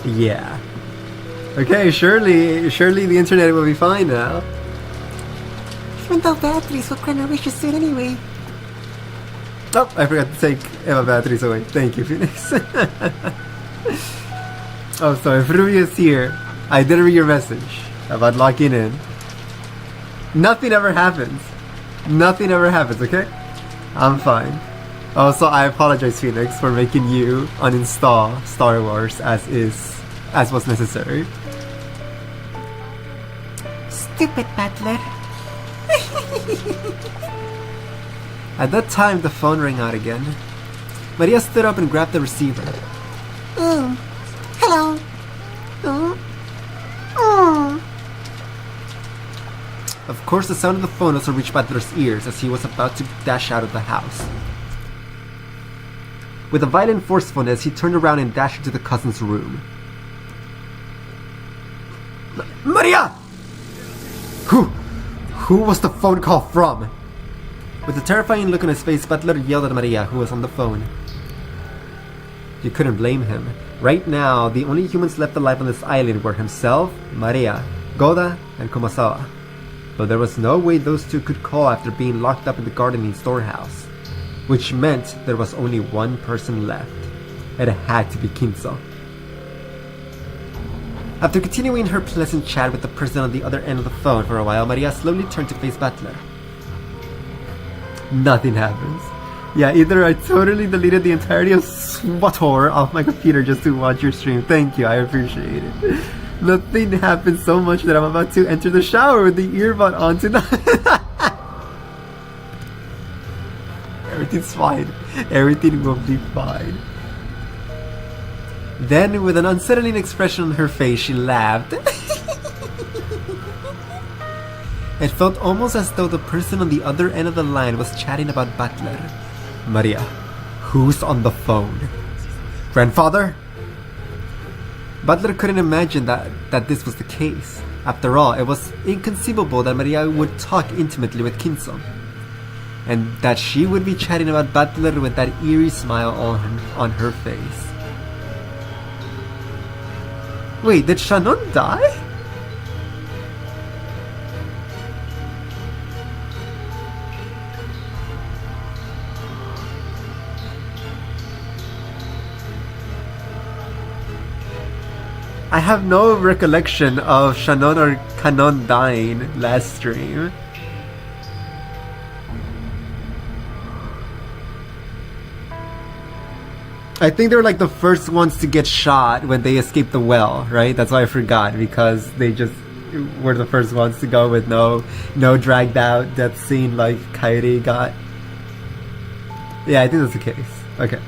Yeah. Okay, surely the internet will be fine now. Even though batteries, what kind of wish is it anyway? Oh, I forgot to take Eva batteries away. Thank you, Phoenix. Oh, sorry, if Ruby is here, I did read your message about locking in. Nothing ever happens. Nothing ever happens, okay? I'm fine. Also, I apologize, Phoenix, for making you uninstall Star Wars as was necessary. Stupid battler. At that time, the phone rang out again. Maria stood up and grabbed the receiver. Hello. Of course, the sound of the phone also reached Butler's ears as he was about to dash out of the house. With a violent forcefulness, he turned around and dashed into the cousin's room. Maria! Who was the phone call from? With a terrifying look on his face, Butler yelled at Maria, who was on the phone. You couldn't blame him. Right now, the only humans left alive on this island were himself, Maria, Goda, and Kumasawa. But there was no way those two could call after being locked up in the gardening storehouse, which meant there was only one person left. It had to be Kinzo. After continuing her pleasant chat with the person on the other end of the phone for a while, Maria slowly turned to face Butler. Nothing happens. Yeah, either I totally deleted the entirety of SWTOR off my computer just to watch your stream. Thank you, I appreciate it. Nothing happened so much that I'm about to enter the shower with the earbud on to Everything's fine. Everything will be fine. Then, with an unsettling expression on her face, she laughed. It felt almost as though the person on the other end of the line was chatting about Butler. Maria, who's on the phone? Grandfather? Butler couldn't imagine that this was the case. After all, it was inconceivable that Maria would talk intimately with Kinzo, and that she would be chatting about Butler with that eerie smile on her face. Wait, did Shannon die? I have no recollection of Shannon or Kanon dying last stream. I think they were like the first ones to get shot when they escaped the well, right? That's why I forgot, because they just were the first ones to go with no dragged out death scene like Kairi got. Yeah, I think that's the case. Okay.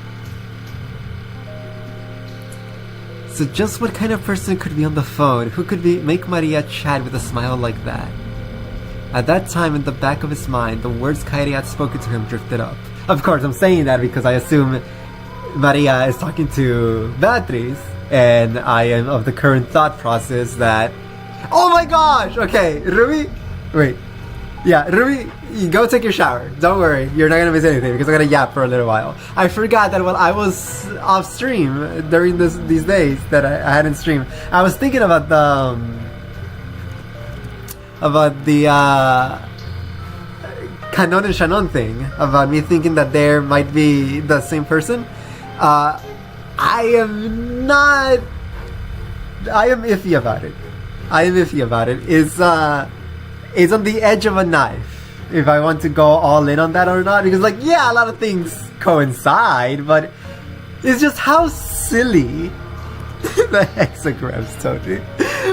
So just what kind of person could be on the phone? Who could make Maria chat with a smile like that? At that time, in the back of his mind, the words Kairi had spoken to him drifted up. Of course, I'm saying that because I assume Maria is talking to Beatriz, and I am of the current thought process that... Oh my gosh! Okay, Ruby... Wait. Yeah, Ruby, you go take your shower. Don't worry, you're not gonna miss anything because I'm gonna yap for a little while. I forgot that while I was off stream during these days that I hadn't streamed, I was thinking about the Kanon and Shannon thing, about me thinking that there might be the same person. I am iffy about it. It's on the edge of a knife if I want to go all in on that or not, because like, yeah, a lot of things coincide, but it's just how silly the hexagrams totally.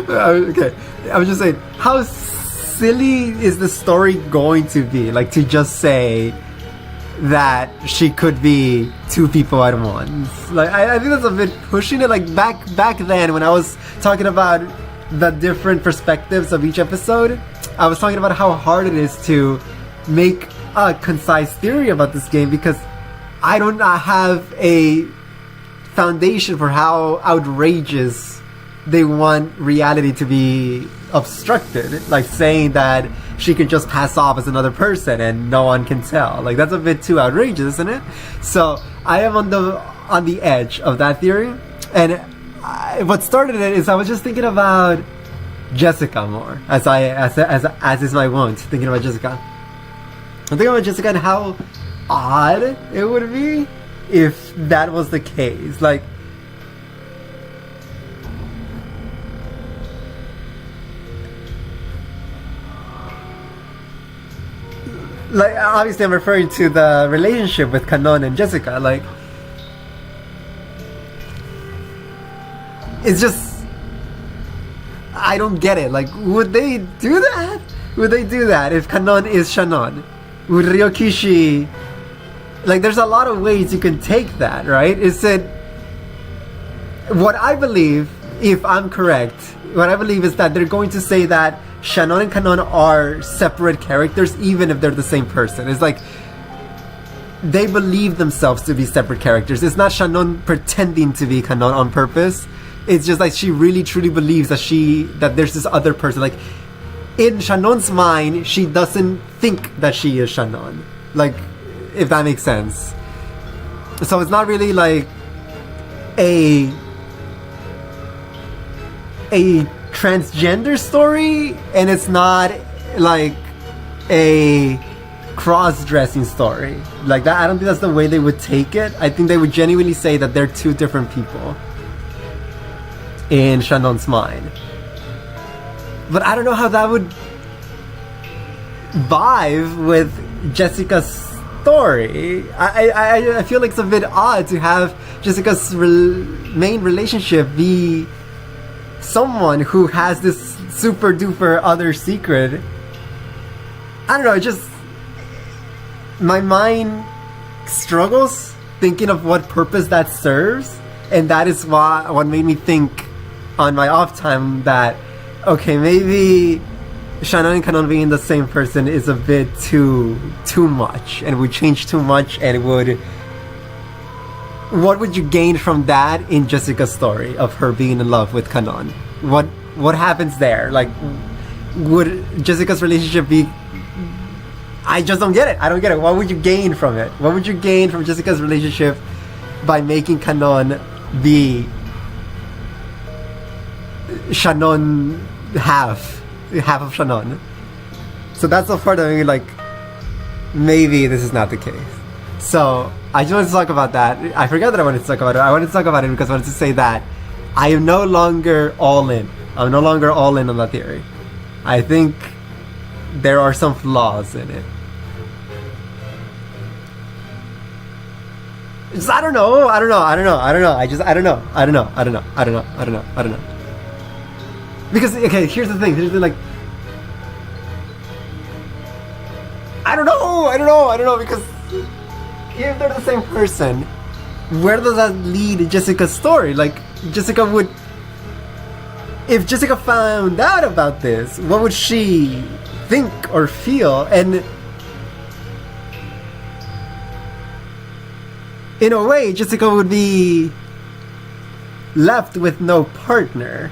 Okay, I was just saying, how silly is the story going to be? Like, to just say that she could be two people at once. Like, I think that's a bit pushing it. Like, back then when I was talking about the different perspectives of each episode, I was talking about how hard it is to make a concise theory about this game because I don't have a foundation for how outrageous they want reality to be obstructed. Like saying that she can just pass off as another person and no one can tell. Like, that's a bit too outrageous, isn't it? So I am on the edge of that theory, and what started it is I was just thinking about Jessica more, as is my wont, thinking about Jessica. I'm thinking about Jessica and how odd it would be if that was the case. Like, obviously I'm referring to the relationship with Kanon and Jessica. Like, it's just, I don't get it. Like, would they do that? Would they do that if Kanon is Shannon? Would Ryokishi... Like, there's a lot of ways you can take that, right? Is it... What I believe, if I'm correct, what I believe is that they're going to say that Shannon and Kanon are separate characters, even if they're the same person. It's like, they believe themselves to be separate characters. It's not Shannon pretending to be Kanon on purpose. It's just like she really truly believes that there's this other person. Like, in Shannon's mind, she doesn't think that she is Shannon. Like, if that makes sense. So it's not really like a transgender story, and it's not like a cross-dressing story. Like that, I don't think that's the way they would take it. I think they would genuinely say that they're two different people in Shannon's mind. But I don't know how that would vibe with Jessica's story. I feel like it's a bit odd to have Jessica's main relationship be someone who has this super duper other secret. I don't know, it just... My mind struggles thinking of what purpose that serves, and that is what made me think on my off time that, okay, maybe Shannon and Kanon being the same person is a bit too much, and would change too much, and it would... What would you gain from that in Jessica's story of her being in love with Kanon? What happens there? Like, would Jessica's relationship be... I just don't get it. I don't get it. What would you gain from it? What would you gain from Jessica's relationship by making Kanon be Shannon half of Shannon? So that's the part of me, like, maybe this is not the case. So I just wanted to talk about that. I forgot that I wanted to talk about it. I wanted to talk about it because I wanted to say that I am no longer all in. I'm no longer all in on that theory. I think there are some flaws in it. I don't know. I don't know. Because, okay, here's the thing. Like, I don't know, because if they're the same person, where does that lead Jessica's story? Like, Jessica would... If Jessica found out about this, what would she think or feel? And in a way, Jessica would be left with no partner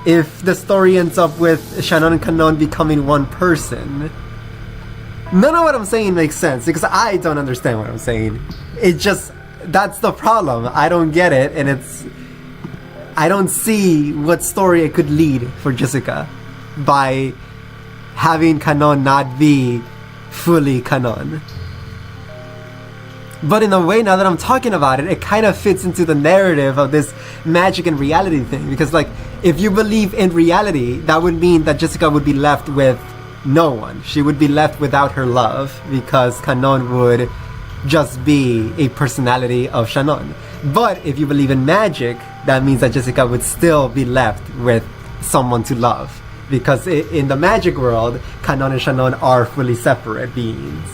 if the story ends up with Shannon and Kanon becoming one person. None of what I'm saying makes sense because I don't understand what I'm saying. It just... That's the problem. I don't get it, and it's... I don't see what story it could lead for Jessica by having Kanon not be fully Kanon. But in a way, now that I'm talking about it, it kind of fits into the narrative of this magic and reality thing. Because, like, if you believe in reality, that would mean that Jessica would be left with no one. She would be left without her love because Kanon would just be a personality of Shannon. But if you believe in magic, that means that Jessica would still be left with someone to love. Because in the magic world, Kanon and Shannon are fully separate beings.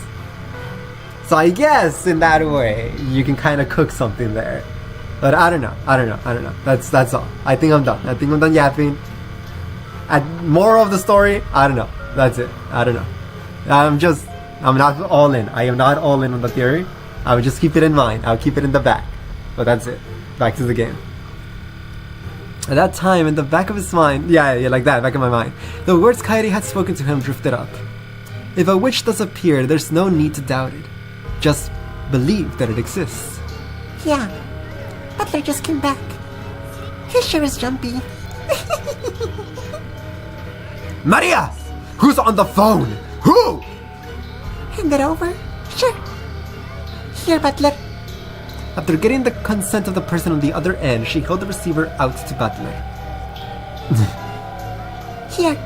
So I guess in that way, you can kind of cook something there. But I don't know. That's all. I think I'm done. Yapping. More of the story, I don't know. That's it. I don't know. I'm not all in. I am not all in on the theory. I would just keep it in mind. I'll keep it in the back. But that's it. Back to the game. At that time, in the back of his mind, yeah, like that, back in my mind, the words Kairi had spoken to him drifted up. If a witch does appear, there's no need to doubt it. Just believe that it exists. Yeah. Butler just came back. He sure is jumpy. Maria! Who's on the phone? Who? Hand it over. Sure. Here, Butler. After getting the consent of the person on the other end, she held the receiver out to Butler. Here.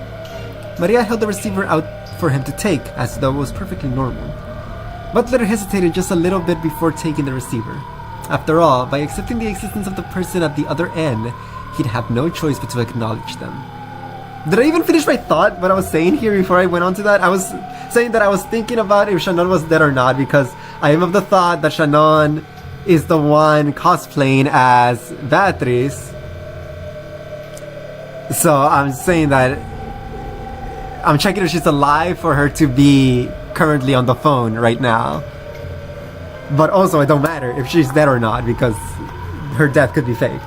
Maria held the receiver out for him to take, as though it was perfectly normal. Butler hesitated just a little bit before taking the receiver. After all, by accepting the existence of the person at the other end, he'd have no choice but to acknowledge them. Did I even finish my thought, what I was saying here before I went on to that? I was saying that I was thinking about if Shannon was dead or not, because I am of the thought that Shannon is the one cosplaying as Beatrice. So I'm saying that I'm checking if she's alive for her to be currently on the phone right now. But also it don't matter if she's dead or not, because her death could be faked.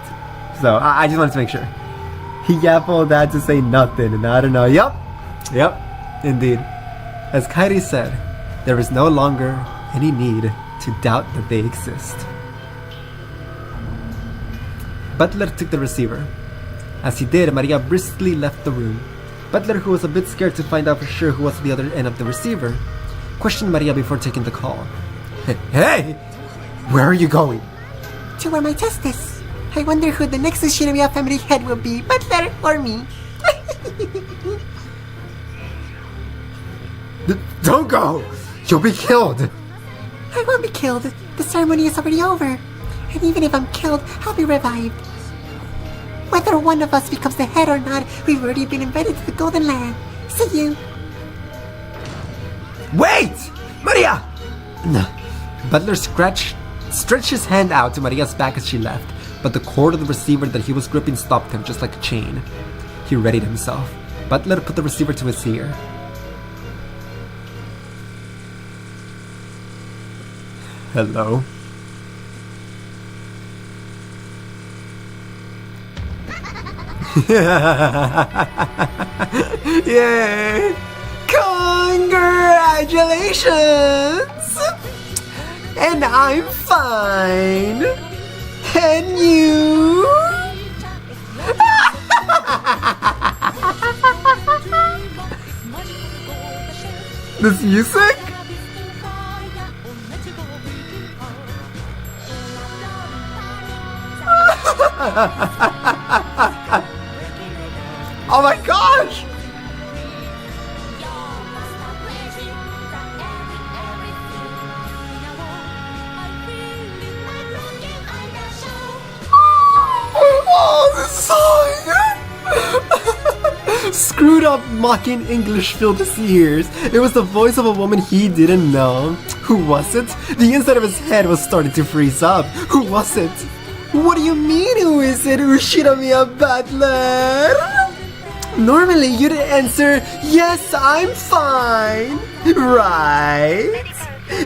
So I just wanted to make sure. He yappled that to say nothing, and I don't know. Yep, indeed. As Kairi said, there is no longer any need to doubt that they exist. Butler took the receiver. As he did, Maria briskly left the room. Butler, who was a bit scared to find out for sure who was at the other end of the receiver, questioned Maria before taking the call. Hey! Where are you going? To where my test is. I wonder who the next Shinomiya family head will be, Butler or me. Don't go! You'll be killed! I won't be killed. The ceremony is already over. And even if I'm killed, I'll be revived. Whether one of us becomes the head or not, we've already been invited to the Golden Land. See you. Wait! Maria! Butler stretched his hand out to Maria's back as she left, but the cord of the receiver that he was gripping stopped him just like a chain. He readied himself. Butler put the receiver to his ear. Hello? Yay! Congratulations! And I'm fine. And you? This music? Oh my gosh! Oh, this song! Screwed up mocking English filled his ears. It was the voice of a woman he didn't know. Who was it? The inside of his head was starting to freeze up. Who was it? What do you mean, who is it? Shinomiya Butler? Normally you'd answer, yes, I'm fine, right?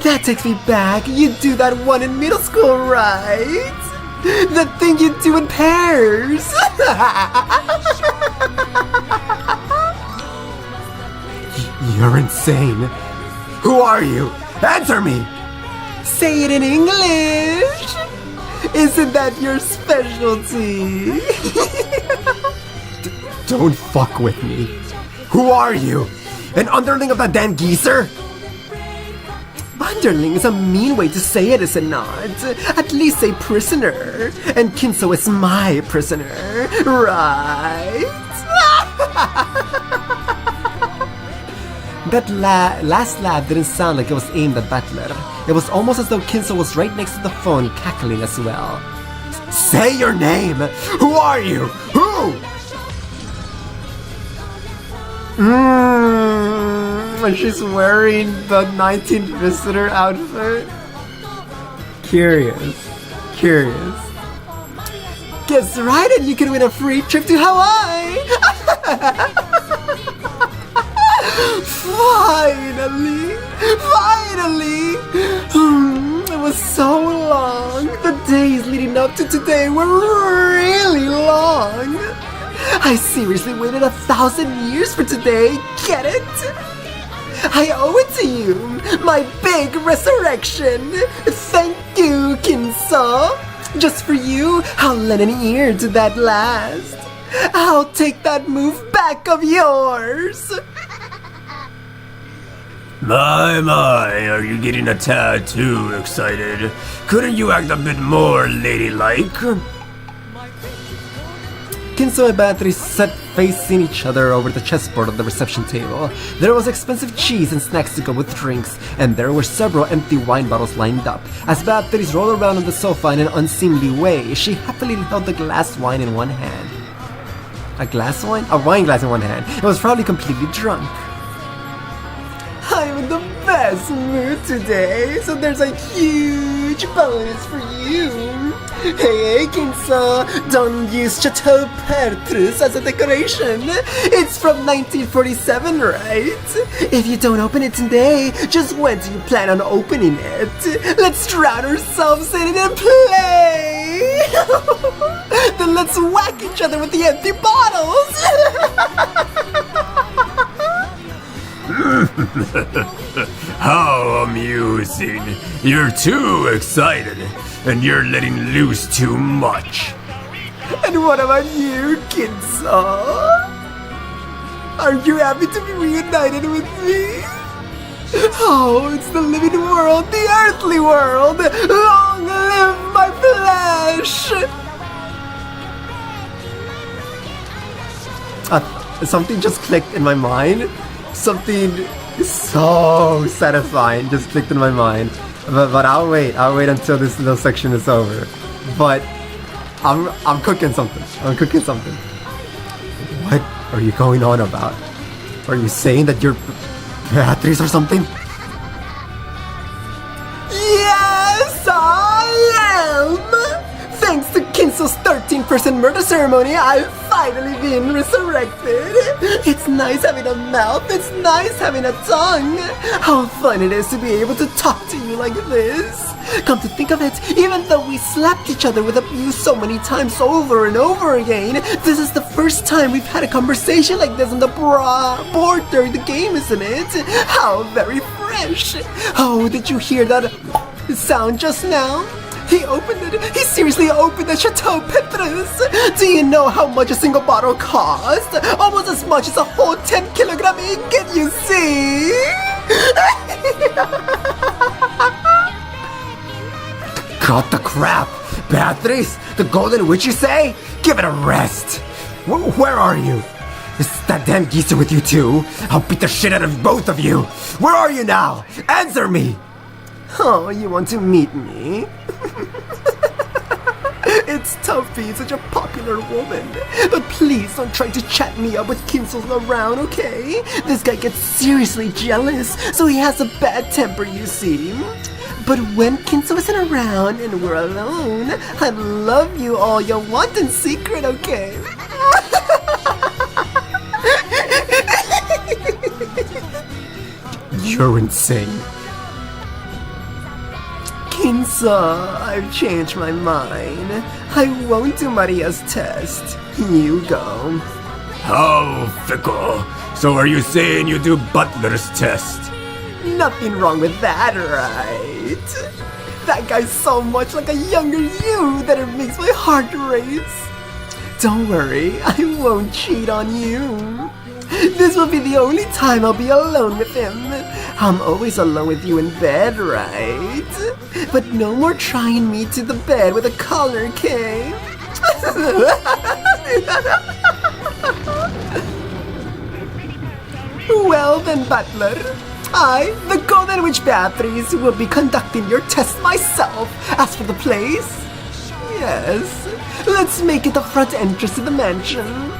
That takes me back. You do that one in middle school, right? The thing you do in pairs. You're insane. Who are you? Answer me. Say it in English. Isn't that your specialty? Don't fuck with me. Who are you? An underling of that damn geezer? Underling is a mean way to say it, is it not? At least say prisoner. And Kinso is my prisoner, right? That last laugh didn't sound like it was aimed at Butler. It was almost as though Kinso was right next to the phone, cackling as well. Say your name! Who are you? Who? She's wearing the 19th visitor outfit. Curious. Guess right, and you can win a free trip to Hawaii! Finally! It was so long. The days leading up to today were really long. I seriously waited 1,000 years for today. Get it? I owe it to you, my big resurrection. Thank you, Kinso. Just for you, I'll lend an ear to that last. I'll take that move back of yours. My, are you getting a tad too excited? Couldn't you act a bit more ladylike? Kinso and Beatrice sat facing each other over the chessboard of the reception table. There was expensive cheese and snacks to go with drinks, and there were several empty wine bottles lined up. As Beatrice rolled around on the sofa in an unseemly way, she happily held the glass wine in one hand. A glass wine? A wine glass in one hand. It was probably completely drunk. I'm in the best mood today, so there's a huge bonus for you. Hey, Kinsa, don't use Chateau Petrus as a decoration. It's from 1947, right? If you don't open it today, just when do you plan on opening it? Let's drown ourselves in it and play! Then let's whack each other with the empty bottles! How amusing. You're too excited, and you're letting loose too much. And what about you, Kinsa? Are you happy to be reunited with me? Oh, it's the living world, the earthly world! Long live my flesh! Something just clicked in my mind. Something so satisfying just clicked in my mind. But I'll wait until this little section is over. But I'm cooking something. What are you going on about? Are you saying that you're Beatrice or something? Yes, I am! Thanks to Kinso's 13% murder ceremony, I've finally been resurrected. It's nice having a mouth, it's nice having a tongue. How fun it is to be able to talk to you like this. Come to think of it, even though we slapped each other with abuse so many times over and over again, this is the first time we've had a conversation like this on the board during the game, isn't it? How very fresh. Oh, did you hear that sound just now? He opened it. He seriously opened the Chateau Petrus. Do you know how much a single bottle cost? Almost as much as a whole 10-kilogram ingot, you see? Cut the crap! Beatrice, the Golden Witch, you say? Give it a rest. Where are you? Is that damn geezer with you too? I'll beat the shit out of both of you. Where are you now? Answer me! Oh, you want to meet me? It's tough being such a popular woman. But please don't try to chat me up with Kinso around, okay? This guy gets seriously jealous, so he has a bad temper, you see. But when Kinso isn't around and we're alone, I'd love you all you want in secret, okay? You're insane. Kinsa, I've changed my mind. I won't do Maria's test. You go. How fickle. So are you saying you do Butler's test? Nothing wrong with that, right? That guy's so much like a younger you that it makes my heart race. Don't worry, I won't cheat on you. This will be the only time I'll be alone with him. I'm always alone with you in bed, right? But no more trying me to the bed with a collar, okay? Well then, Butler, I, the Golden Witch Beatrice, will be conducting your test myself. As for the place, yes, let's make it the front entrance to the mansion.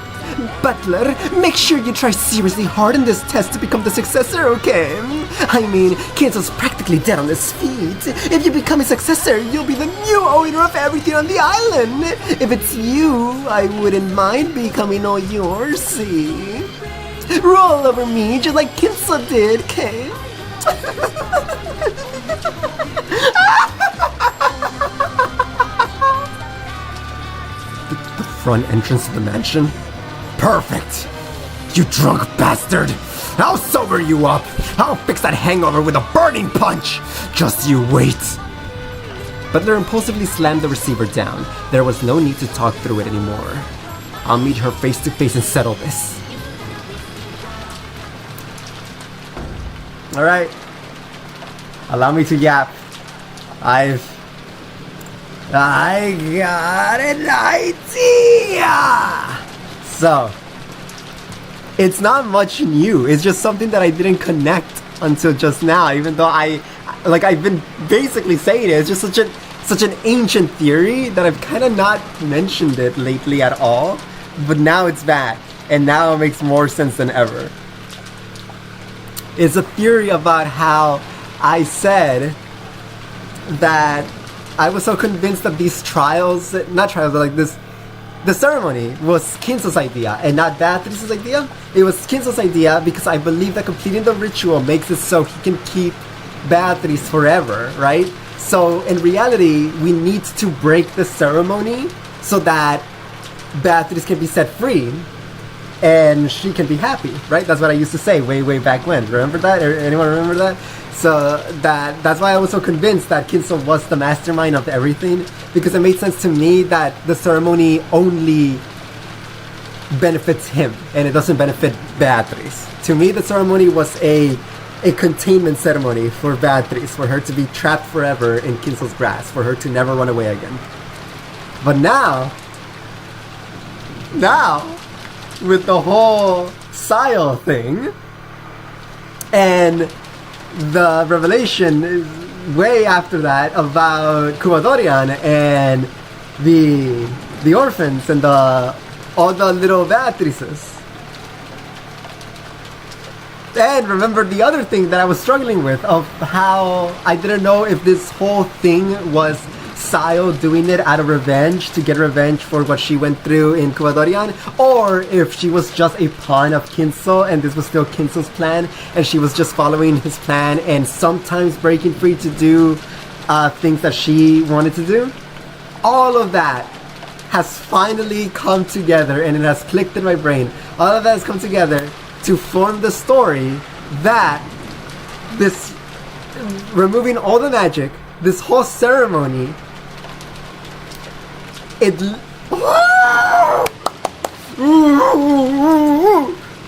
Butler, make sure you try seriously hard in this test to become the successor, okay? I mean, Kinso's practically dead on his feet. If you become a successor, you'll be the new owner of everything on the island. If it's you, I wouldn't mind becoming all yours, see? Roll over me just like Kinso did, okay? The front entrance to the mansion? Perfect! You drunk bastard! I'll sober you up! I'll fix that hangover with a burning punch! Just you wait! Butler impulsively slammed the receiver down. There was no need to talk through it anymore. I'll meet her face to face and settle this. Alright. Allow me to yap. I got an idea! So, it's not much new. It's just something that I didn't connect until just now, even though I've been basically saying it. It's just such an ancient theory that I've kind of not mentioned it lately at all. But now it's back, and now it makes more sense than ever. It's a theory about how I said that I was so convinced that these trials, not trials, but like this, the ceremony was Kinso's idea and not Beatrice's idea. It was Kinso's idea because I believe that completing the ritual makes it so he can keep Beatrice forever, right? So in reality, we need to break the ceremony so that Beatrice can be set free and she can be happy, right? That's what I used to say way back when. Remember that? Anyone remember that? So that's why I was so convinced that Kinso was the mastermind of everything, because it made sense to me that the ceremony only benefits him and it doesn't benefit Beatrice. To me, the ceremony was a containment ceremony for Beatrice, for her to be trapped forever in Kinso's grasp, for her to never run away again. But now, with the whole Sayo thing, and the revelation is way after that about Kuwadorian and the orphans and all the little Beatrices. And remember the other thing that I was struggling with, of how I didn't know if this whole thing was Sayo doing it out of revenge, to get revenge for what she went through in Kuwadorian, or if she was just a pawn of Kinso and this was still Kinso's plan and she was just following his plan and sometimes breaking free to do things that she wanted to do. All of that has finally come together and it has clicked in my brain. All of that has come together to form the story that this, removing all the magic, this whole ceremony,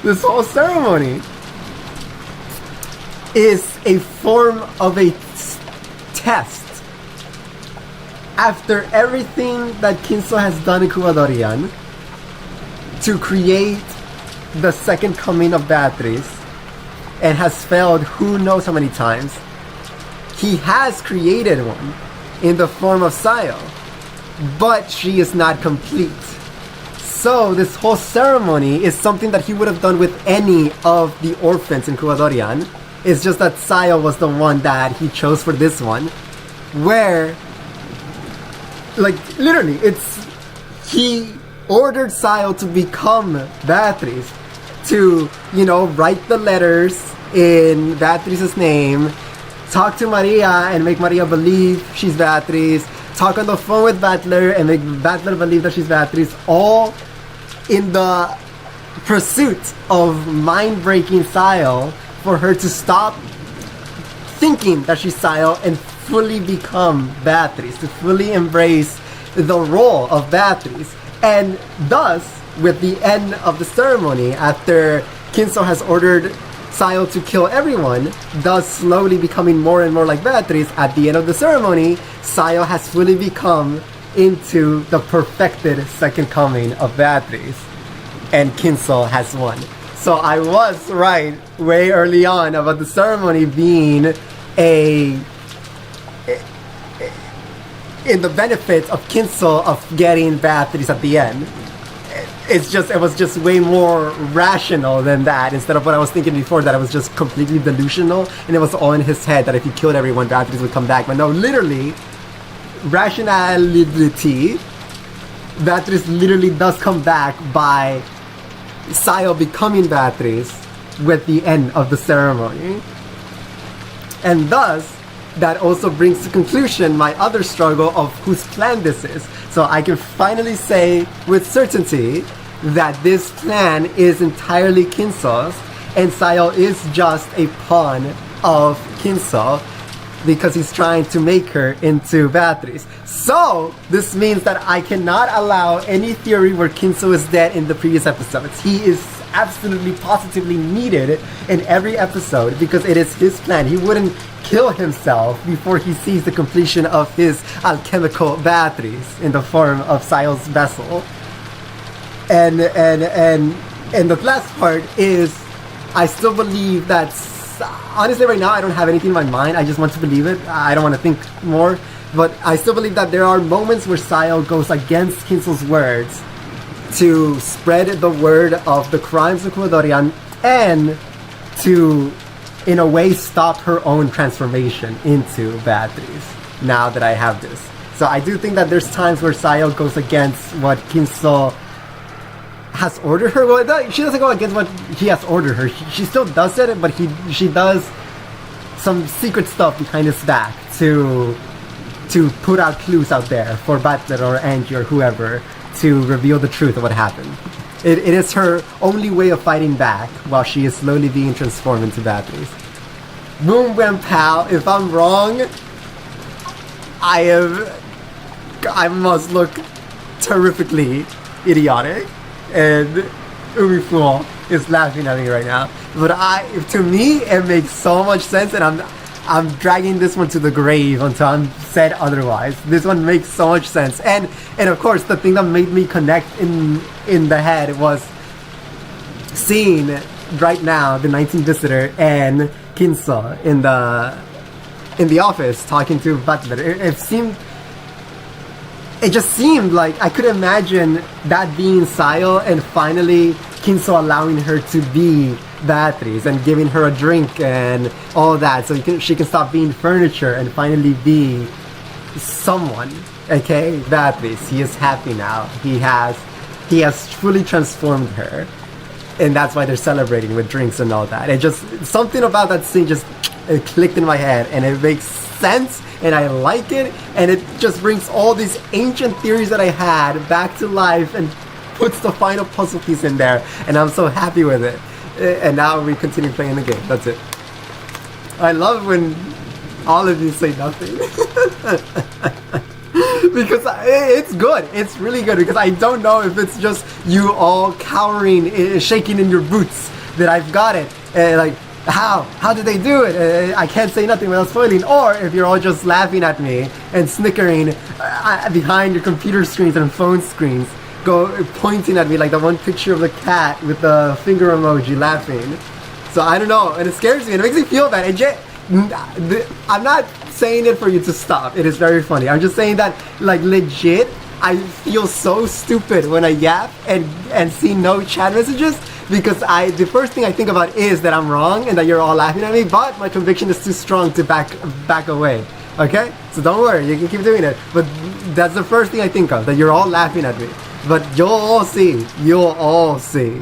this whole ceremony is a form of a test. After everything that Kinso has done in Kuwadorian to create the second coming of Beatrice, and has failed who knows how many times, he has created one in the form of Sayo, but she is not complete. So this whole ceremony is something that he would have done with any of the orphans in Kuwadorian. It's just that Sayo was the one that he chose for this one, where, like, literally, he ordered Sayo to become Beatrice, to, write the letters in Beatrice's name, talk to Maria and make Maria believe she's Beatrice, talk on the phone with Butler and make Butler believe that she's Beatrice, all in the pursuit of mind-breaking Sayo for her to stop thinking that she's Sayo and fully become Beatrice, to fully embrace the role of Beatrice. And thus, with the end of the ceremony, after Kinso has ordered Sayo to kill everyone, thus slowly becoming more and more like Beatrice, at the end of the ceremony, Sayo has fully become into the perfected second coming of Beatrice, and Kinso has won. So I was right way early on about the ceremony being in the benefits of Kinso of getting Beatrice at the end. It was just way more rational than that, instead of what I was thinking before, that it was just completely delusional and it was all in his head that if he killed everyone, Beatrice would come back. But no, literally, rationality, Beatrice literally does come back by Sayo becoming Beatrice with the end of the ceremony. And thus, that also brings to conclusion my other struggle of whose plan this is. So I can finally say with certainty that this plan is entirely Kinso's, and Sayo is just a pawn of Kinso. because he's trying to make her into Beatrice. So this means that I cannot allow any theory where Kinso is dead in the previous episodes. He is absolutely positively needed in every episode because it is his plan. He wouldn't kill himself before he sees the completion of his alchemical Beatrice in the form of Sayo's vessel. And the last part is, I still believe that, honestly right now I don't have anything in my mind, I just want to believe it, I don't want to think more, but I still believe that there are moments where Sayo goes against Kinso's words to spread the word of the crimes of Kumadorian and to, in a way, stop her own transformation into Beatrice, now that I have this. So I do think that there's times where Sayo goes against what Kinso has ordered her. Well, she doesn't go against what he has ordered her. She still does it, but she does some secret stuff behind his back to put out clues out there for Butler or Angie or whoever to reveal the truth of what happened. It is her only way of fighting back while she is slowly being transformed into Beatrice. Boom Bam Pow, if I'm wrong, I must look terrifically idiotic, and Umifuo is laughing at me right now. But to me, it makes so much sense, and I'm dragging this one to the grave until I'm said otherwise. This one makes so much sense, and of course, the thing that made me connect in the head was seeing right now the 19th visitor and Kinso in the office talking to Butler. It just seemed like I could imagine that being Sayo, and finally Kinso allowing her to be Beatrice and giving her a drink and all that, so she can stop being furniture and finally be someone. Okay, Beatrice. He is happy now. He has fully transformed her, and that's why they're celebrating with drinks and all that. It just, something about that scene just, it clicked in my head, and it makes sense, and I like it, and it just brings all these ancient theories that I had back to life and puts the final puzzle piece in there, and I'm so happy with it. And now we continue playing the game. That's it. I love when all of you say nothing. Because it's good. It's really good, because I don't know if it's just you all cowering, shaking in your boots that I've got it. Like, how did they do it? I can't say nothing without spoiling. Or if you're all just laughing at me and snickering behind your computer screens and phone screens, pointing at me like the one picture of the cat with the finger emoji laughing. So I don't know, and it scares me and it makes me feel bad. I'm not saying it for you to stop. It is very funny. I'm just saying that, like, legit, I feel so stupid when I yap and see no chat messages, because the first thing I think about is that I'm wrong and that you're all laughing at me, but my conviction is too strong to back away. Okay? So don't worry, you can keep doing it. But that's the first thing I think of, that you're all laughing at me. But you'll all see. You'll all see.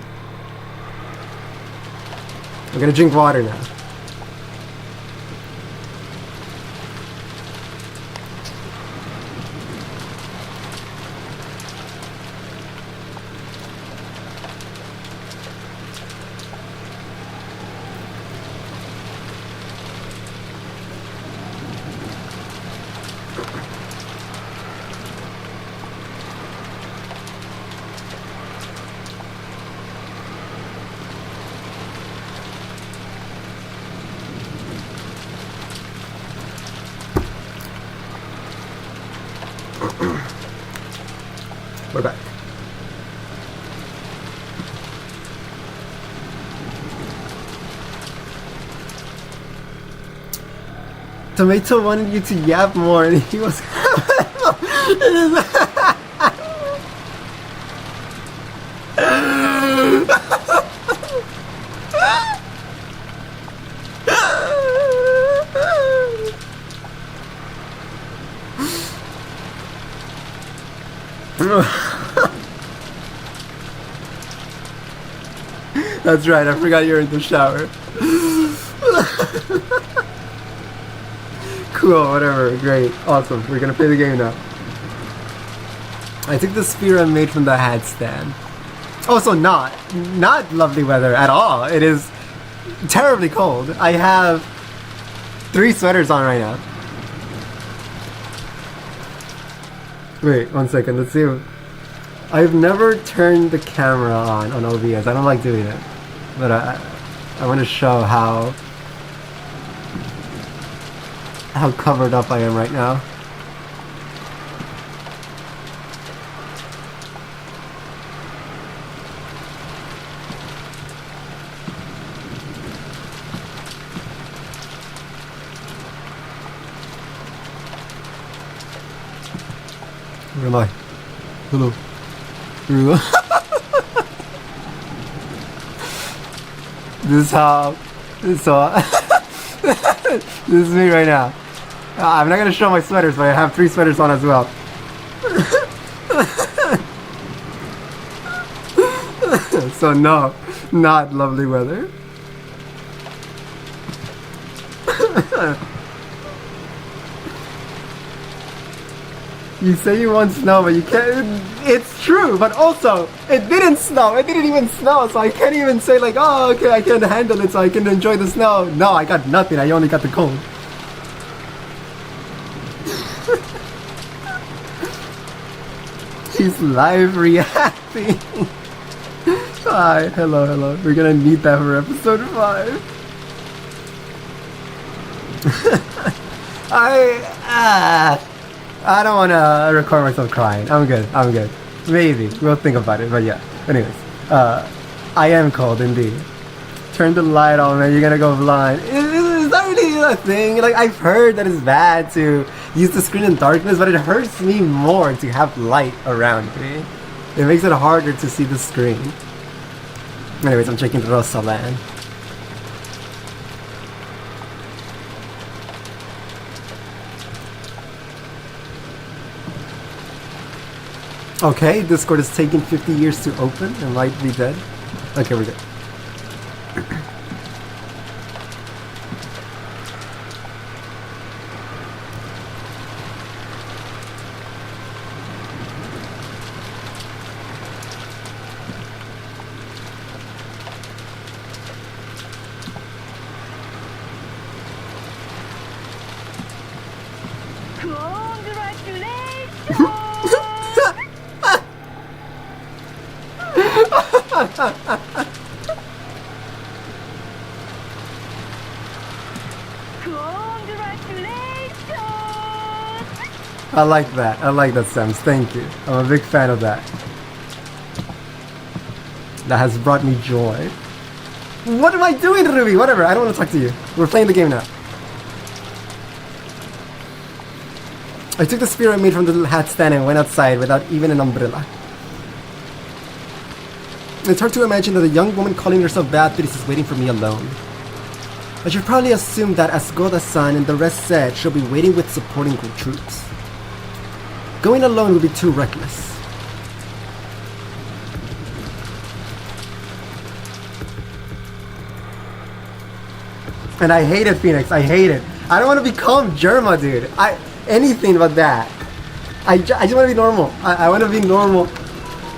I'm gonna drink water now. We're back. Tomato wanted you to yap more, and he was. That's right, I forgot you're in the shower. Cool, whatever, great, awesome. We're gonna play the game now. I took the spear I made from the hat stand. Also not lovely weather at all. It is terribly cold. I have 3 sweaters on right now. Wait, 1 second. Let's see. I've never turned the camera on OBS. I don't like doing it, but I want to show how covered up I am right now. Where am I? Hello. Here we go. This is how. This is me right now. I'm not gonna show my sweaters, but I have 3 sweaters on as well. So no, not lovely weather. You say you want snow, but you can't. It's true, but also, it didn't snow. It didn't even snow, so I can't even say like, oh, okay, I can handle it, so I can enjoy the snow. No, I got nothing. I only got the cold. He's live reacting. Hi, hello. We're gonna need that for episode 5. I don't want to record myself crying. I'm good. Maybe. We'll think about it, but yeah. Anyways, I am cold indeed. Turn the light on, man. You're gonna go blind. Is that really a thing? Like, I've heard that it's bad to use the screen in darkness, but it hurts me more to have light around me. It makes it harder to see the screen. Anyways, I'm checking the Rosa land. Okay, Discord is taking 50 years to open and might be dead. Okay, we're good. I like that. I like that, Sams. Thank you. I'm a big fan of that. That has brought me joy. What am I doing, Ruby? Whatever. I don't want to talk to you. We're playing the game now. I took the spear I made from the little hat stand and went outside without even an umbrella. It's hard to imagine that a young woman calling herself Beatrice is waiting for me alone. I should probably assume that as Goda-san and the rest said, she'll be waiting with supporting troops. Going alone would be too reckless. And I hate it, Phoenix. I hate it. I don't want to become Germa, dude. Anything but that. I just want to be normal. I want to be normal.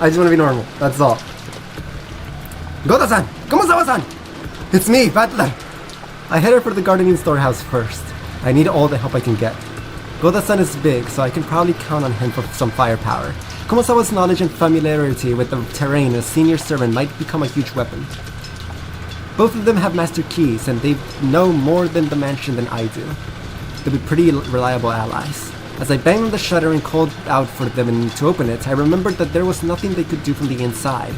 I just want to be normal. That's all. Goda-san! Kumasawa-san! It's me, Battler! I headed for the gardening storehouse first. I need all the help I can get. Goda-san is big, so I can probably count on him for some firepower. Kumasawa's knowledge and familiarity with the terrain as senior servant might become a huge weapon. Both of them have master keys, and they know more than the mansion than I do. They'll be pretty reliable allies. As I banged on the shutter and called out for them to open it, I remembered that there was nothing they could do from the inside.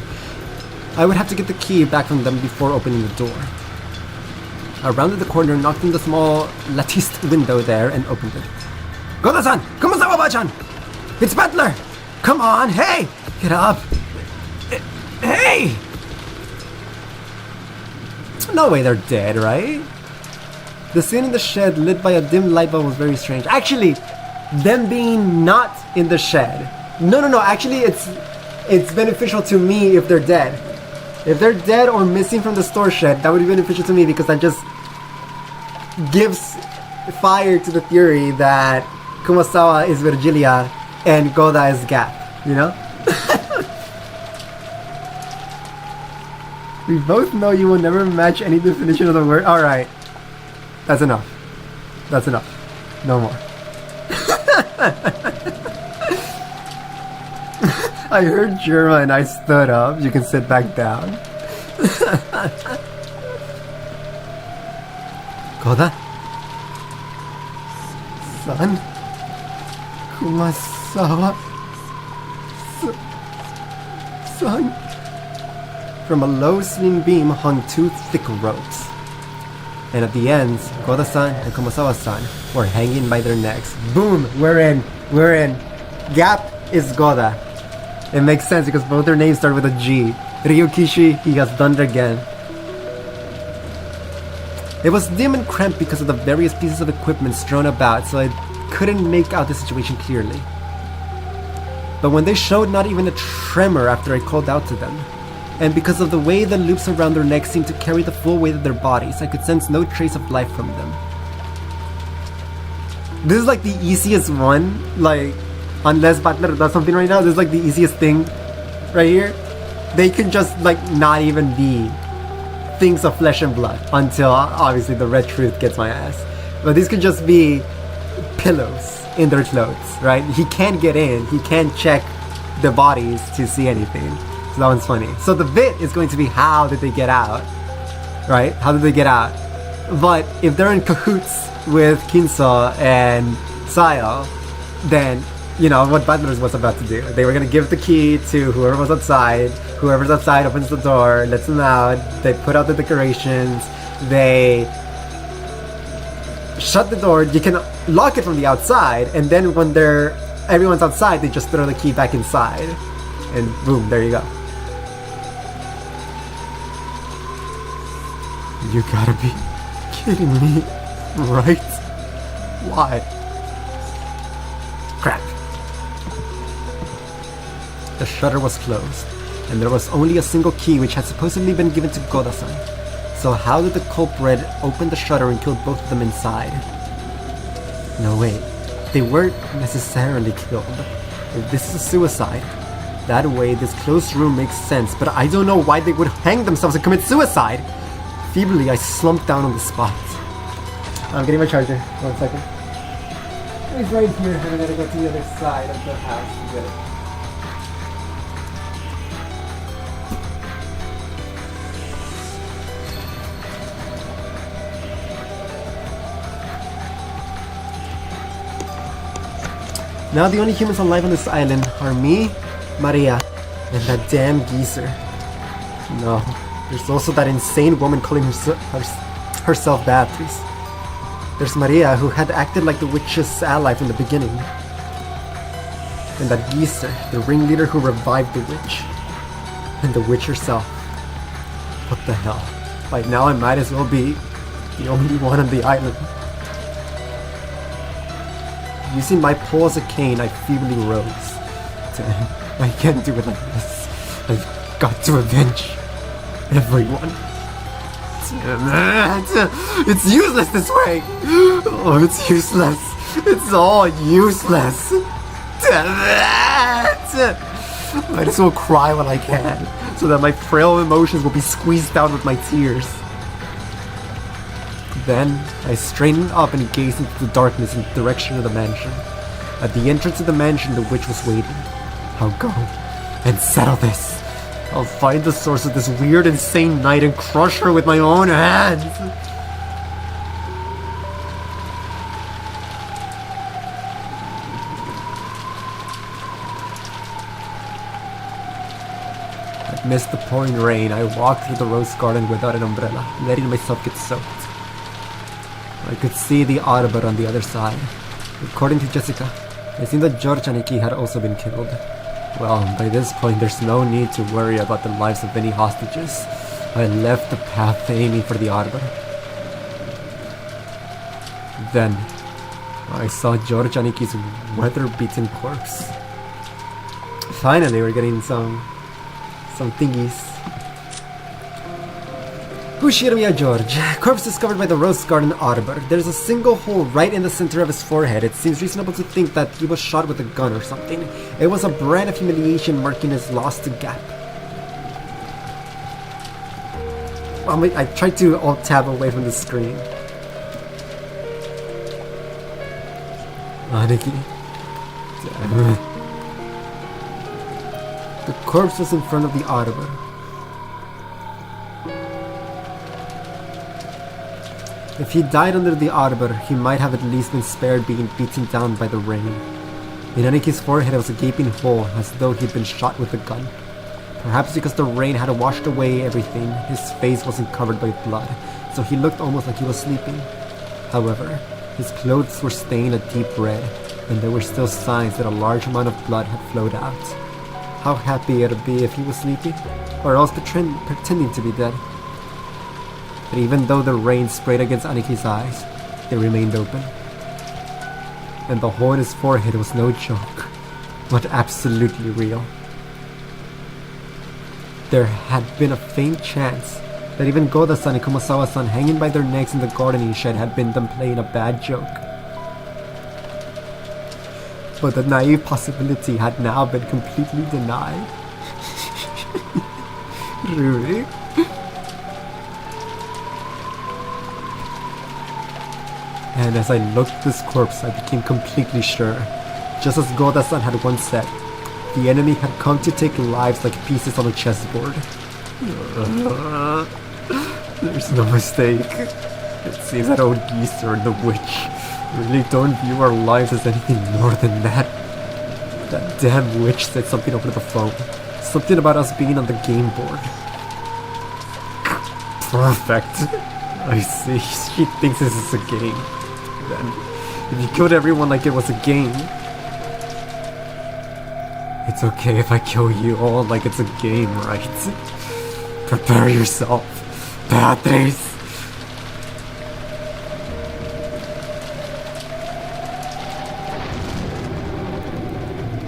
I would have to get the key back from them before opening the door. I rounded the corner, knocked on the small latticed window there, and opened it. Goda-san! Kumasawa-bachan! It's Battler! Come on, hey! Get up! Hey! No way they're dead, right? The scene in the shed lit by a dim light bulb was very strange. Actually, them being not in the shed. No. Actually, it's beneficial to me if they're dead. If they're dead or missing from the store shed, that would be beneficial to me because that just gives fire to the theory that Kumasawa is Virgilia and Goda is Gap, you know? We both know you will never match any definition of the word. Alright. That's enough. That's enough. No more. I heard German and I stood up. You can sit back down. Goda? Son? Kumasawa? Son? From a low swing beam hung 2 thick ropes. And at the ends, Goda-san and Kumasawa-san were hanging by their necks. Boom! We're in! We're in! Gap is Goda. It makes sense because both their names start with a G. Ryukishi, he has done it again. It was dim and cramped because of the various pieces of equipment strewn about, so I couldn't make out the situation clearly. But when they showed not even a tremor after I called out to them, and because of the way the loops around their necks seemed to carry the full weight of their bodies, I could sense no trace of life from them. This is like the easiest one, like, unless Butler does something right now, this is like the easiest thing right here. They can just like not even be things of flesh and blood until obviously the red truth gets my ass. But these could just be pillows in their clothes, right? He can't get in, he can't check the bodies to see anything. So that one's funny. So the bit is going to be how did they get out, right? How did they get out? But if they're in cahoots with Kinso and Sayo, then you know what Butler was about to do. They were gonna give the key to whoever was outside. Whoever's outside opens the door, lets them out. They put out the decorations. They shut the door. You can lock it from the outside, and then when everyone's outside, they just throw the key back inside, and boom, there you go. You gotta be kidding me, right? Why? Crap. The shutter was closed, and there was only a single key which had supposedly been given to Goda-san. So how did the culprit open the shutter and kill both of them inside? No, wait. They weren't necessarily killed. If this is a suicide, that way this closed room makes sense, but I don't know why they would hang themselves and commit suicide! Feebly, I slumped down on the spot. I'm getting my charger. 1 second. It's right here, and I gotta go to the other side of the house to get it. Now the only humans alive on this island are me, Maria, and that damn geezer. No, there's also that insane woman calling herself Beatrice. There's Maria, who had acted like the witch's ally from the beginning. And that geezer, the ringleader who revived the witch. And the witch herself. What the hell? By now I might as well be the only one on the island. Using my pole as a cane, I feebly rose. Damn, I can't do it like this. I've got to avenge everyone. Damn it! It's useless this way! Oh, it's useless. It's all useless. Damn it! Might as well cry when I can, so that my frail emotions will be squeezed down with my tears. Then, I straightened up and gazed into the darkness in the direction of the mansion. At the entrance of the mansion, the witch was waiting. I'll go and settle this. I'll find the source of this weird, insane night and crush her with my own hands. Amidst the pouring rain, I walked through the rose garden without an umbrella, letting myself get soaked. I could see the Arbor on the other side. According to Jessica, it seemed that George Aniki had also been killed. Well, by this point there's no need to worry about the lives of any hostages. I left the path aiming for the Arbor. Then, I saw George Aniki's weather-beaten corpse. Finally, we're getting some thingies. Pushirmiya George. Corpse discovered by the Rose Garden Arbor. There's a single hole right in the center of his forehead. It seems reasonable to think that he was shot with a gun or something. It was a brand of humiliation marking his loss to Gap. I tried to alt-tab away from the screen. Aniki. Damn. The corpse was in front of the arbor. If he died under the arbor, he might have at least been spared being beaten down by the rain. In Aniki's forehead was a gaping hole, as though he'd been shot with a gun. Perhaps because the rain had washed away everything, his face wasn't covered by blood, so he looked almost like he was sleeping. However, his clothes were stained a deep red, and there were still signs that a large amount of blood had flowed out. How happy it'd be if he was sleeping, or else pretending to be dead. But even though the rain sprayed against Aniki's eyes, they remained open. And the hole in his forehead was no joke, but absolutely real. There had been a faint chance that even Goda-san and Kumasawa-san hanging by their necks in the gardening shed had been them playing a bad joke. But the naive possibility had now been completely denied. Really? And as I looked at this corpse, I became completely sure, just as Goda-san had once said, the enemy had come to take lives like pieces on a chessboard. There's no mistake. It seems that old geezer and the witch really don't view our lives as anything more than that. That damn witch said something over the phone. Something about us being on the game board. Perfect. I see. She thinks this is a game. Then, if you killed everyone like it was a game, it's okay if I kill you all like it's a game, right? Prepare yourself, Beatriz.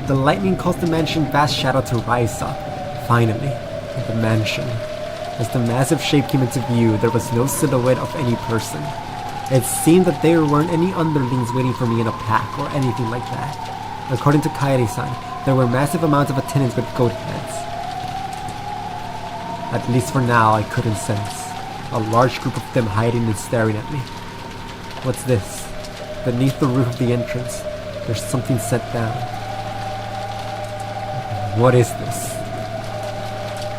The lightning caused the mansion's vast shadow to rise up, finally, in the mansion. As the massive shape came into view, there was no silhouette of any person. It seemed that there weren't any underlings waiting for me in a pack or anything like that. According to Kairi-san, there were massive amounts of attendants with goat heads. At least for now, I couldn't sense a large group of them hiding and staring at me. What's this? Beneath the roof of the entrance, there's something set down. What is this?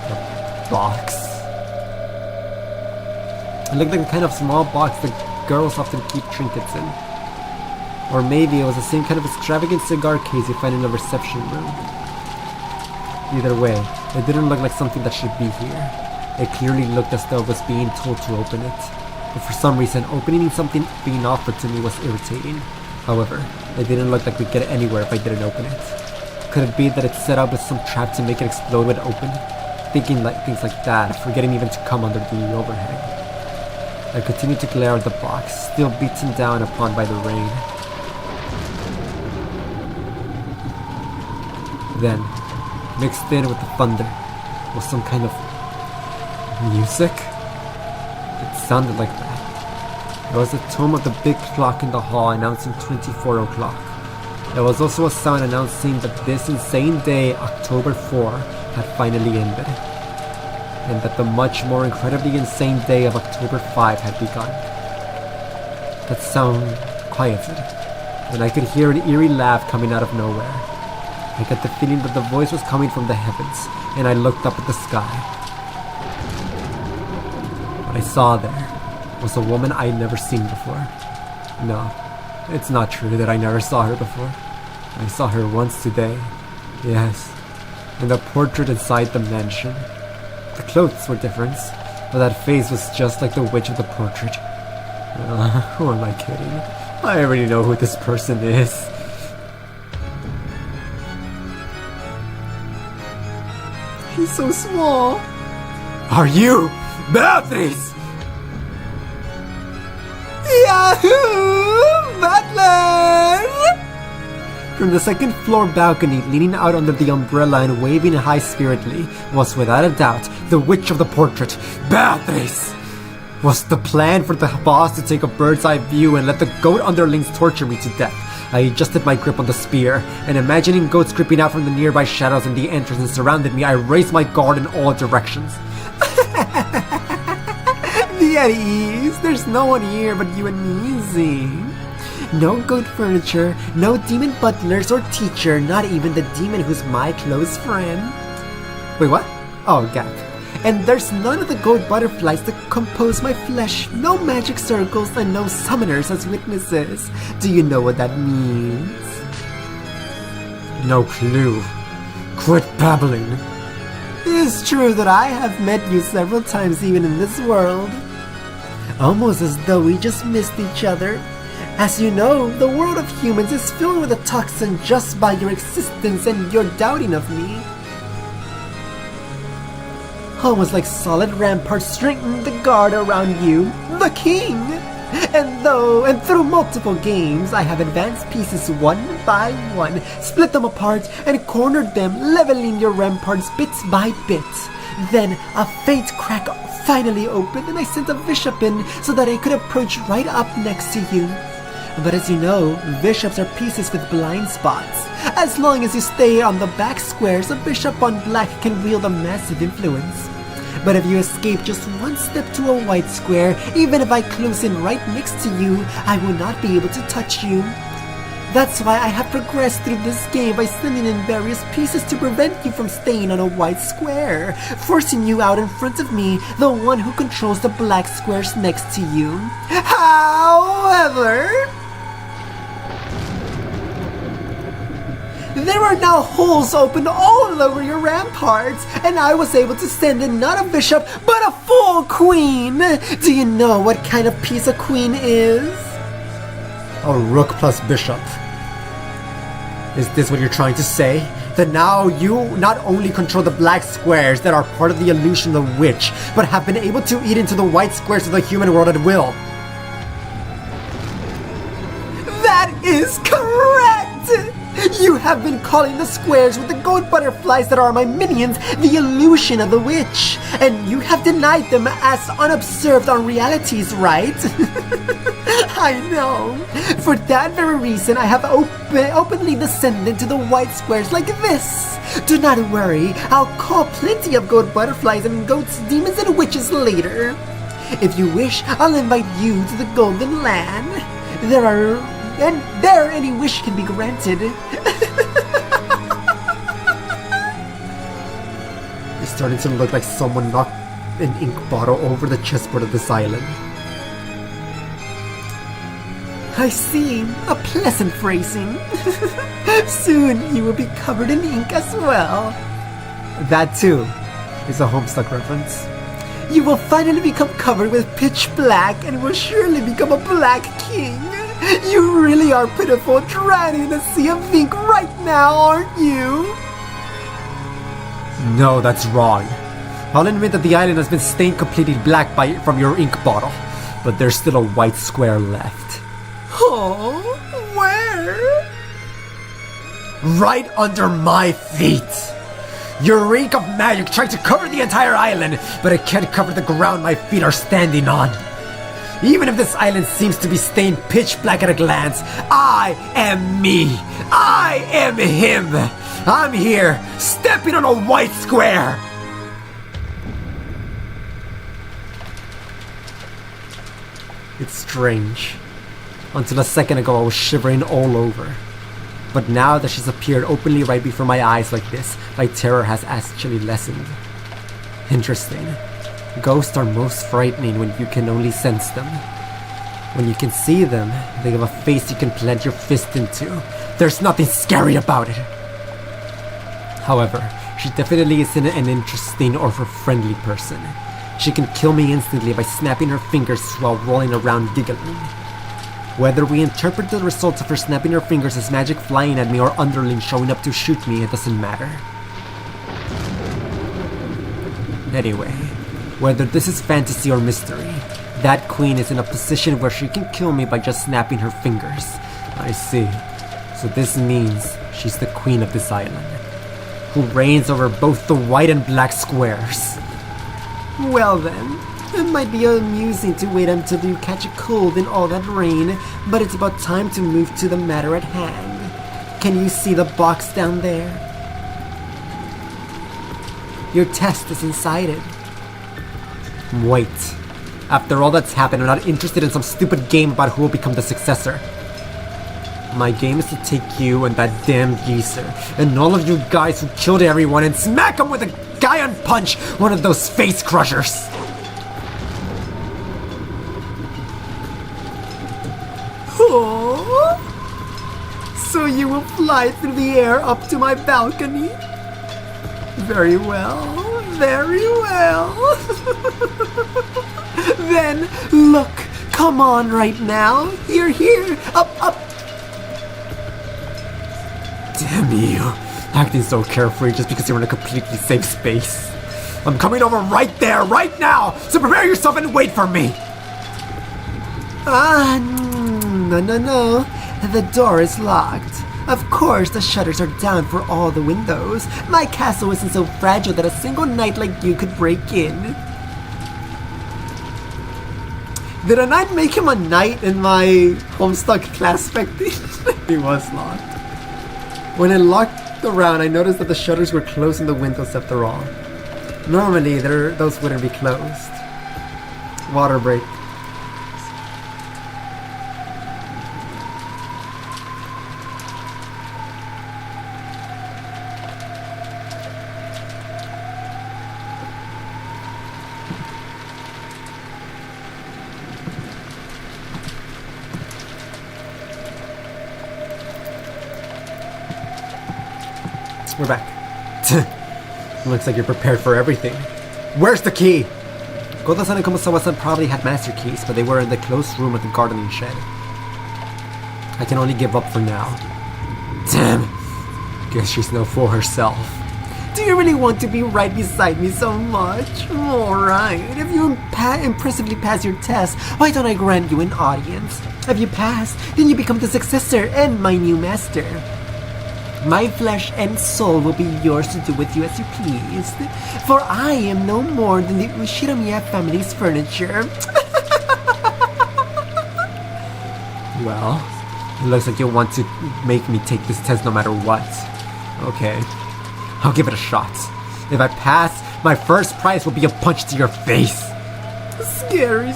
A box? It looked like the kind of small box that girls often keep trinkets in. Or maybe it was the same kind of extravagant cigar case you find in a reception room. Either way, it didn't look like something that should be here. It clearly looked as though it was being told to open it. But for some reason, opening something being offered to me was irritating. However, it didn't look like we'd get anywhere if I didn't open it. Could it be that it's set up with some trap to make it explode when open? Thinking like things like that, forgetting even to come under the overhang. I continued to glare at the box, still beaten down upon by the rain. Then, mixed in with the thunder, was some kind of music? It sounded like that. It was the tone of the big clock in the hall announcing 24 o'clock. There was also a sound announcing that this insane day, October 4, had finally ended. And that the much more incredibly insane day of October 5 had begun. That sound quieted, and I could hear an eerie laugh coming out of nowhere. I got the feeling that the voice was coming from the heavens, and I looked up at the sky. What I saw there was a woman I'd never seen before. No, it's not true that I never saw her before. I saw her once today, yes, in the portrait inside the mansion. The clothes were different, but that face was just like the witch of the portrait. Who am I kidding? I already know who this person is. He's so small. Are you Beatriz? Yahoo! Butler! From the second floor balcony, leaning out under the umbrella and waving high-spiritedly, was without a doubt the witch of the portrait, Beatriz! Was the plan for the boss to take a bird's-eye view and let the goat underlings torture me to death? I adjusted my grip on the spear, and imagining goats creeping out from the nearby shadows in the entrance and surrounded me, I raised my guard in all directions. Be at ease, there's no one here but you and me, Z. No goat furniture, no demon butlers or teacher, not even the demon who's my close friend. Wait, what? Oh, gap. And there's none of the gold butterflies that compose my flesh, no magic circles, and no summoners as witnesses. Do you know what that means? No clue. Quit babbling. It is true that I have met you several times even in this world. Almost as though we just missed each other. As you know, the world of humans is filled with a toxin just by your existence and your doubting of me. Almost like solid ramparts strengthen the guard around you, the king! And through multiple games, I have advanced pieces one by one, split them apart, and cornered them, leveling your ramparts bit by bit. Then a faint crack finally opened, and I sent a bishop in so that I could approach right up next to you. But as you know, bishops are pieces with blind spots. As long as you stay on the back squares, a bishop on black can wield a massive influence. But if you escape just one step to a white square, even if I close in right next to you, I will not be able to touch you. That's why I have progressed through this game by sending in various pieces to prevent you from staying on a white square, forcing you out in front of me, the one who controls the black squares next to you. However, there are now holes opened all over your ramparts, and I was able to send in not a bishop, but a full queen! Do you know what kind of piece a queen is? A rook plus bishop. Is this what you're trying to say? That now you not only control the black squares that are part of the illusion of the witch, but have been able to eat into the white squares of the human world at will? That is correct! You have been calling the squares with the gold butterflies that are my minions the illusion of the witch, and you have denied them as unobserved on realities, right? I know. For that very reason, I have openly descended to the white squares like this. Do not worry, I'll call plenty of gold butterflies and goats, demons, and witches later. If you wish, I'll invite you to the Golden Land. There any wish can be granted. It's starting to look like someone knocked an ink bottle over the chessboard of this island. I see. A pleasant phrasing. Soon you will be covered in ink as well. That too is a Homestuck reference. You will finally become covered with pitch black and will surely become a black king. You really are pitiful, drowning in a sea of ink right now, aren't you? No, that's wrong. I'll admit that the island has been stained completely black from your ink bottle, but there's still a white square left. Oh, where? Right under my feet! Your ink of magic tried to cover the entire island, but it can't cover the ground my feet are standing on. Even if this island seems to be stained pitch black at a glance, I am me. I am him. I'm here, stepping on a white square. It's strange. Until a second ago I was shivering all over. But now that she's appeared openly right before my eyes like this, my terror has actually lessened. Interesting. Ghosts are most frightening when you can only sense them. When you can see them, they have a face you can plant your fist into. There's nothing scary about it. However, she definitely isn't an interesting or friendly person. She can kill me instantly by snapping her fingers while rolling around giggling. Whether we interpret the results of her snapping her fingers as magic flying at me or underlings showing up to shoot me, it doesn't matter. Anyway, whether this is fantasy or mystery, that queen is in a position where she can kill me by just snapping her fingers. I see. So this means she's the queen of this island, who reigns over both the white and black squares. Well then, it might be amusing to wait until you catch a cold in all that rain, but it's about time to move to the matter at hand. Can you see the box down there? Your test is inside it. Wait. After all that's happened, I'm not interested in some stupid game about who will become the successor. My game is to take you and that damn geezer, and all of you guys who killed everyone, and smack them with a giant punch one of those face crushers. Oh, so you will fly through the air up to my balcony? Very well, very well. Then, look, come on right now. Here, up. Damn you, acting so carefree just because you're in a completely safe space. I'm coming over right there, right now, so prepare yourself and wait for me. No. The door is locked. Of course, the shutters are down for all the windows. My castle isn't so fragile that a single knight like you could break in. Did I not make him a knight in my Homestuck class spectator? He was locked. When I looked around, I noticed that the shutters were closed and the windows after all. Normally, those wouldn't be closed. Water break. We're back. Looks like you're prepared for everything. Where's the key? Goda-san and Komasawa-san probably had master keys, but they were in the closed room at the gardening shed. I can only give up for now. Damn. Guess she's no fool herself. Do you really want to be right beside me so much? Alright, if you impressively pass your test, why don't I grant you an audience? If you pass, then you become the successor and my new master. My flesh and soul will be yours to do with you as you please, for I am no more than the Ushiramiya family's furniture. Well, it looks like you'll want to make me take this test no matter what. Okay, I'll give it a shot. If I pass, my first prize will be a punch to your face. Scary.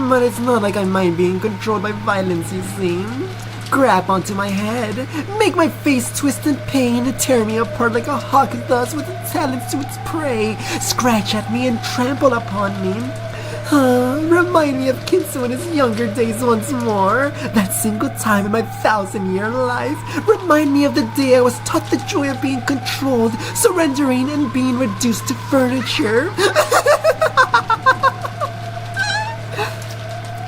But it's not like I mind being controlled by violence, you see. Grab onto my head, make my face twist in pain, tear me apart like a hawk does with its talons to its prey, scratch at me and trample upon me. Remind me of Kinsu in his younger days once more, that single time in my 1,000-year life. Remind me of the day I was taught the joy of being controlled, surrendering and being reduced to furniture.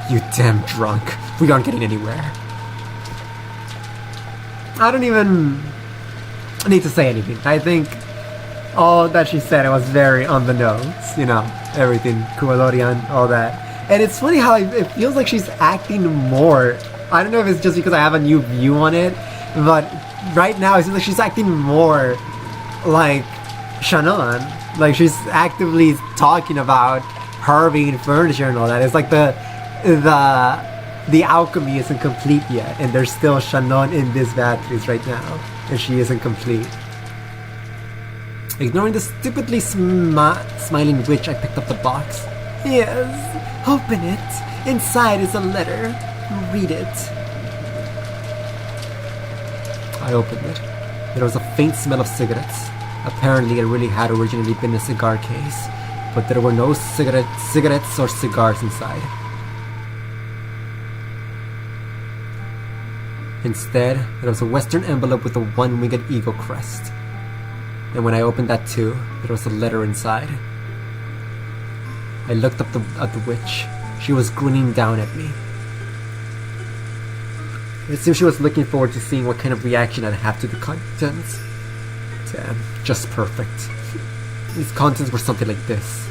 You damn drunk. We aren't getting anywhere. I don't even need to say anything. I think all that she said, it was very on the nose. You know, everything, Kumalorian, all that. And it's funny how it feels like she's acting more. I don't know if it's just because I have a new view on it, but right now it seems like she's acting more like Shannon. Like she's actively talking about her being furniture and all that. It's like the alchemy isn't complete yet, and there's still Shannon in this batteries right now, and she isn't complete. Ignoring the stupidly smiling witch, I picked up the box. Yes, open it. Inside is a letter. Read it. I opened it. There was a faint smell of cigarettes. Apparently it really had originally been a cigar case, but there were no cigarettes or cigars inside. Instead, there was a western envelope with a one-winged eagle crest. And when I opened that too, there was a letter inside. I looked up at the witch. She was grinning down at me. It seemed she was looking forward to seeing what kind of reaction I'd have to the contents. Damn, just perfect. These contents were something like this.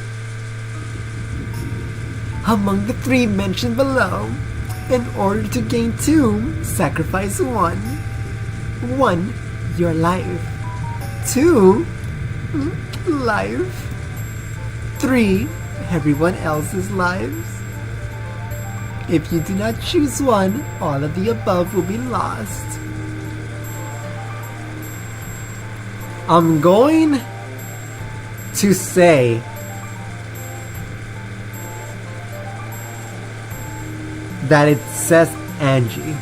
Among the 3 mentioned below, in order to gain 2, sacrifice 1. 1, your life. 2, life. 3, everyone else's lives. If you do not choose one, all of the above will be lost. I'm going to say that it says Angie.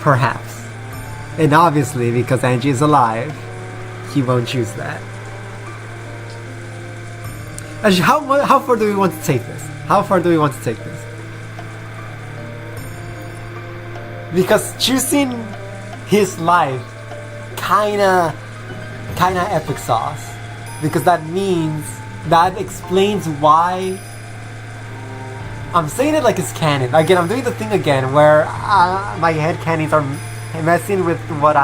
Perhaps. And obviously, because Angie is alive, he won't choose that. Actually, how far do we want to take this? How far do we want to take this? Because choosing his life kinda epic sauce. Because that explains why. I'm saying it like it's canon. Again, I'm doing the thing again where my head canons are messing with what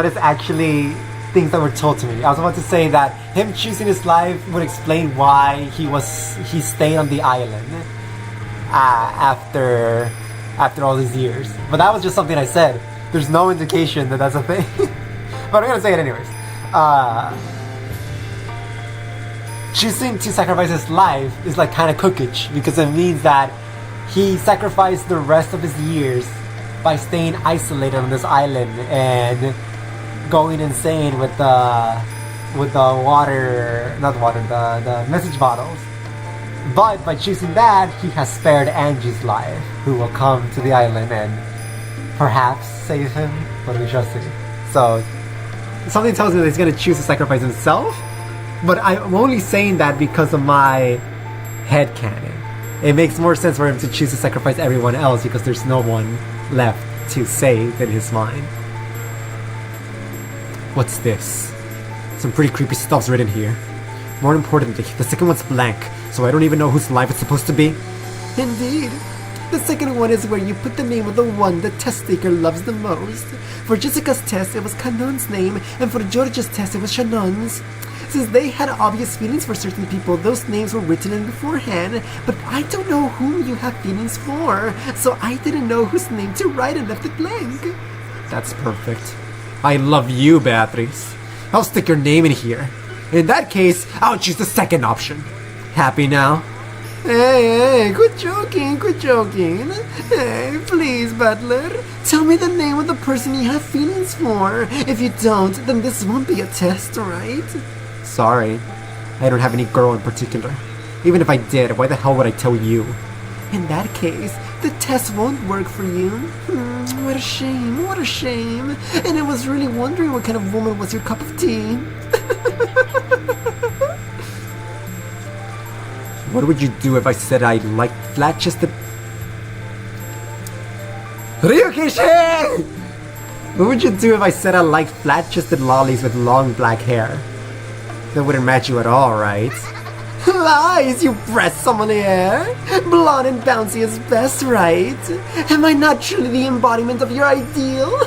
is actually things that were told to me. I was about to say that him choosing his life would explain why he stayed on the island after all these years. But that was just something I said. There's no indication that that's a thing. But I'm gonna say it anyways. Choosing to sacrifice his life is like kind of cookage, because it means that he sacrificed the rest of his years by staying isolated on this island and going insane with the message bottles. But by choosing that, he has spared Angie's life, who will come to the island and perhaps save him, but we shall see. So something tells me that he's going to choose to sacrifice himself, but I'm only saying that because of my headcanon. It makes more sense for him to choose to sacrifice everyone else because there's no one left to save in his mind. What's this? Some pretty creepy stuff's written here. More importantly, the second one's blank, so I don't even know whose life it's supposed to be. Indeed. The second one is where you put the name of the one the test taker loves the most. For Jessica's test, it was Kanon's name, and for George's test, it was Shannon's. Since they had obvious feelings for certain people, those names were written in beforehand, but I don't know whom you have feelings for, so I didn't know whose name to write and left it blank. That's perfect. I love you, Beatrice. I'll stick your name in here. In that case, I'll choose the second option. Happy now? Hey, quit joking. Hey, please, Butler. Tell me the name of the person you have feelings for. If you don't, then this won't be a test, right? Sorry. I don't have any girl in particular. Even if I did, why the hell would I tell you? In that case, the test won't work for you. What a shame. And I was really wondering what kind of woman was your cup of tea. What would you do if I said I liked flat-chested... Ryukishi! What would you do if I said I liked flat-chested lollies with long black hair? That wouldn't match you at all, right? Lies, you breast sommelier! Blonde and bouncy is best, right? Am I not truly the embodiment of your ideal?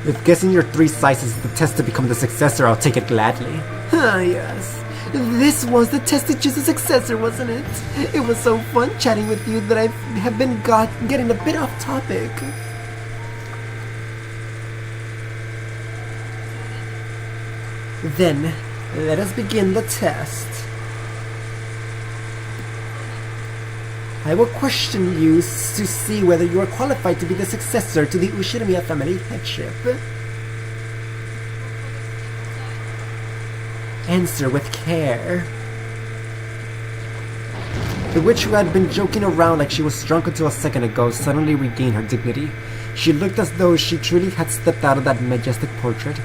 If guessing your 3 sizes is the test to become the successor, I'll take it gladly. Ah, yes. This was the test to choose a successor, wasn't it? It was so fun chatting with you that I have been getting a bit off topic. Then, let us begin the test. I will question you to see whether you are qualified to be the successor to the Ushirimiya family headship. Answer with care. The witch, who had been joking around like she was drunk until a second ago, suddenly regained her dignity. She looked as though she truly had stepped out of that majestic portrait.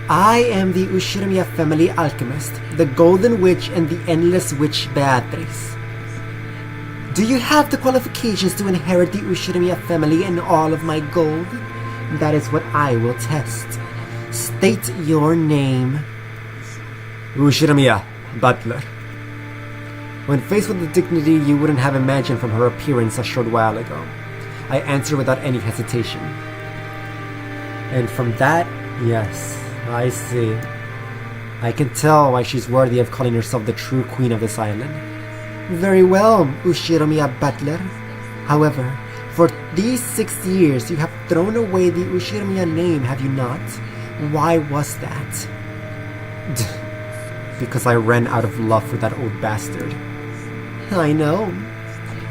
I am the Ushirimiya family alchemist, the Golden Witch and the Endless Witch Beatrice. Do you have the qualifications to inherit the Ushirimiya family and all of my gold? That is what I will test. State your name. Ushirimiya Butler. When faced with the dignity you wouldn't have imagined from her appearance a short while ago, I answered without any hesitation. And from that, yes, I see. I can tell why she's worthy of calling herself the true queen of this island. Very well, Ushirimiya Butler. However, for these 6 years, you have thrown away the Ushirimiya name, have you not? Why was that? Because I ran out of love for that old bastard. I know.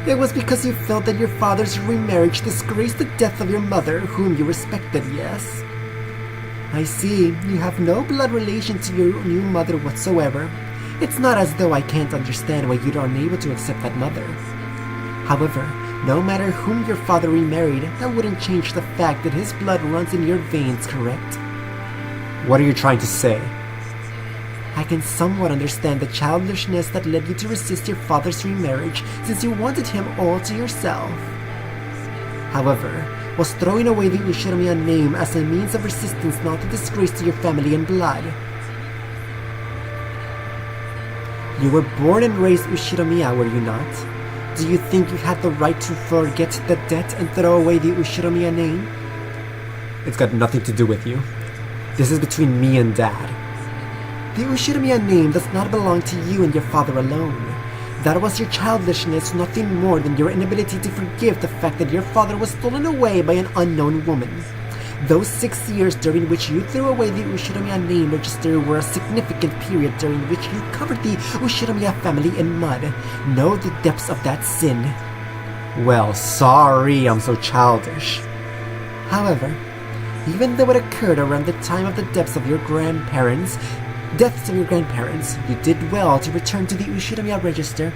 It was because you felt that your father's remarriage disgraced the death of your mother, whom you respected, yes? I see. You have no blood relation to your new mother whatsoever. It's not as though I can't understand why you're unable to accept that mother. However, no matter whom your father remarried, that wouldn't change the fact that his blood runs in your veins, correct? What are you trying to say? I can somewhat understand the childishness that led you to resist your father's remarriage since you wanted him all to yourself. However, was throwing away the Ushinomiya name as a means of resistance not a disgrace to your family and blood? You were born and raised Ushinomiya, were you not? Do you think you had the right to forget the debt and throw away the Ushinomiya name? It's got nothing to do with you. This is between me and Dad. The Ushinomiya name does not belong to you and your father alone. That was your childishness, nothing more than your inability to forgive the fact that your father was stolen away by an unknown woman. Those 6 years during which you threw away the Ushinomiya name register were a significant period during which you covered the Ushinomiya family in mud. Know the depths of that sin. Well, sorry I'm so childish. However, even though it occurred around the time of the deaths of your grandparents, you did well to return to the Ushinomiya register.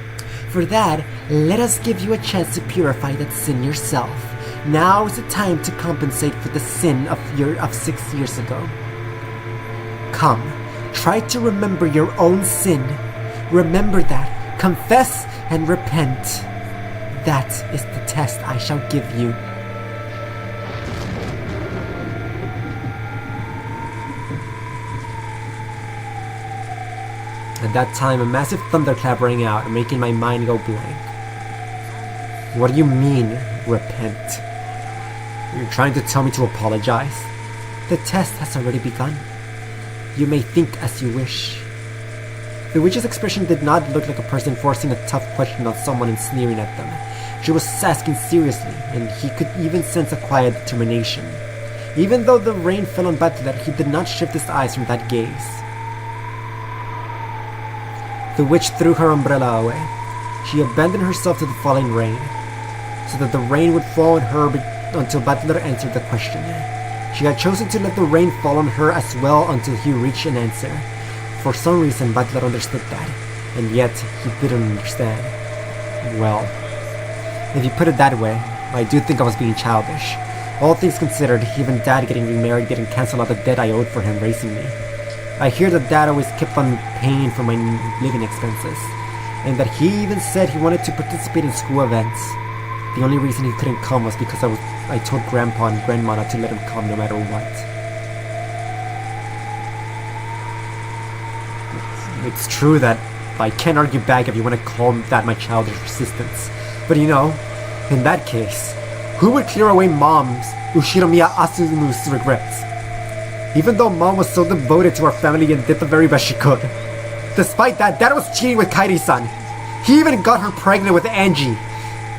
For that, let us give you a chance to purify that sin yourself. Now is the time to compensate for the sin of 6 years ago. Come, try to remember your own sin. Remember that, confess and repent. That is the test I shall give you. At that time, a massive thunderclap rang out, making my mind go blank. What do you mean, repent? You're trying to tell me to apologize? The test has already begun. You may think as you wish. The witch's expression did not look like a person forcing a tough question on someone and sneering at them. She was asking seriously, and he could even sense a quiet determination. Even though the rain fell on Butler, he did not shift his eyes from that gaze. The witch threw her umbrella away. She abandoned herself to the falling rain, so that the rain would fall on her until Butler answered the question. She had chosen to let the rain fall on her as well until he reached an answer. For some reason, Butler understood that, and yet he didn't understand. Well, if you put it that way, I do think I was being childish. All things considered, even Dad getting remarried didn't cancel out the debt I owed for him raising me. I hear that Dad always kept on paying for my living expenses, and that he even said he wanted to participate in school events. The only reason he couldn't come was because I told Grandpa and Grandma not to let him come no matter what. It's true that I can't argue back if you want to call that my childish resistance. But you know, in that case, who would clear away Mom's Ushinomiya Asumu's regrets? Even though Mom was so devoted to our family and did the very best she could. Despite that, Dad was cheating with Kairi-san. He even got her pregnant with Angie.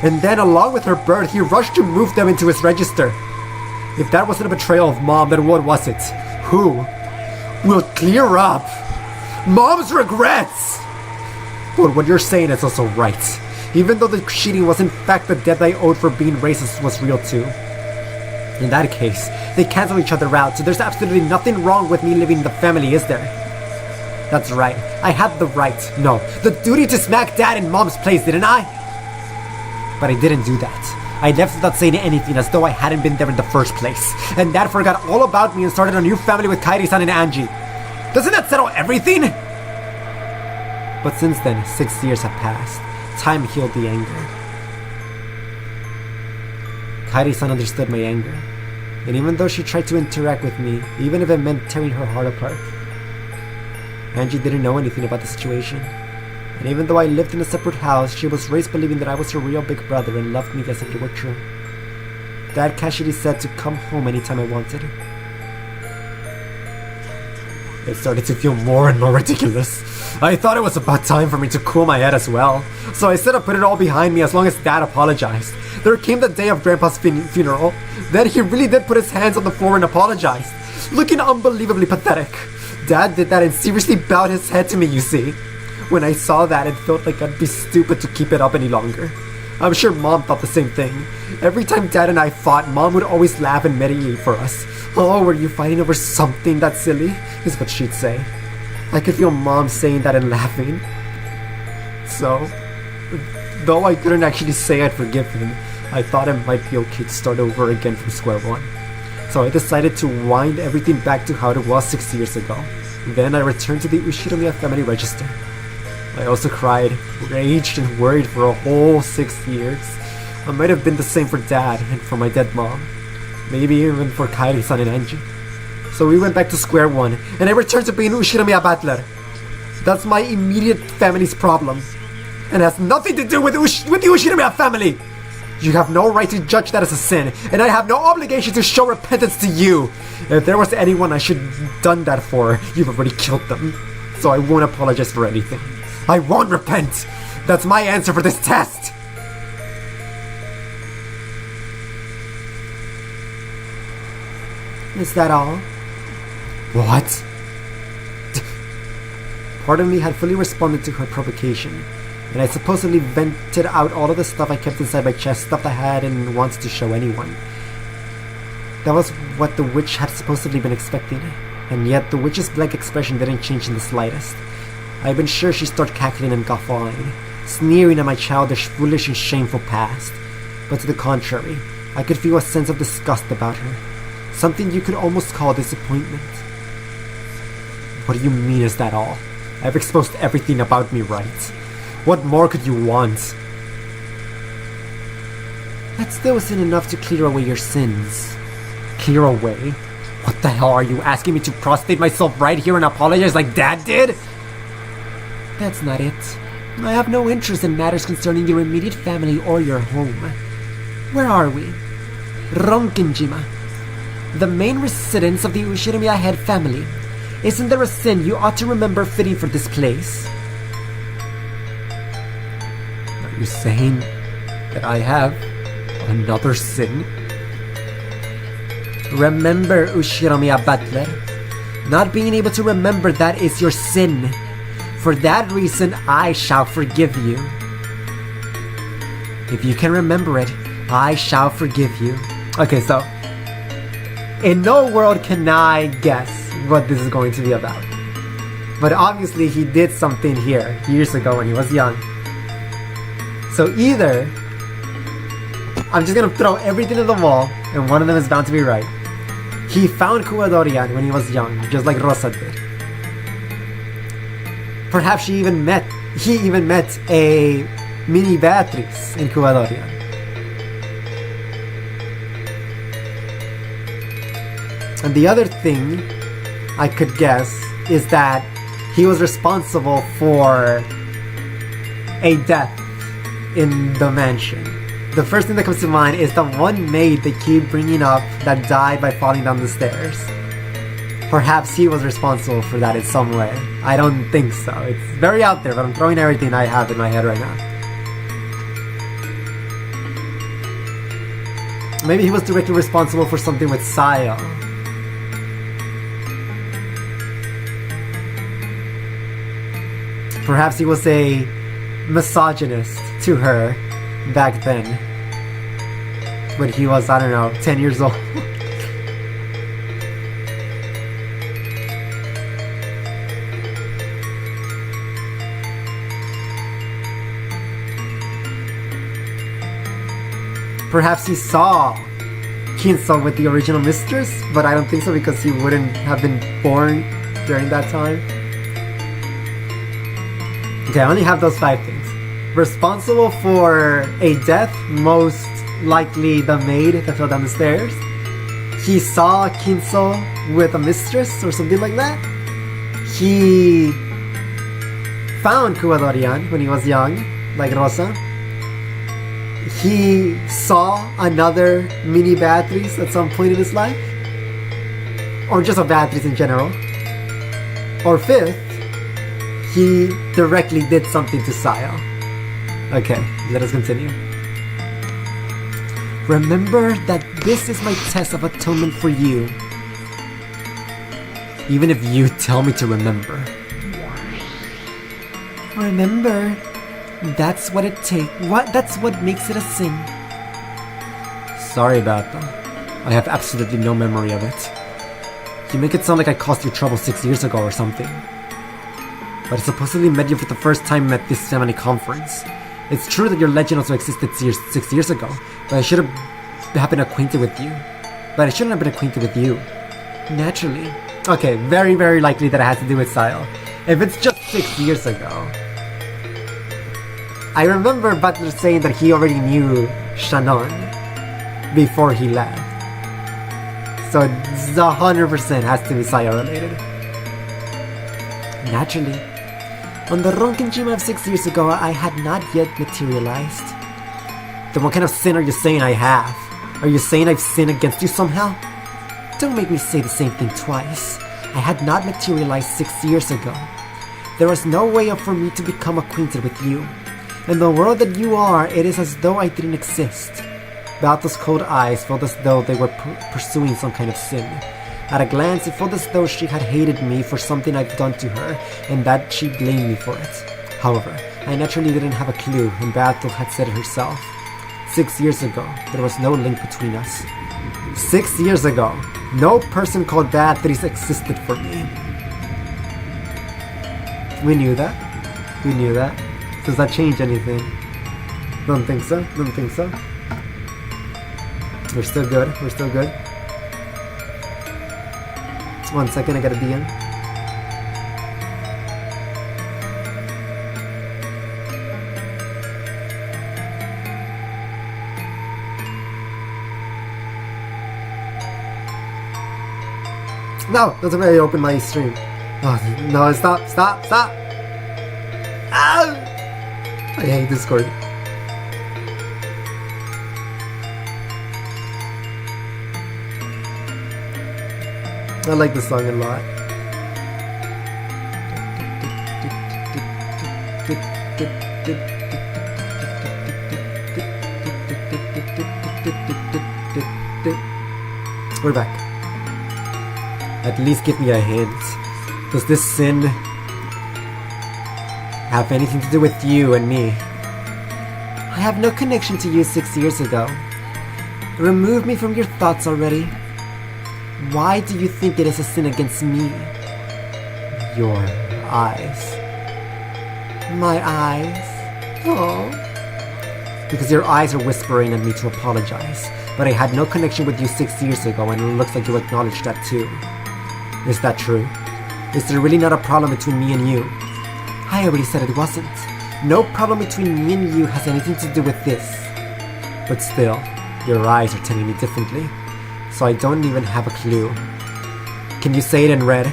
And then along with her birth, he rushed to move them into his register. If that wasn't a betrayal of Mom, then what was it? Who will clear up Mom's regrets? But what you're saying is also right. Even though the cheating was in fact the debt I owed for being racist was real too. In that case, they cancel each other out, so there's absolutely nothing wrong with me living in the family, is there? That's right, I had the right, no, the duty to smack Dad in Mom's place, didn't I? But I didn't do that. I left without saying anything, as though I hadn't been there in the first place. And Dad forgot all about me and started a new family with Kairi-san and Angie. Doesn't that settle everything? But since then, 6 years have passed. Time healed the anger. Kairi-san understood my anger. And even though she tried to interact with me, even if it meant tearing her heart apart, Angie didn't know anything about the situation. And even though I lived in a separate house, she was raised believing that I was her real big brother and loved me as if it were true. Dad casually said to come home anytime I wanted. It started to feel more and more ridiculous. I thought it was about time for me to cool my head as well. So I said I'd put it all behind me as long as Dad apologized. There came the day of Grandpa's funeral. Then he really did put his hands on the floor and apologized, looking unbelievably pathetic. Dad did that and seriously bowed his head to me, you see. When I saw that, it felt like I'd be stupid to keep it up any longer. I'm sure Mom thought the same thing. Every time Dad and I fought, Mom would always laugh and mediate for us. Oh, were you fighting over something that silly? Is what she'd say. I could feel Mom saying that and laughing. So, though I couldn't actually say I'd forgive him, I thought it might be okay to start over again from square one. So I decided to wind everything back to how it was 6 years ago. Then I returned to the Ushinomiya family register. I also cried, raged, and worried for a whole 6 years. I might have been the same for Dad and for my dead mom. Maybe even for Kairi-san and Angie. So we went back to square one, and I returned to being Ushinomiya battler. That's my immediate family's problem. And has nothing to do with the Ushinomiya family! You have no right to judge that as a sin, and I have no obligation to show repentance to you. If there was anyone I should have done that for, you've already killed them. So I won't apologize for anything. I won't repent! That's my answer for this test! Is that all? What? Part of me had fully responded to her provocation, and I supposedly vented out all of the stuff I kept inside my chest, stuff I hadn't wanted to show anyone. That was what the witch had supposedly been expecting, and yet the witch's blank expression didn't change in the slightest. I'd been sure she'd start cackling and guffawing, sneering at my childish, foolish, and shameful past. But to the contrary, I could feel a sense of disgust about her. Something you could almost call disappointment. What do you mean, is that all? I've exposed everything about me, right? What more could you want? That still isn't enough to clear away your sins. Clear away? What the hell are you asking me to prostrate myself right here and apologize like Dad did? That's not it. I have no interest in matters concerning your immediate family or your home. Where are we? Ronkinjima, the main residence of the Ushinomiya head family. Isn't there a sin you ought to remember fitting for this place? Are you saying that I have another sin? Remember, Ushinomiya butler. Not being able to remember that is your sin. For that reason, I shall forgive you. If you can remember it, I shall forgive you. Okay, so in no world can I guess what this is going to be about. But obviously he did something here years ago when he was young. So either I'm just gonna throw everything at the wall and one of them is bound to be right. He found Kuwadorian when he was young, just like Rosa did. Perhaps he even met a mini Beatrice in Kuwadorian. And the other thing I could guess is that he was responsible for a death in the mansion. The first thing that comes to mind is the one maid they keep bringing up that died by falling down the stairs. Perhaps he was responsible for that in some way. I don't think so. It's very out there, but I'm throwing everything I have in my head right now. Maybe he was directly responsible for something with Sayo. Perhaps he was a misogynist to her back then. When he was, I don't know, 10 years old. Perhaps he saw Kinso with the original mistress, but I don't think so because he wouldn't have been born during that time. Okay, I only have those 5 things. Responsible for a death, most likely the maid that fell down the stairs. He saw Kinso with a mistress or something like that. He found Kuwadorian when he was young, like Rosa. He saw another mini Beatrice at some point in his life. Or just a Beatrice in general. Or 5th, he directly did something to Sayo. Okay, let us continue. Remember that this is my test of atonement for you. Even if you tell me to remember. Remember, that's what it takes. That's what makes it a sin. Sorry about that. I have absolutely no memory of it. You make it sound like I caused you trouble 6 years ago or something. but I supposedly met you for the first time at this ceremony conference. It's true that your legend also existed 6 years ago, but I should have been acquainted with you. But I shouldn't have been acquainted with you. Naturally. Okay, very, very likely that it has to do with Sayo. If it's just 6 years ago. I remember Butler saying that he already knew Shannon before he left. So it's 100% has to be Sayo related. Naturally. On the Ronkinjima of 6 years ago, I had not yet materialized. Then what kind of sin are you saying I have? Are you saying I've sinned against you somehow? Don't make me say the same thing twice. I had not materialized 6 years ago. There was no way for me to become acquainted with you. In the world that you are, it is as though I didn't exist. Balto's cold eyes felt as though they were pursuing some kind of sin. At a glance, it felt as though she had hated me for something I've done to her, and that she blamed me for it. However, I naturally didn't have a clue, and Balto had said it herself. 6 years ago, there was no link between us. 6 years ago, no person called Beatrice existed for me. We knew that. We knew that. Does that change anything? Don't think so. Don't think so. We're still good. We're still good. 1 second, I gotta be in. No, that's why I opened my stream. Oh, no, stop, stop, stop! Ah! I hate Discord. I like this song a lot. We're back. At least give me a hint. Does this sin have anything to do with you and me? I have no connection to you 6 years ago. Remove me from your thoughts already. Why do you think it is a sin against me? Your eyes. My eyes? Oh. Because your eyes are whispering at me to apologize. But I had no connection with you 6 years ago, and it looks like you acknowledged that too. Is that true? Is there really not a problem between me and you? I already said it wasn't. No problem between me and you has anything to do with this. But still, your eyes are telling me differently. So I don't even have a clue. Can you say it in red?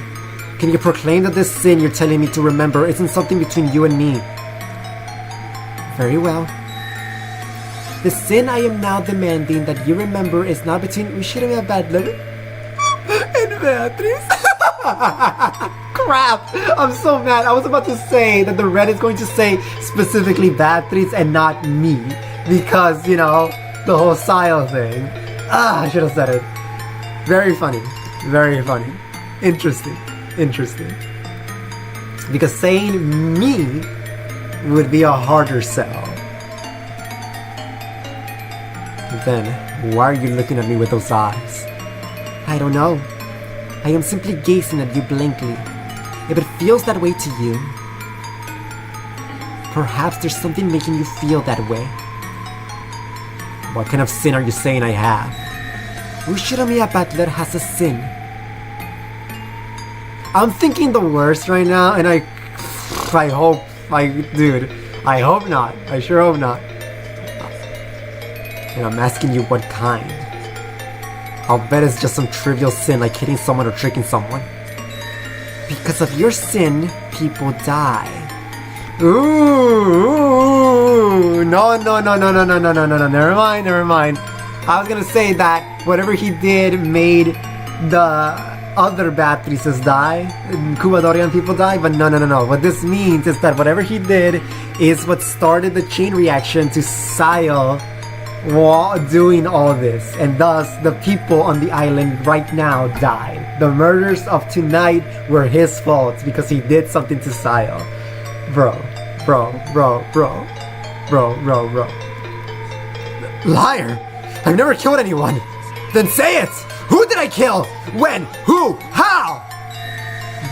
Can you proclaim that this sin you're telling me to remember isn't something between you and me? Very well. The sin I am now demanding that you remember is not between Ushirame Badler and Beatrice. Crap! I'm so mad. I was about to say that the red is going to say specifically Beatrice and not me. Because, you know, the whole Sayo thing. I should have said it. Very funny. Very funny. Interesting. Interesting. Because saying me would be a harder sell. Then, why are you looking at me with those eyes? I don't know. I am simply gazing at you blankly. If it feels that way to you, perhaps there's something making you feel that way. What kind of sin are you saying I have? Ushiramiya Butler has a sin. I'm thinking the worst right now, and I hope, dude, I hope not. I sure hope not. And I'm asking you what kind. I'll bet it's just some trivial sin like hitting someone or tricking someone. Because of your sin, people die. Ooh, no, never mind. I was gonna say that whatever he did made the other Beatrices die, Kubadorian people die, but no. What this means is that whatever he did is what started the chain reaction to Sayo doing all this, and thus the people on the island right now died. The murders of tonight were his fault because he did something to Sayo. Bro. Liar! I've never killed anyone! Then say it! Who did I kill? When? Who? How?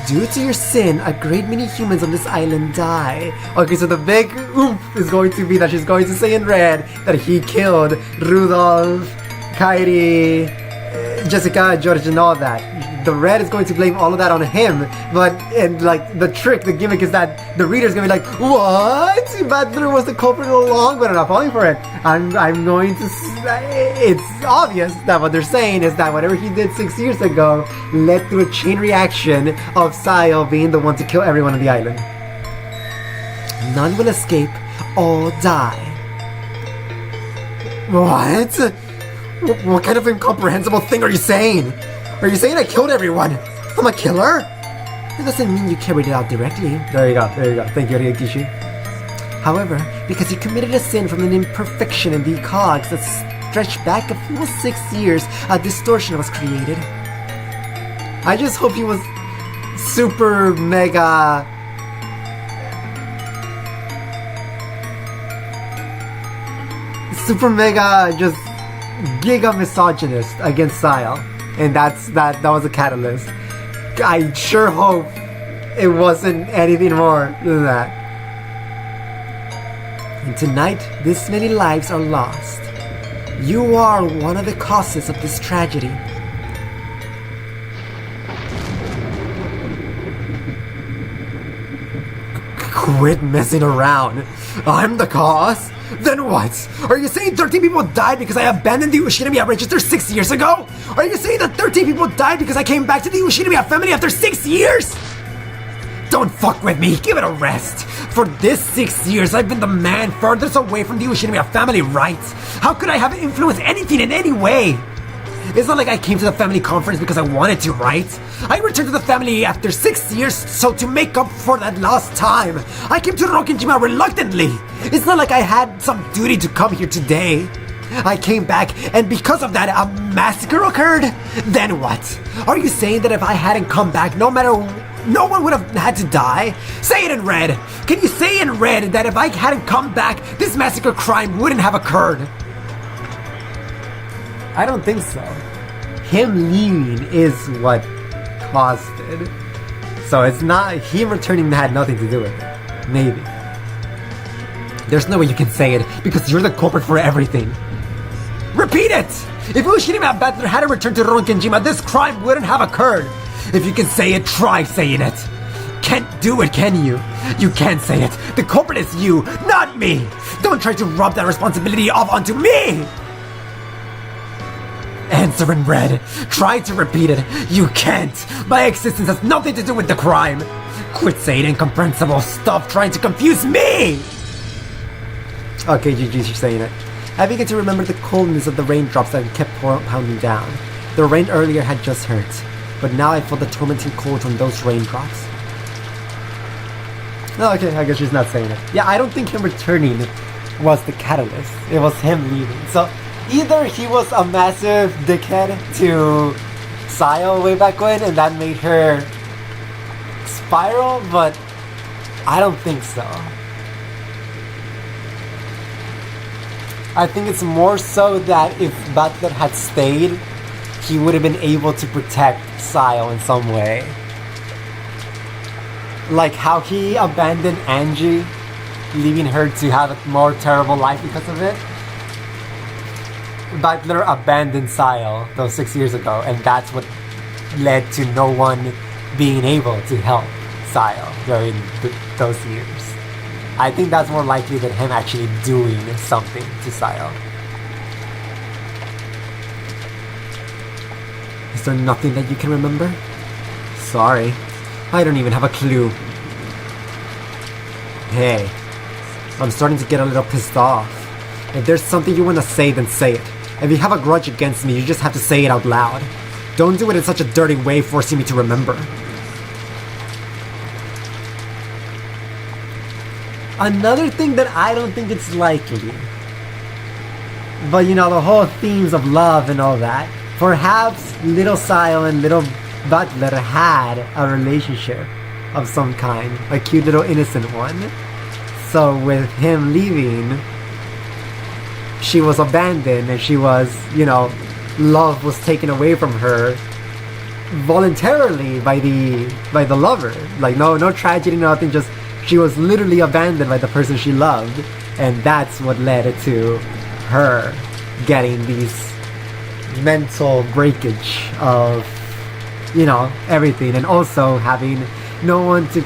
Due to your sin, a great many humans on this island die. Okay, so the big oomph is going to be that she's going to say in red that he killed Rudolph, Kairi, Jessica, George, and all that. The red is going to blame all of that on him, and like the trick, the gimmick is that the reader's gonna be like, what? Butler was the culprit all along, but I'm not falling for it. I'm going to. It's obvious that what they're saying is that whatever he did 6 years ago led to a chain reaction of Sayo being the one to kill everyone on the island. None will escape, all die. What? What kind of incomprehensible thing are you saying? Are you saying I killed everyone? I'm a killer? It doesn't mean you carried it out directly. There you go. Thank you, Rikishi. However, because you committed a sin from an imperfection in the cogs that stretched back a full 6 years, a distortion was created. I just hope he was super mega... just giga misogynist against Sayo. And that was a catalyst. I sure hope it wasn't anything more than that. And tonight, this many lives are lost. You are one of the causes of this tragedy. Quit messing around. I'm the cause? Then what? Are you saying 13 people died because I abandoned the Ushinamiya Register 6 years ago? Are you saying that 13 people died because I came back to the Ushinamiya family after 6 years? Don't fuck with me, give it a rest. For this 6 years, I've been the man furthest away from the Ushinamiya family, right? How could I have influenced anything in any way? It's not like I came to the family conference because I wanted to, right? I returned to the family after 6 years, so to make up for that lost time, I came to Rokkenjima reluctantly. It's not like I had some duty to come here today. I came back, and because of that, a massacre occurred? Then what? Are you saying that if I hadn't come back, no one would have had to die? Say it in red. Can you say in red that if I hadn't come back, this massacre crime wouldn't have occurred? I don't think so. Him leaving is what caused it. So it's not... him returning had nothing to do with it. Maybe. There's no way you can say it, because you're the culprit for everything. Repeat it! If Ushinima Butler hadn't returned to Ronkenjima, this crime wouldn't have occurred. If you can say it, try saying it. Can't do it, can you? You can't say it. The culprit is you, not me! Don't try to rub that responsibility off onto me! Answer in red. Try to repeat it. You can't. My existence has nothing to do with the crime. Quit saying incomprehensible stuff trying to confuse me! Okay, GG's, you're saying it. I begin to remember the coldness of the raindrops that kept pounding down. The rain earlier had just hurt, but now I feel the tormenting cold from those raindrops. Oh, okay, I guess she's not saying it. Yeah, I don't think him returning was the catalyst. It was him leaving. So, either he was a massive dickhead to Sayo way back when, and that made her spiral, but I don't think so. I think it's more so that if Butler had stayed, he would have been able to protect Sayo in some way. Like how he abandoned Angie, leaving her to have a more terrible life because of it. Butler abandoned Sayo those 6 years ago, and that's what led to no one being able to help Sayo during those years. I think that's more likely than him actually doing something to Sayo. Is there nothing that you can remember? Sorry, I don't even have a clue. Hey, I'm starting to get a little pissed off. If there's something you want to say, then say it. If you have a grudge against me, you just have to say it out loud. Don't do it in such a dirty way, forcing me to remember. Another thing that I don't think it's likely. But you know, the whole themes of love and all that. Perhaps little Sayo and little Butler had a relationship of some kind. A cute little innocent one. So with him leaving, she was abandoned and she was, you know, love was taken away from her. voluntarily by the lover. Like no tragedy, nothing. Just she was literally abandoned by the person she loved, and that's what led to her getting these mental breakage of everything, and also having no one to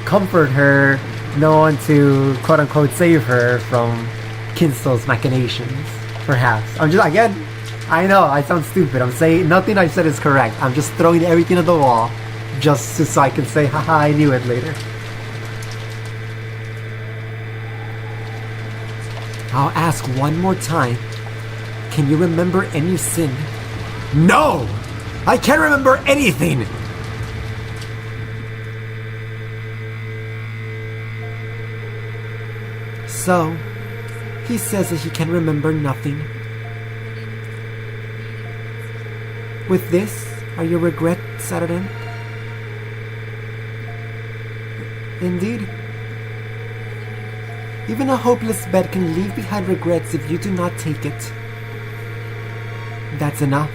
comfort her, no one to quote unquote save her from Kinsel's machinations. Perhaps I know I sound stupid. I'm saying nothing I said is correct. I'm just throwing everything at the wall just so I can say haha I knew it later. I'll ask one more time. Can you remember any sin? No! I can't remember anything! So, he says that he can remember nothing. With this, are your regrets at an end? Indeed. Even a hopeless bed can leave behind regrets if you do not take it. That's enough.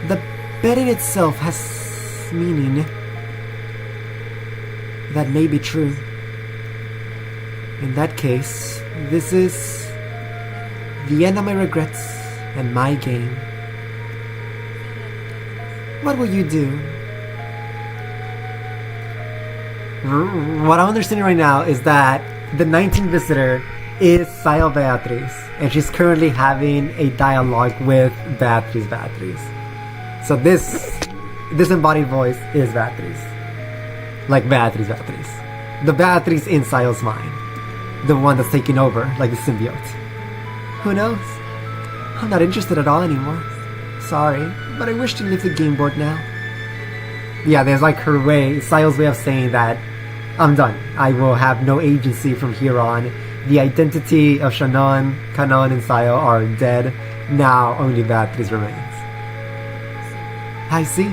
The bed in itself has meaning. That may be true. In that case, this is the end of my regrets and my game. What will you do? What I'm understanding right now is that the 19th visitor is Sayo Beatriz, and she's currently having a dialogue with Beatriz. So this embodied voice is Beatriz. Like Beatriz. The Beatriz in Sayo's mind. The one that's taking over, like the symbiote. Who knows? I'm not interested at all anymore. Sorry, but I wish to leave the game board now. Yeah, there's like her way, Sayo's way of saying that I'm done. I will have no agency from here on. The identity of Shannon, Kanon, and Sayo are dead. Now only Beatriz remains. I see.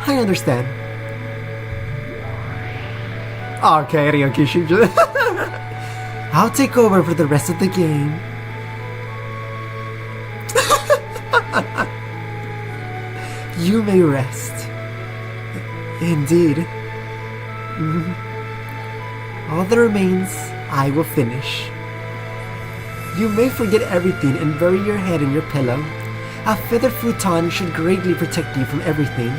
I understand. Okay, Ryoki Shinju. I'll take over for the rest of the game. You may rest. Indeed. All that remains, I will finish. You may forget everything and bury your head in your pillow. A feather futon should greatly protect you from everything.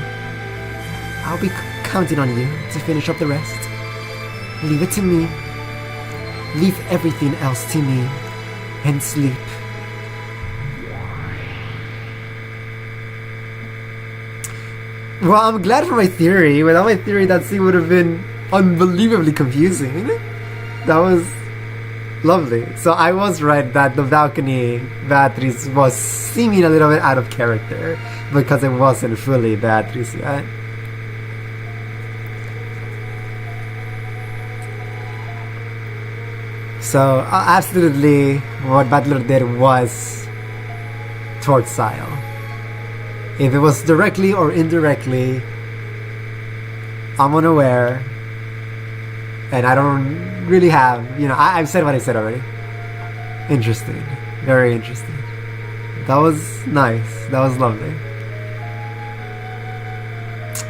I'll be counting on you to finish up the rest. Leave it to me. Leave everything else to me. And sleep. Well, I'm glad for my theory. Without my theory, that scene would have been unbelievably confusing. That was lovely. So I was right that the balcony Beatriz was seeming a little bit out of character because it wasn't fully Beatriz yet. So absolutely what Butler did was towards Sayo. If it was directly or indirectly, I'm unaware. And I don't really have, I've said what I said already. Interesting. Very interesting. That was nice. That was lovely.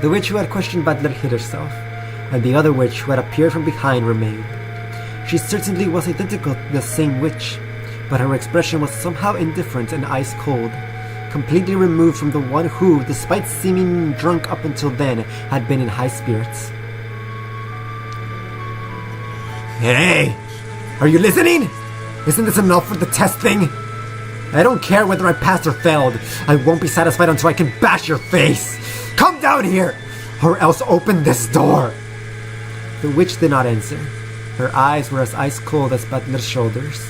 The witch who had questioned Butler hid herself, and the other witch who had appeared from behind remained. She certainly was identical to the same witch, but her expression was somehow indifferent and ice cold, completely removed from the one who, despite seeming drunk up until then, had been in high spirits. Hey! Are you listening? Isn't this enough for the test thing? I don't care whether I passed or failed. I won't be satisfied until I can bash your face. Come down here! Or else open this door! The witch did not answer. Her eyes were as ice cold as Butler's shoulders.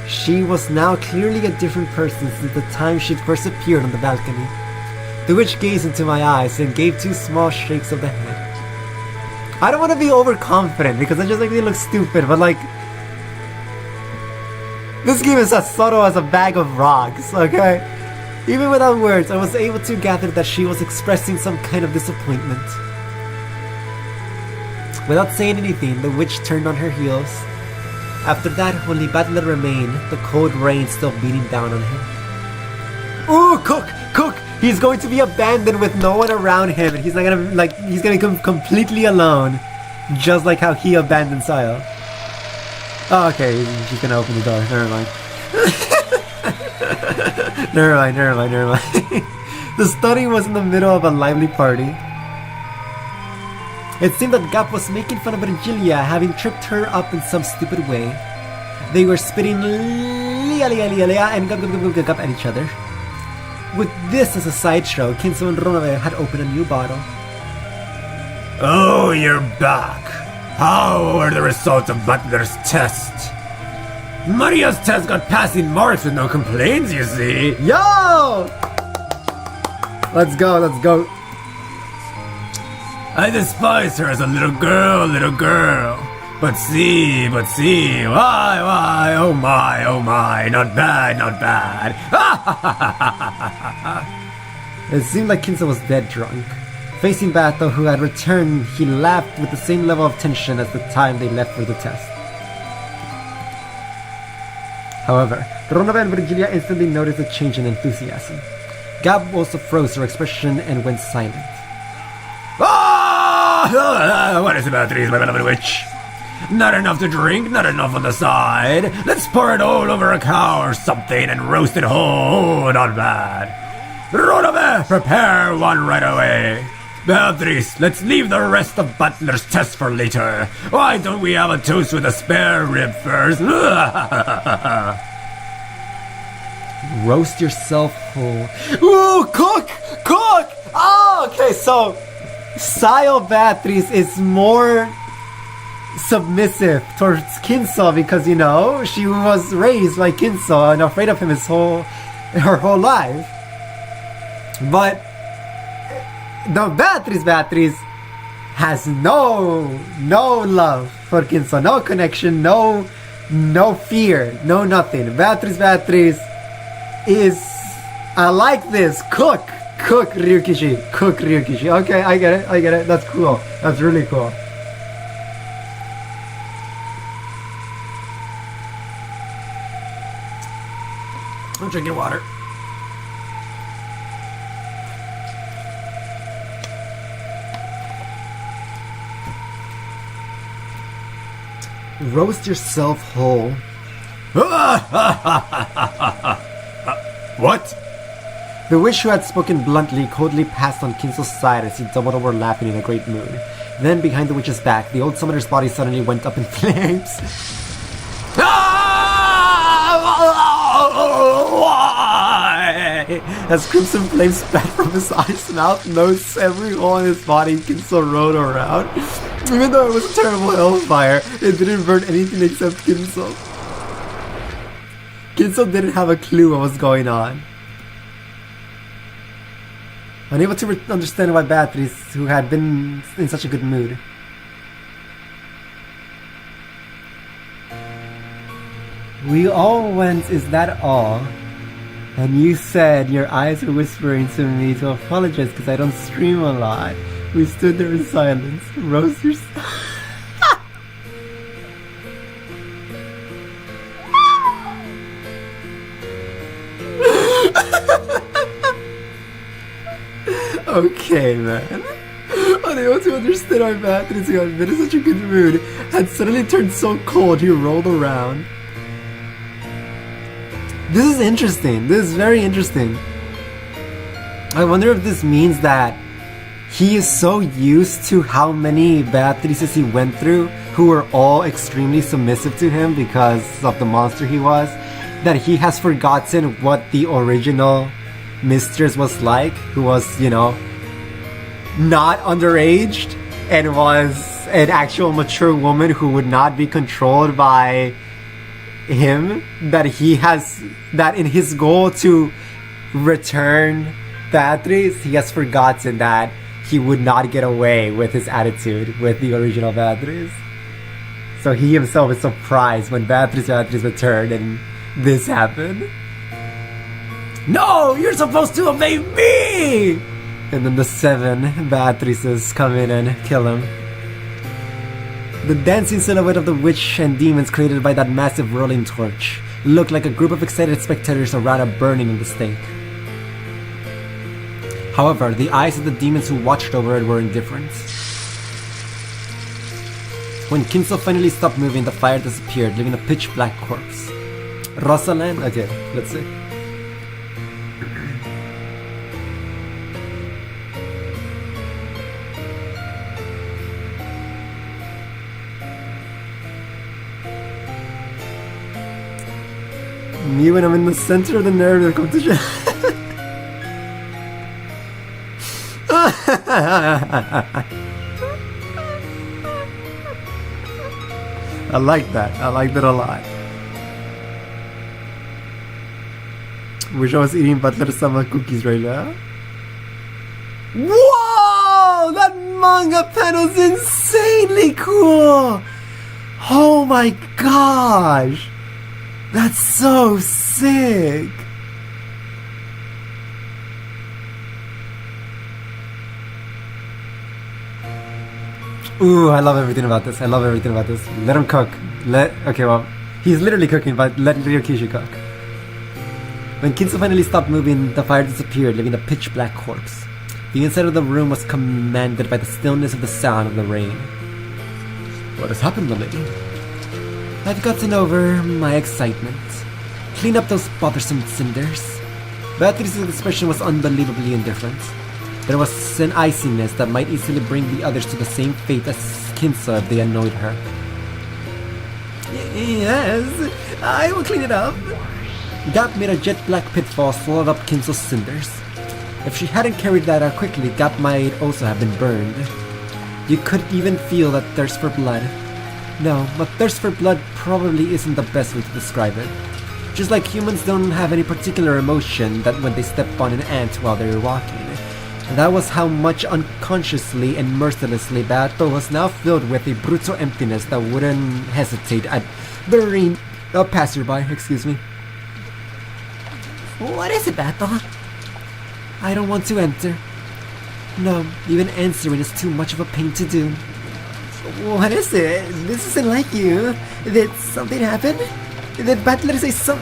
She was now clearly a different person since the time she'd first appeared on the balcony. The witch gazed into my eyes and gave two small shakes of the head. I don't want to be overconfident because I just make me look stupid, but this game is as subtle as a bag of rocks, okay? Even without words, I was able to gather that she was expressing some kind of disappointment. Without saying anything, the witch turned on her heels. After that, only Butler remained, the cold rain still beating down on him. Ooh, Cook! He's going to be abandoned with no one around him, and he's not gonna he's gonna become completely alone, just like how he abandoned Sayo. Oh, okay, she's gonna open the door. Never mind. Never mind. The study was in the middle of a lively party. It seemed that Gap was making fun of Virgilia, having tripped her up in some stupid way. They were spitting lia and gup at each other. With this as a sideshow, Kinso and Ronove had opened a new bottle. Oh, you're back. How are the results of Butler's test? Maria's test got passing marks with no complaints, you see. Yo! Let's go. I despise her as a little girl. But see, why, oh my, not bad. It seemed like Kinso was dead drunk. Facing Bato, who had returned, he laughed with the same level of tension as the time they left for the test. However, Ronova and Virgilia instantly noticed a change in enthusiasm. Gab also froze her expression and went silent. What is about these, my beloved witch? Not enough to drink, not enough on the side. Let's pour it all over a cow or something and roast it whole. Oh, not bad. Ronove, prepare one right away. Beatrice, let's leave the rest of Butler's test for later. Why don't we have a toast with a spare rib first? Roast yourself whole. Ooh, cook! Oh, okay, so Sayo Beatrice is more submissive towards Kinso because, you know, she was raised by Kinso and afraid of him her whole life. But the Beatrice has no love for Kinso, no connection, no fear, no nothing. Beatrice is, I like this, cook Ryukishi. Okay, I get it, that's cool, that's really cool. I'm drinking water. Roast yourself whole. What? The witch who had spoken bluntly coldly passed on Kinso's side as he doubled over laughing in a great mood. Then, behind the witch's back, the old summoner's body suddenly went up in flames. As crimson flames spat from his eyes, mouth, nose, every hole in his body, Kinso rode around. Even though it was a terrible hellfire, it didn't burn anything except Kinso. Kinso didn't have a clue what was going on. Unable to understand why Beatrice, who had been in such a good mood. We all went, is that all? And you said your eyes were whispering to me to apologize because I don't stream a lot. We stood there in silence. Roast yourself. Okay, man. Unable to understand why Beatrice, who had been in such a good mood, had suddenly turned so cold he rolled around. This is interesting. This is very interesting. I wonder if this means that he is so used to how many Beatrices he went through, who were all extremely submissive to him because of the monster he was, that he has forgotten what the original mistress was like, who was, you know, not underaged and was an actual mature woman who would not be controlled by him, that he has, that in his goal to return Beatrice, he has forgotten that he would not get away with his attitude with the original Beatrice. So he himself is surprised when Beatrice returned and this happened. No, you're supposed to obey me! And then the 7 Beatrices come in and kill him. The dancing silhouette of the witch and demons created by that massive rolling torch looked like a group of excited spectators around a burning in the stake. However, the eyes of the demons who watched over it were indifferent. When Kinso finally stopped moving, the fire disappeared, leaving a pitch-black corpse. Rosalind? Okay, let's see. Me when I'm in the center of the narrative competition. I like that. I like that a lot. Wish I was eating Butler-sama cookies right now. Whoa! That manga panel's insanely cool! Oh my gosh! That's so sick! Ooh, I love everything about this. I love everything about this. Let him cook. Okay, well, he's literally cooking, but let Ryokishi cook. When Kinso finally stopped moving, the fire disappeared, leaving a pitch-black corpse. The inside of the room was commanded by the stillness of the sound of the rain. What has happened, milady? I've gotten over my excitement. Clean up those bothersome cinders. Beatrice's expression was unbelievably indifferent. There was an iciness that might easily bring the others to the same fate as Kinso if they annoyed her. Yes, I will clean it up. Gap made a jet-black pitfall, swallowed up Kinso's cinders. If she hadn't carried that out quickly, Gap might also have been burned. You could even feel that thirst for blood. No, but thirst for blood probably isn't the best way to describe it. Just like humans don't have any particular emotion that when they step on an ant while they're walking. That was how much unconsciously and mercilessly Bato was now filled with a brutal emptiness that wouldn't hesitate at burying a passerby, excuse me. What is it, Bato? I don't want to enter. No, even answering is too much of a pain to do. What is it? This isn't like you. Did something happen? Did Butler say some...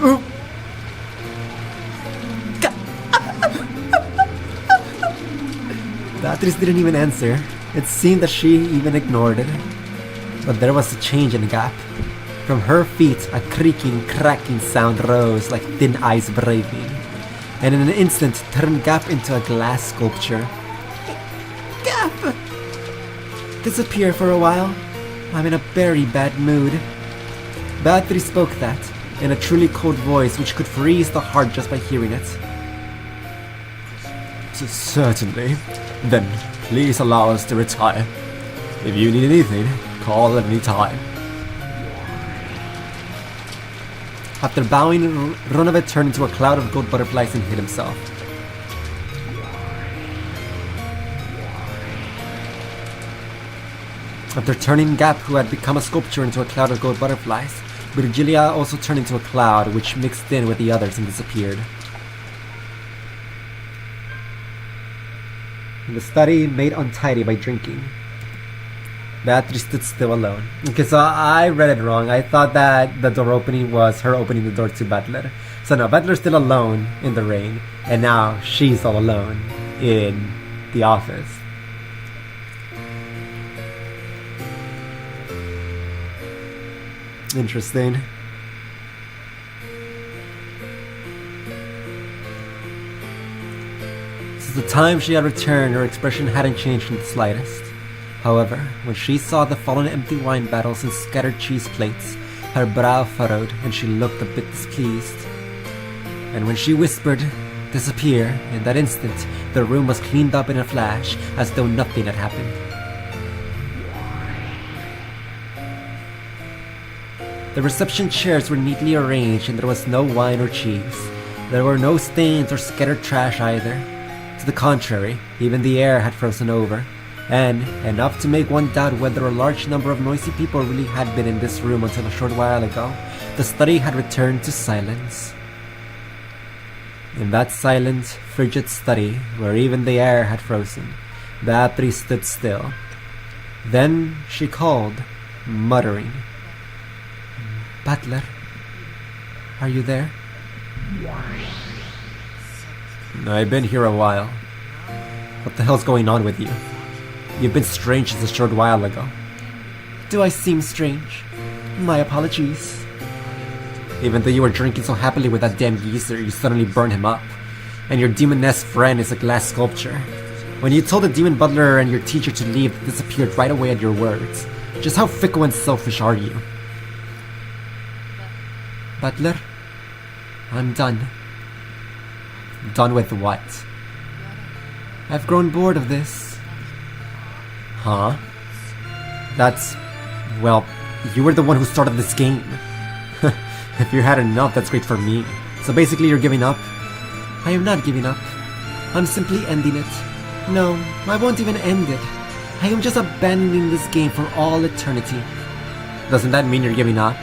Ooh. Beatrice didn't even answer. It seemed that she even ignored it. But there was a change in the Gap. From her feet, a creaking, cracking sound rose like thin ice breaking, and in an instant turned Gap into a glass sculpture. Gap! Disappear for a while. I'm in a very bad mood. Beatrice spoke that, in a truly cold voice which could freeze the heart just by hearing it. Certainly. Then, please allow us to retire. If you need anything, call at any time. After bowing, Ronave turned into a cloud of gold butterflies and hid himself. After turning Gap, who had become a sculpture, into a cloud of gold butterflies, Virgilia also turned into a cloud, which mixed in with the others and disappeared. The study made untidy by drinking. Beatrice stood still alone. Okay, so I read it wrong. I thought that the door opening was her opening the door to Butler. So no, Butler's still alone in the rain, and now she's all alone in the office. Interesting. Since the time she had returned, her expression hadn't changed in the slightest. However, when she saw the fallen empty wine bottles and scattered cheese plates, her brow furrowed and she looked a bit displeased. And when she whispered, "Disappear," in that instant, the room was cleaned up in a flash, as though nothing had happened. The reception chairs were neatly arranged and there was no wine or cheese. There were no stains or scattered trash either. To the contrary, even the air had frozen over. And, enough to make one doubt whether a large number of noisy people really had been in this room until a short while ago, the study had returned to silence. In that silent, frigid study, where even the air had frozen, Beatrice stood still. Then she called, muttering, "Butler, are you there?" I've been here a while. What the hell's going on with you? You've been strange since a short while ago. Do I seem strange? My apologies. Even though you were drinking so happily with that damn geezer, you suddenly burned him up. And your demoness friend is a glass sculpture. When you told the demon butler and your teacher to leave, they disappeared right away at your words. Just how fickle and selfish are you? Butler, I'm done. Done with what? I've grown bored of this. Huh? That's... well, you were the one who started this game. If you had enough, that's great for me. So basically you're giving up? I am not giving up. I'm simply ending it. No, I won't even end it. I am just abandoning this game for all eternity. Doesn't that mean you're giving up?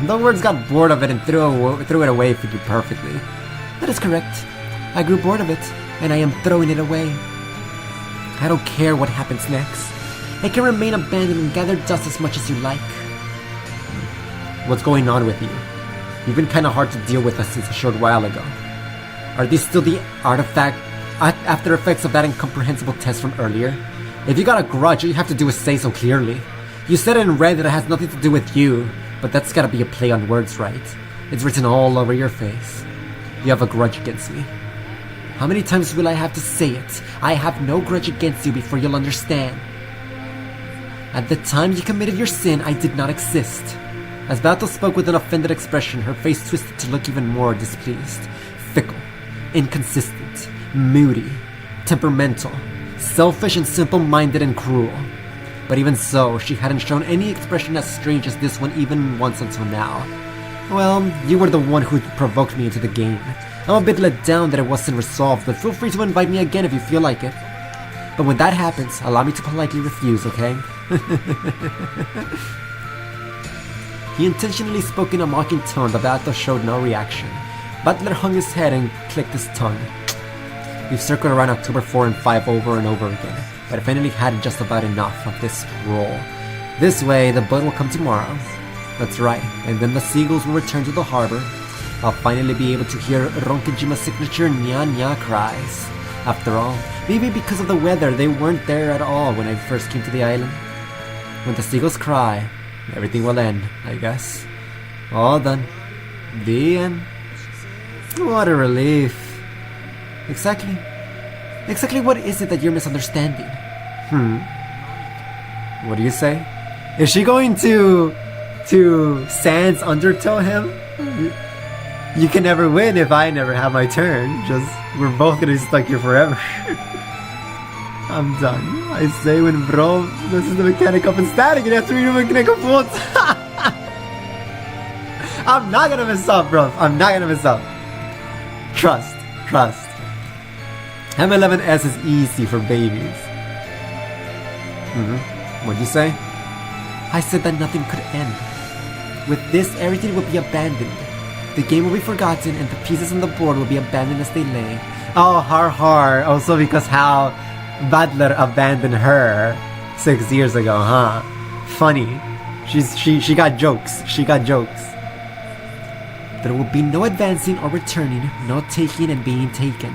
The words got bored of it and threw it away for you perfectly. That is correct. I grew bored of it, and I am throwing it away. I don't care what happens next. It can remain abandoned and gather dust as much as you like. What's going on with you? You've been kinda hard to deal with us since a short while ago. Are these still the after effects of that incomprehensible test from earlier? If you got a grudge, all you have to do is say so clearly. You said it in red that it has nothing to do with you, but that's gotta be a play on words, right? It's written all over your face. You have a grudge against me. How many times will I have to say it? I have no grudge against you before you'll understand. At the time you committed your sin, I did not exist. As Bato spoke with an offended expression, her face twisted to look even more displeased. Fickle, inconsistent, moody, temperamental, selfish and simple-minded and cruel. But even so, she hadn't shown any expression as strange as this one even once until now. Well, you were the one who provoked me into the game. I'm a bit let down that it wasn't resolved, but feel free to invite me again if you feel like it. But when that happens, allow me to politely refuse, okay? He intentionally spoke in a mocking tone, but Bato showed no reaction. Butler hung his head and clicked his tongue. We've circled around October 4 and 5 over and over again, but I finally had just about enough of this role. This way, the boat will come tomorrow. That's right, and then the seagulls will return to the harbor. I'll finally be able to hear Ronkejima's signature nya-nya cries. After all, maybe because of the weather, they weren't there at all when I first came to the island. When the seagulls cry, everything will end, I guess. All done. The end. What a relief. Exactly what is it that you're misunderstanding? What do you say? Is she going to Sans undertow him? You can never win if I never have my turn. Just, we're both gonna be stuck here forever. I'm done. I say when bro, this is the mechanic up and static, and after you mechanic up once. I'm not gonna mess up, bro. I'm not gonna mess up. Trust. M11S is easy for babies. What'd you say? I said that nothing could end. With this, everything will be abandoned. The game will be forgotten and the pieces on the board will be abandoned as they lay. Oh, har. Also because how Butler abandoned her 6 years ago, huh? Funny. She got jokes. There will be no advancing or returning, no taking and being taken.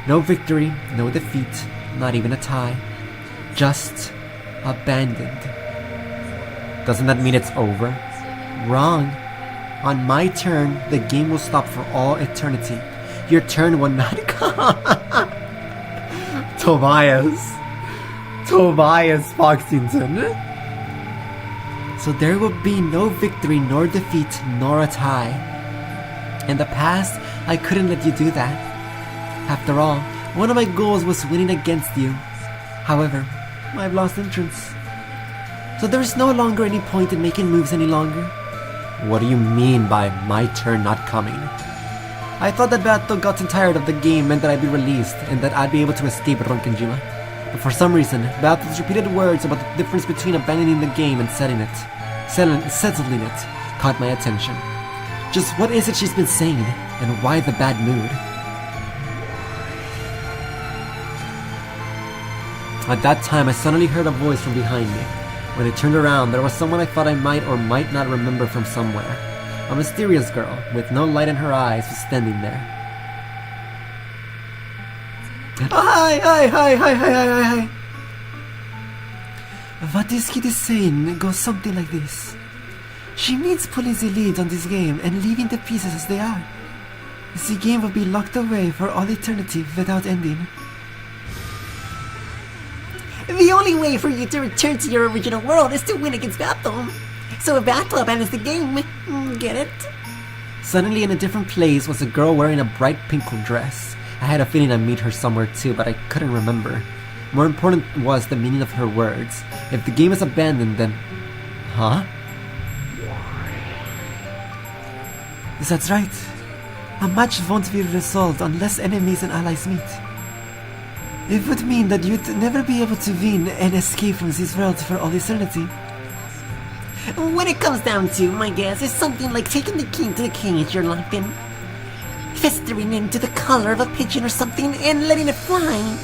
No victory, no defeat, not even a tie. Just abandoned. Doesn't that mean it's over? Wrong. On my turn, the game will stop for all eternity. Your turn will not come. Tobias Foxington. So there will be no victory, nor defeat, nor a tie. In the past, I couldn't let you do that. After all, one of my goals was winning against you. However, I've lost entrance. So there is no longer any point in making moves any longer. What do you mean by my turn not coming? I thought that Bato gotten tired of the game meant that I'd be released and that I'd be able to escape Ronkenjima. But for some reason, Bato's repeated words about the difference between abandoning the game and settling it caught my attention. Just what is it she's been saying, and why the bad mood? At that time, I suddenly heard a voice from behind me. When I turned around, there was someone I thought I might or might not remember from somewhere. A mysterious girl, with no light in her eyes, was standing there. Hi. What this kid is saying goes something like this. She means pulling the lead on this game and leaving the pieces as they are. The game will be locked away for all eternity without ending. The only way for you to return to your original world is to win against Battle. So if Battle abandons the game, get it? Suddenly in a different place was a girl wearing a bright pink dress. I had a feeling I'd meet her somewhere too, but I couldn't remember. More important was the meaning of her words. If the game is abandoned, then... Huh? That's right. A match won't be resolved unless enemies and allies meet. It would mean that you'd never be able to win and escape from this world for all eternity. When it comes down to, my guess is something like taking the key to the cage you're locked in, festering into the collar of a pigeon or something, and letting it fly.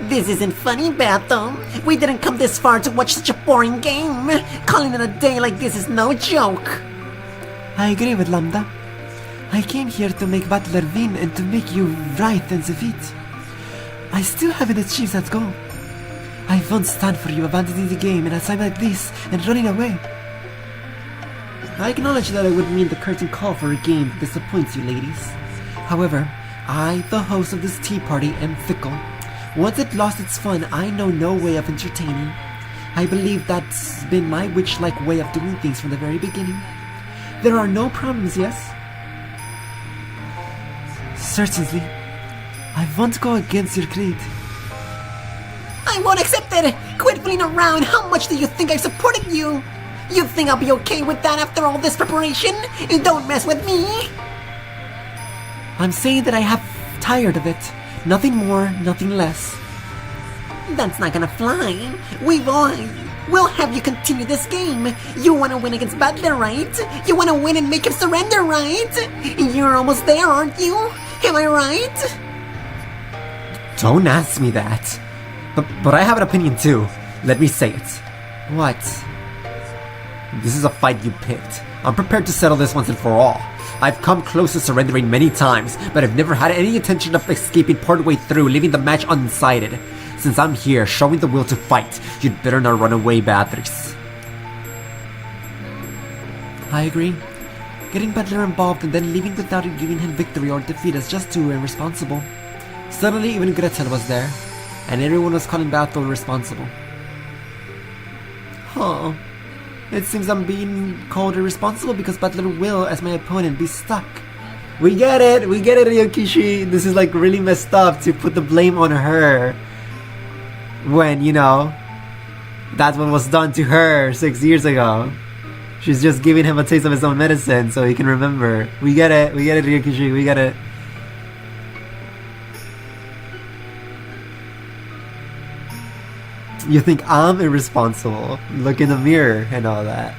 This isn't funny, Battle. We didn't come this far to watch such a boring game. Calling it a day like this is no joke. I agree with Lambda. I came here to make Battler win and to make you right and defeat. I still haven't achieved that goal. I won't stand for you abandoning the game in a time like this and running away. I acknowledge that it would mean the curtain call for a game that disappoints you ladies. However, I, the host of this tea party, am fickle. Once it lost its fun, I know no way of entertaining. I believe that's been my witch-like way of doing things from the very beginning. There are no problems, yes? Certainly. I won't go against your creed. I won't accept it! Quit fooling around! How much do you think I've supported you? You think I'll be okay with that after all this preparation? Don't mess with me! I'm saying that I have tired of it. Nothing more, nothing less. That's not gonna fly. We'll have you continue this game. You wanna win against Battler, right? You wanna win and make him surrender, right? You're almost there, aren't you? Am I right? Don't ask me that. But I have an opinion too. Let me say it. What? This is a fight you picked. I'm prepared to settle this once and for all. I've come close to surrendering many times, but I've never had any intention of escaping partway through, leaving the match undecided. Since I'm here, showing the will to fight, you'd better not run away, Beatrice. I agree. Getting Battler involved and then leaving without giving him victory or defeat is just too irresponsible. Suddenly, even Gretel was there, and everyone was calling Battle responsible. Huh. It seems I'm being called irresponsible because Battler will, as my opponent, be stuck. We get it, Ryokishi. This is like really messed up to put the blame on her. When, you know, that's what was done to her 6 years ago. She's just giving him a taste of his own medicine so he can remember. We get it, Ryokishi, we get it. You think I'm irresponsible? Look in the mirror and all that.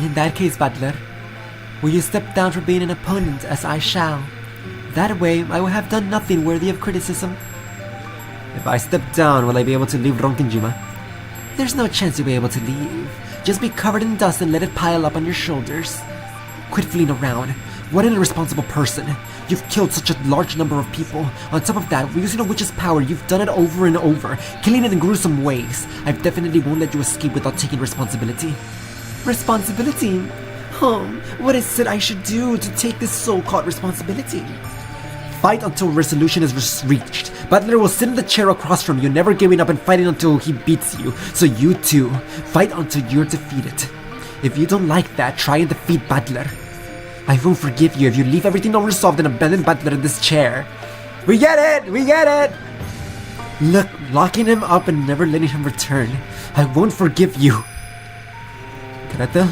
In that case, Battler, will you step down from being an opponent as I shall? That way, I will have done nothing worthy of criticism. If I step down, will I be able to leave Ronkinjima? There's no chance you'll be able to leave. Just be covered in dust and let it pile up on your shoulders. Quit fooling around. What an irresponsible person. You've killed such a large number of people. On top of that, using a witch's power, you've done it over and over, killing it in gruesome ways. I definitely won't let you escape without taking responsibility. Responsibility? What is it I should do to take this so-called responsibility? Fight until resolution is reached. Battler will sit in the chair across from you, never giving up and fighting until he beats you. So you too, fight until you're defeated. If you don't like that, try and defeat Battler. I won't forgive you if you leave everything unresolved and abandon Battler in this chair. We get it! Look, locking him up and never letting him return. I won't forgive you. Gretel?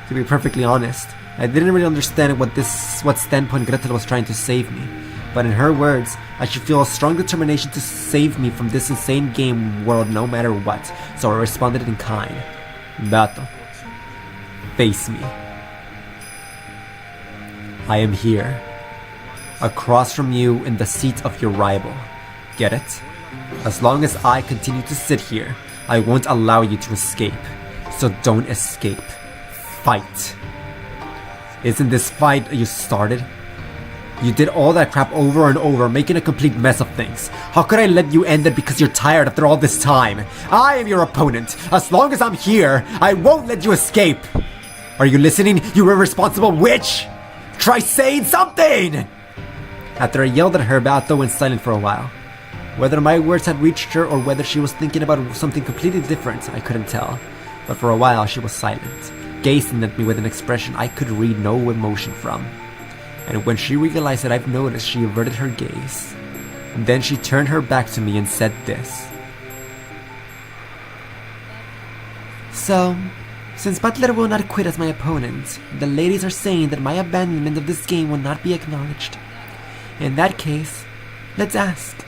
To be perfectly honest, I didn't really understand what standpoint Gretel was trying to save me. But in her words, I should feel a strong determination to save me from this insane game world no matter what. So I responded in kind. Bato, face me. I am here, across from you in the seat of your rival. Get it? As long as I continue to sit here, I won't allow you to escape. So don't escape. Fight. Isn't this fight you started? You did all that crap over and over, making a complete mess of things. How could I let you end it because you're tired after all this time? I am your opponent. As long as I'm here, I won't let you escape. Are you listening, you irresponsible witch? Try saying something! After I yelled at her, Beato went silent for a while. Whether my words had reached her or whether she was thinking about something completely different, I couldn't tell. But for a while she was silent, gazing at me with an expression I could read no emotion from. And when she realized that I've noticed, she averted her gaze. And then she turned her back to me and said this. So, since Butler will not quit as my opponent, the ladies are saying that my abandonment of this game will not be acknowledged. In that case, let's ask.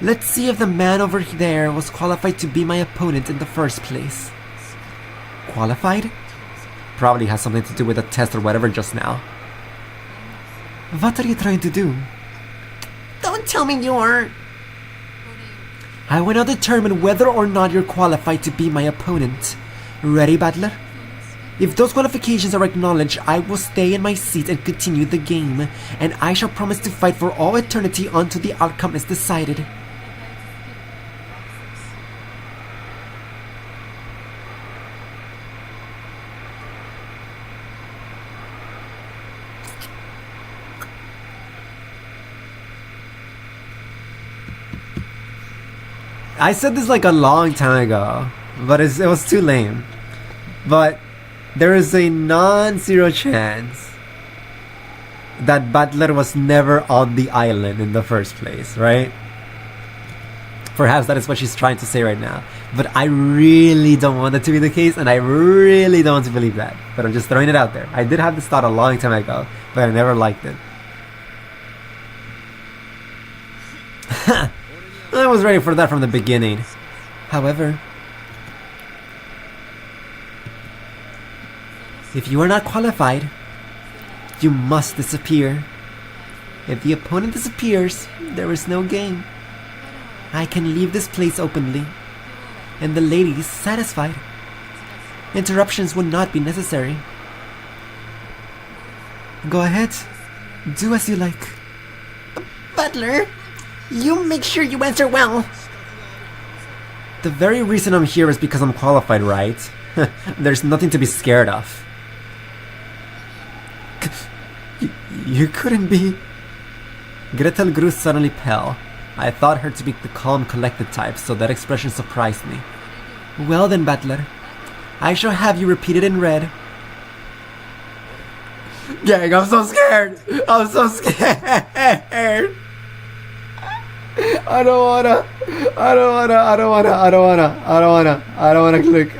Let's see if the man over there was qualified to be my opponent in the first place. Qualified? Probably has something to do with a test or whatever just now. What are you trying to do? Don't tell me you're... I will now determine whether or not you're qualified to be my opponent. Ready, Battler? If those qualifications are acknowledged, I will stay in my seat and continue the game, and I shall promise to fight for all eternity until the outcome is decided. I said this like a long time ago, but it was too lame. But there is a non-zero chance that Butler was never on the island in the first place, right? Perhaps that is what she's trying to say right now. But I really don't want that to be the case, and I really don't want to believe that. But I'm just throwing it out there. I did have this thought a long time ago, but I never liked it. I was ready for that from the beginning. However, if you are not qualified, you must disappear. If the opponent disappears, there is no game. I can leave this place openly, and the ladies satisfied. Interruptions will not be necessary. Go ahead, do as you like. Butler, you make sure you answer well. The very reason I'm here is because I'm qualified, right? There's nothing to be scared of. You couldn't be... Gretel grew suddenly pale. I thought her to be the calm, collected type, so that expression surprised me. Well then, Battler, I shall have you repeat it in red. Gang, I'm so scared! I'm so scared! I don't wanna click.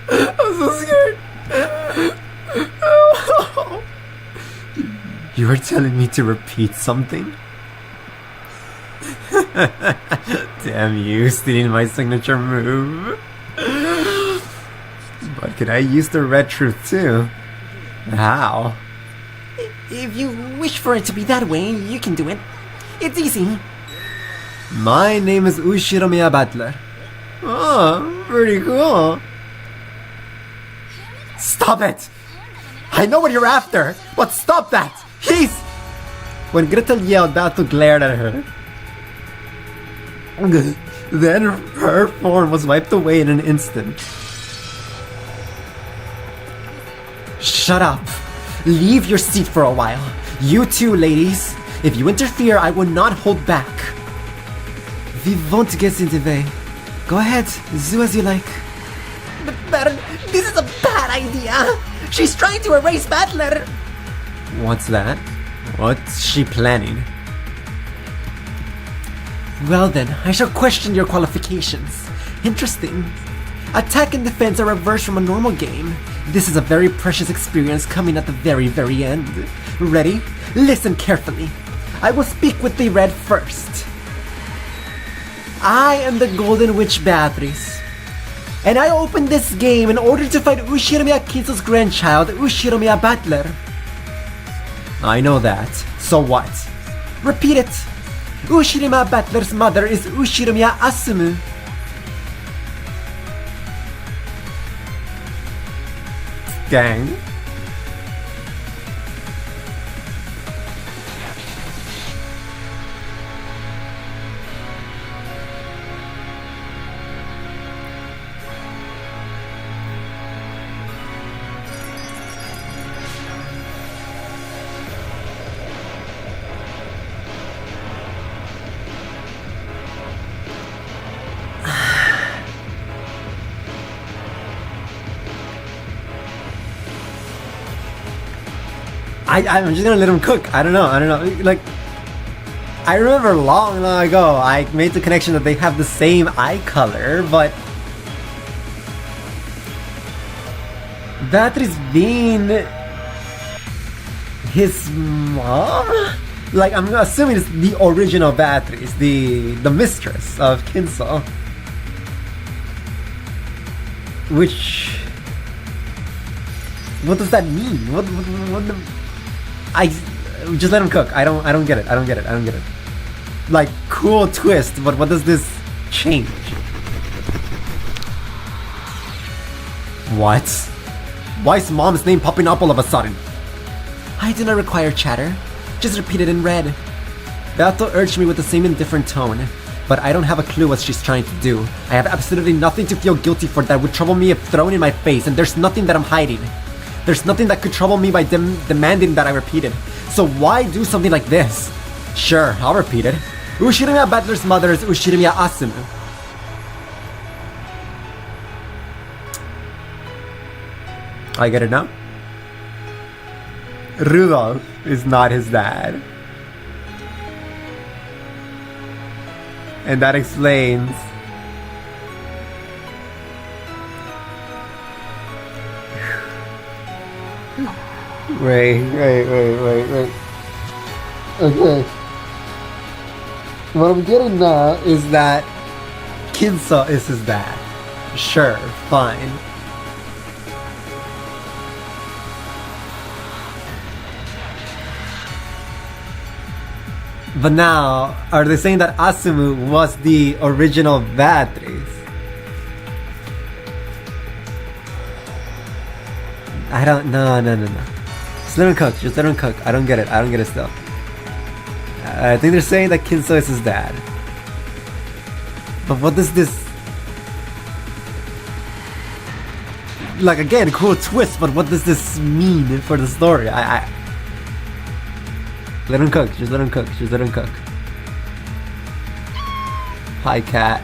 I'm so scared. You were telling me to repeat something? Damn you, stealing my signature move. But could I use the red truth too? How? If you wish for it to be that way, you can do it. It's easy. My name is Ushiromiya Butler. Oh, pretty cool. Stop it! I know what you're after, but stop that! He's... When Gretel yelled, Beato glared at her. Then her form was wiped away in an instant. Shut up! Leave your seat for a while. You too, ladies. If you interfere, I will not hold back. We won't get in the way. Go ahead, do as you like. But this is a bad idea. She's trying to erase Butler. What's that? What's she planning? Well then, I shall question your qualifications. Interesting. Attack and defense are reversed from a normal game. This is a very precious experience coming at the very, very end. Ready? Listen carefully. I will speak with the red first. I am the Golden Witch Beatrice, and I opened this game in order to fight Ushiromiya Kinso's grandchild, Ushiromiya Butler. I know that. So what? Repeat it. Ushiromiya Butler's mother is Ushiromiya Asumu. Gang. I'm just gonna let him cook. I don't know. Like, I remember long ago I made the connection that they have the same eye color, but Beatrice being his mom? Like, I'm assuming it's the original Beatrice, the mistress of Kinso. Which... what does that mean? What the... I... just let him cook. I don't get it. Like, cool twist, but what does this change? What? Why is mom's name popping up all of a sudden? I do not require chatter. Just repeat it in red. Beato urged me with the same indifferent tone, but I don't have a clue what she's trying to do. I have absolutely nothing to feel guilty for that would trouble me if thrown in my face, and there's nothing that I'm hiding. There's nothing that could trouble me by demanding that I repeat it. So why do something like this? Sure, I'll repeat it. Ushirimiya Battler's mother is Ushirimiya Asumu. I get it now? Rudolph is not his dad. And that explains Wait. Okay. What I'm getting now is that Kinso is his dad. Sure, fine. But now, are they saying that Asumu was the original Beatrice? I don't... No. Just let him cook. I don't get it still. I think they're saying that Kinso is his dad. But what does this... like, again, cool twist, but what does this mean for the story? Let him cook. Just let him cook. Hi, cat.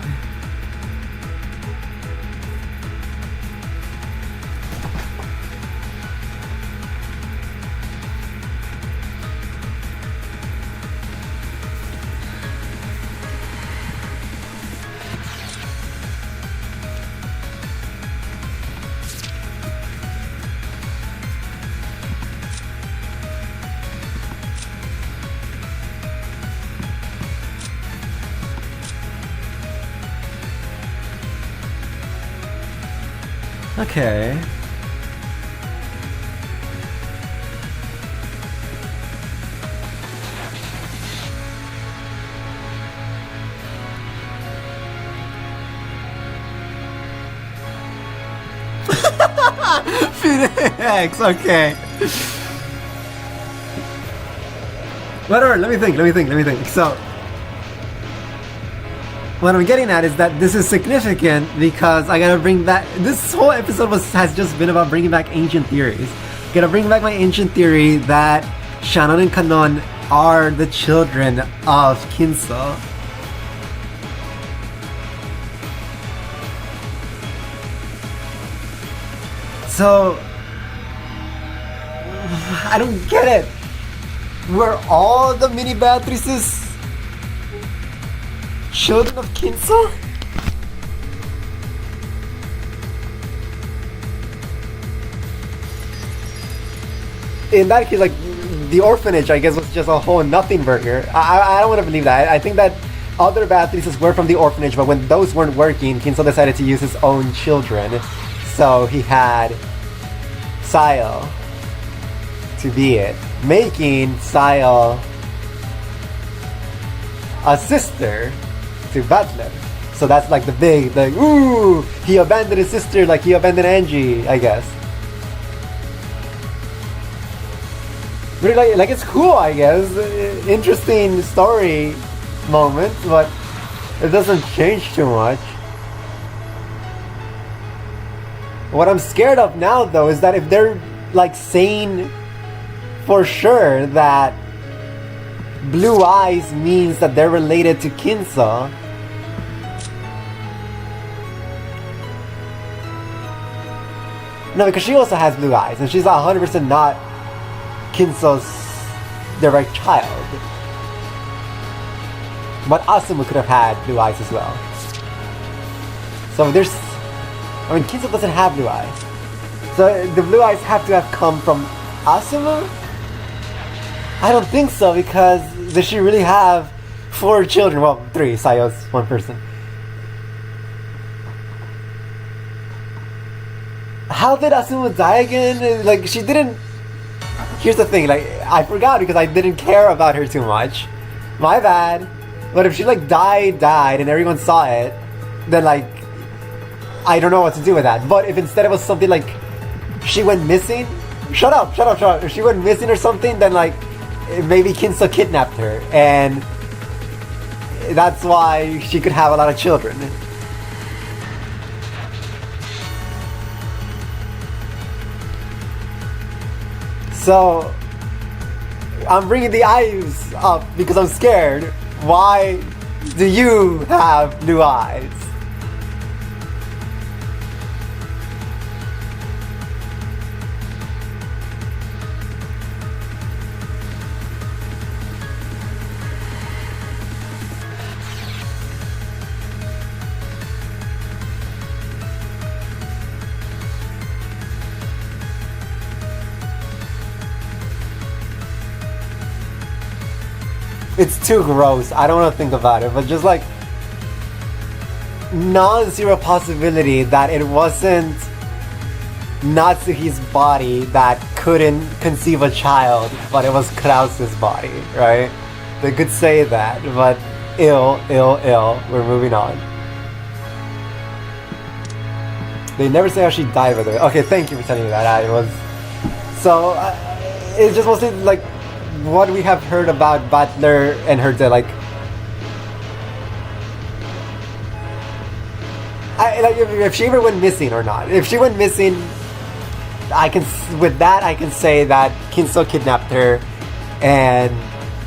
Okay. Phoenix, okay. Whatever, let me think. So, what I'm getting at is that this is significant because I gotta bring back... this whole episode has just been about bringing back ancient theories. Gotta bring back my ancient theory that Shannon and Kanon are the children of Kinso. So... I don't get it. Were all the mini Beatrices children of Kinso? In that case, like, the orphanage, I guess, was just a whole nothing burger. I don't want to believe that. I think that other Beatrices were from the orphanage, but when those weren't working, Kinso decided to use his own children. So he had Sayo to be it, making Sayo a sister to Butler. So that's like the big, like, ooh, he abandoned his sister like he abandoned Angie, I guess. But like it's cool, I guess. Interesting story moment, but it doesn't change too much. What I'm scared of now, though, is that if they're like saying for sure that blue eyes means that they're related to Kinso, no, because she also has blue eyes, and she's 100% not Kinso's direct child. But Asumu could have had blue eyes as well. So there's... I mean, Kinso doesn't have blue eyes. So the blue eyes have to have come from Asumu? I don't think so, because does she really have 4 children? Well, 3. Sayo's 1 person. How did Asumu die again? Like, she didn't... Here's the thing, like, I forgot because I didn't care about her too much. My bad. But if she, like, died, and everyone saw it, then, like, I don't know what to do with that. But if instead it was something like, she went missing? Shut up. If she went missing or something, then, like, maybe Kinso kidnapped her. And that's why she could have a lot of children. So, I'm bringing the eyes up because I'm scared. Why do you have blue eyes? It's too gross. I don't want to think about it, but just like non-zero possibility that it wasn't Natsuhi's body that couldn't conceive a child, but it was Krause's body, right? They could say that, but ill. We're moving on. They never say how she died, by the way. Okay, thank you for telling me that. It was so. It's just mostly like what we have heard about Butler and her death, like if she ever went missing or not. If she went missing, I can say that Kinso kidnapped her, and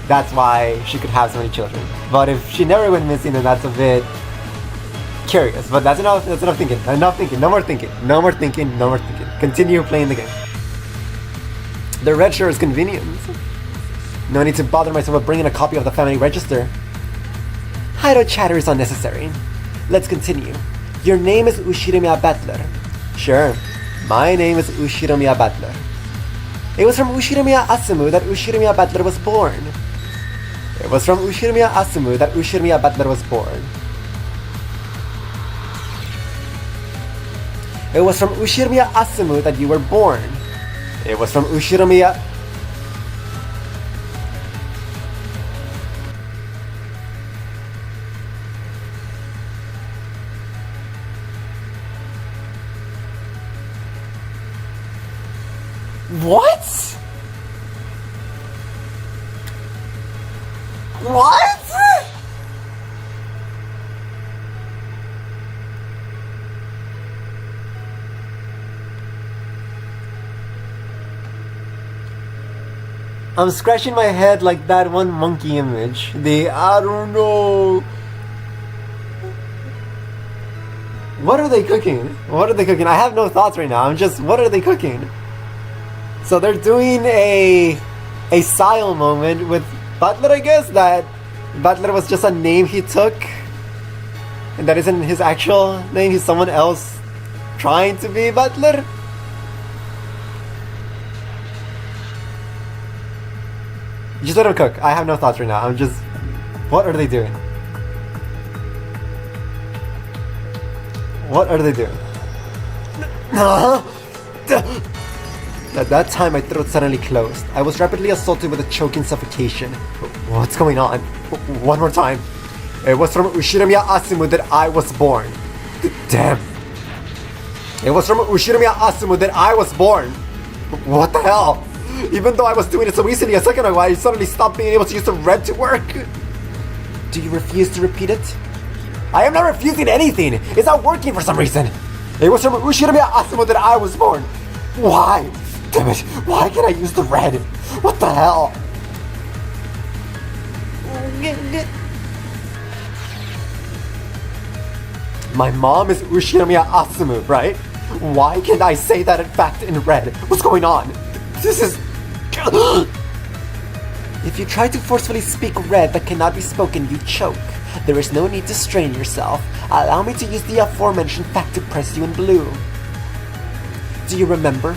that's why she could have so many children. But if she never went missing, then that's a bit curious. But that's enough. That's enough thinking. Enough thinking. No more thinking. Continue playing the game. The red shirt is convenient. No need to bother myself with bringing a copy of the family register. Idle chatter is unnecessary. Let's continue. Your name is Ushirimiya Butler. Sure, my name is Ushirimiya Butler. It was from Ushirimiya Asumu that Ushirimiya Butler was born. It was from Ushirimiya Asumu that Ushirimiya Butler was born. It was from Ushirimiya Asumu that you were born. It was from Ushirimiya... What? What? I'm scratching my head like that one monkey image. I don't know. What are they cooking? I have no thoughts right now. What are they cooking? So they're doing a Sile moment with Butler, I guess, that Butler was just a name he took, and that isn't his actual name. He's someone else trying to be Butler. Just let him cook. I have no thoughts right now. What are they doing? At that time, my throat suddenly closed. I was rapidly assaulted with a choking suffocation. What's going on? One more time. It was from Ushirimiya Asumu that I was born. Damn. It was from Ushirimiya Asumu that I was born. What the hell? Even though I was doing it so easily a second ago, I suddenly stopped being able to use the red to work. Do you refuse to repeat it? I am not refusing anything. It's not working for some reason. It was from Ushirimiya Asumu that I was born. Why? Damn it, why can't I use the red? What the hell? My mom is Ushirimiya Asumu, right? Why can't I say that in fact in red? What's going on? This is If you try to forcefully speak red but cannot be spoken, you choke. There is no need to strain yourself. Allow me to use the aforementioned fact to press you in blue. Do you remember?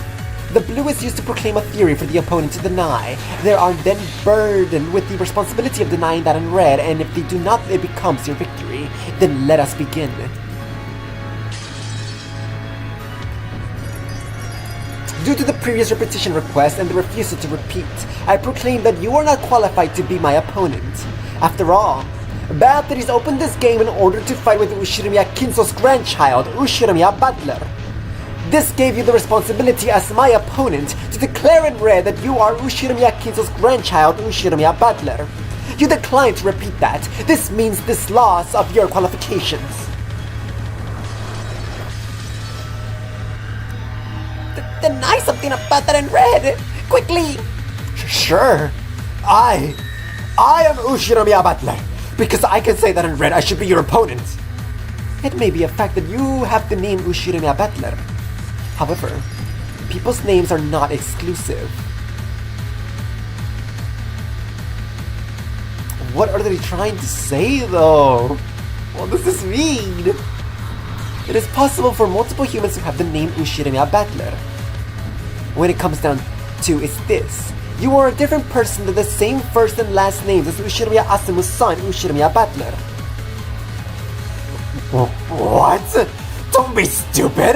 The blue is used to proclaim a theory for the opponent to deny. They are then burdened with the responsibility of denying that in red, and if they do not, it becomes your victory. Then let us begin. Due to the previous repetition request and the refusal to repeat, I proclaim that you are not qualified to be my opponent. After all, Beatrice opened this game in order to fight with Ushirimiya Kinso's grandchild, Ushirimiya Butler. This gave you the responsibility as my opponent to declare in red that you are Ushirimiya Kinso's grandchild, Ushirimiya Butler. You declined to repeat that. This means this loss of your qualifications. Deny something about that in red! Quickly! Sure. I am Ushirimiya Butler. Because I can say that in red, I should be your opponent. It may be a fact that you have the name Ushirimiya Butler. However, people's names are not exclusive. What are they trying to say, though? What does this mean? It is possible for multiple humans to have the name Ushirimiya Butler. When it comes down to it's this. You are a different person than the same first and last names as Ushirimiya Asumu's son, Ushirimiya Butler. What? Don't be stupid!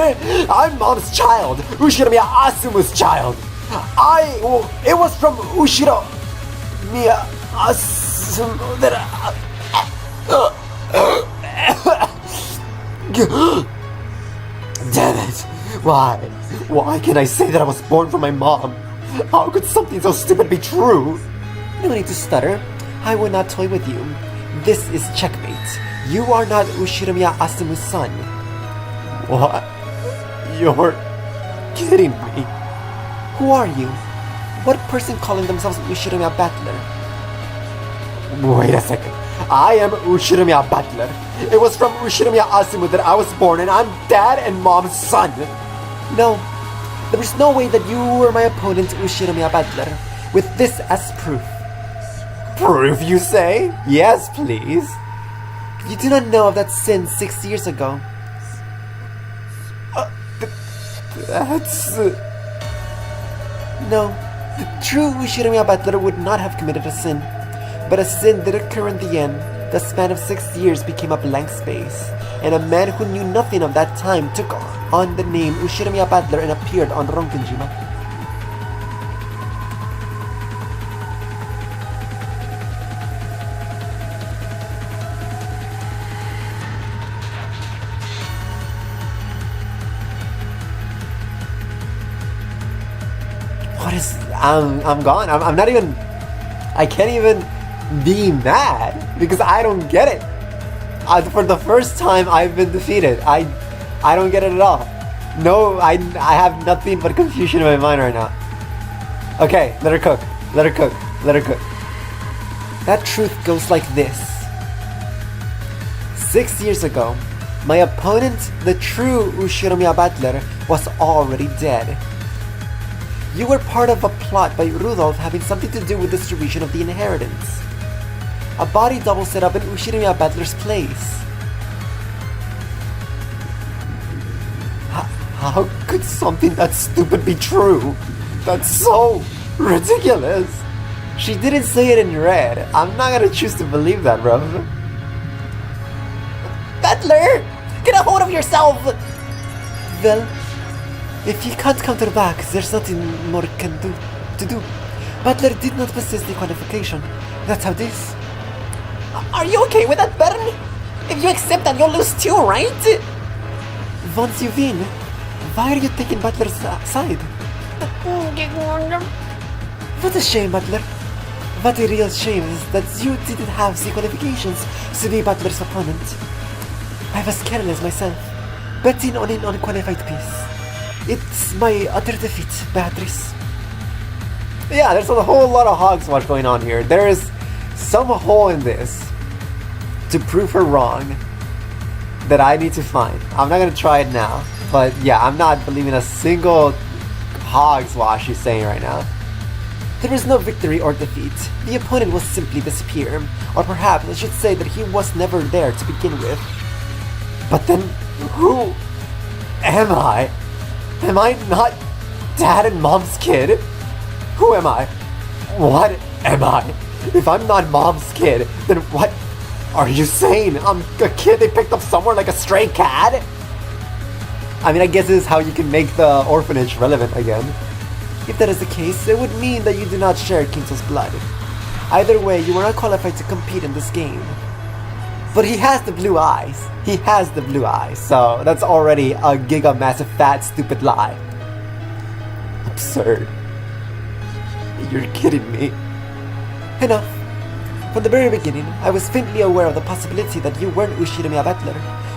I'm Mom's child, Ushirimiya Asumu's child. It was from Ushirimiya Asumu that Damn it! Why can't I say that I was born from my mom? How could something so stupid be true? No need to stutter. I will not toy with you. This is checkmate. You are not Ushirimiya Asumu's son. What? You're kidding me. Who are you? What person calling themselves Ushirimiya Butler? Wait a second. I am Ushirimiya Butler. It was from Ushirimiya Asumu that I was born, and I'm Dad and Mom's son. No, there is no way that you were my opponent, Ushirimiya Butler. With this as proof. Proof, you say? Yes, please. You do not know of that sin 6 years ago. That's... No, the true Ushirimiya Butler would not have committed a sin. But a sin did occur in the end. The span of 6 years became a blank space, and a man who knew nothing of that time took on the name Ushirimiya Butler and appeared on Ronkenjima. What is... I'm gone. I'm not even... I can't even be mad because I don't get it. For the first time, I've been defeated. I don't get it at all. No, I have nothing but confusion in my mind right now. Okay, let her cook. Let her cook. Let her cook. That truth goes like this. 6 years ago, my opponent, the true Ushirimiya Butler, was already dead. You were part of a plot by Rudolph having something to do with distribution of the inheritance. A body double set up in Ushirimiya Butler's place. How could something that stupid be true? That's so ridiculous. She didn't say it in red. I'm not gonna choose to believe that, bro. Butler! Get a hold of yourself! Well, if he can't come to the back, there's nothing more can to do. Butler did not possess the qualification. That's how it is. Are you okay with that, Bern? If you accept that, you'll lose too, right? Once you win, why are you taking Butler's side? What a shame, Butler. What a real shame is that you didn't have the qualifications to be Butler's opponent. I was careless myself, betting on an unqualified piece. It's my utter defeat, Beatrice. Yeah, there's a whole lot of hogswash going on here. There is some hole in this to prove her wrong that I need to find. I'm not gonna try it now, but yeah, I'm not believing a single hogswash she's saying right now. There is no victory or defeat. The opponent will simply disappear. Or perhaps I should say that he was never there to begin with. But then, who am I? Am I not Dad and Mom's kid? Who am I? What am I? If I'm not Mom's kid, then what are you saying? I'm a kid they picked up somewhere like a stray cat? I mean, I guess this is how you can make the orphanage relevant again. If that is the case, it would mean that you do not share Kinso's blood. Either way, you are not qualified to compete in this game. But he has the blue eyes. He has the blue eyes, so that's already a giga massive fat stupid lie. Absurd. You're kidding me. Enough. From the very beginning, I was faintly aware of the possibility that you weren't Ushirimiya Battler,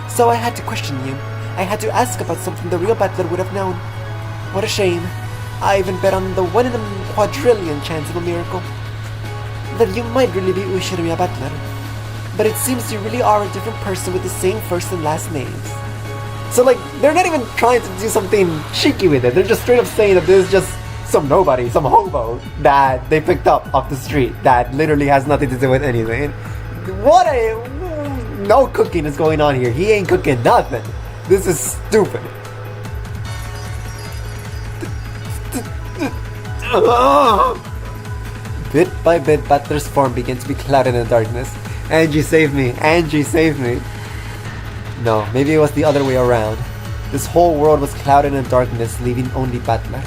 so I had to question you. I had to ask about something the real Battler would have known. What a shame. I even bet on the 1 in a quadrillion chance of a miracle that you might really be Ushirimiya Battler. But it seems you really are a different person with the same first and last names. So like, they're not even trying to do something cheeky with it. They're just straight up saying that this is just some nobody, some hobo that they picked up off the street that literally has nothing to do with anything. What a... No cooking is going on here. He ain't cooking nothing. This is stupid. Bit by bit, Battler's form began to be clouded in the darkness. Angie, save me! Angie, save me! No, maybe it was the other way around. This whole world was clouded in darkness, leaving only Battler.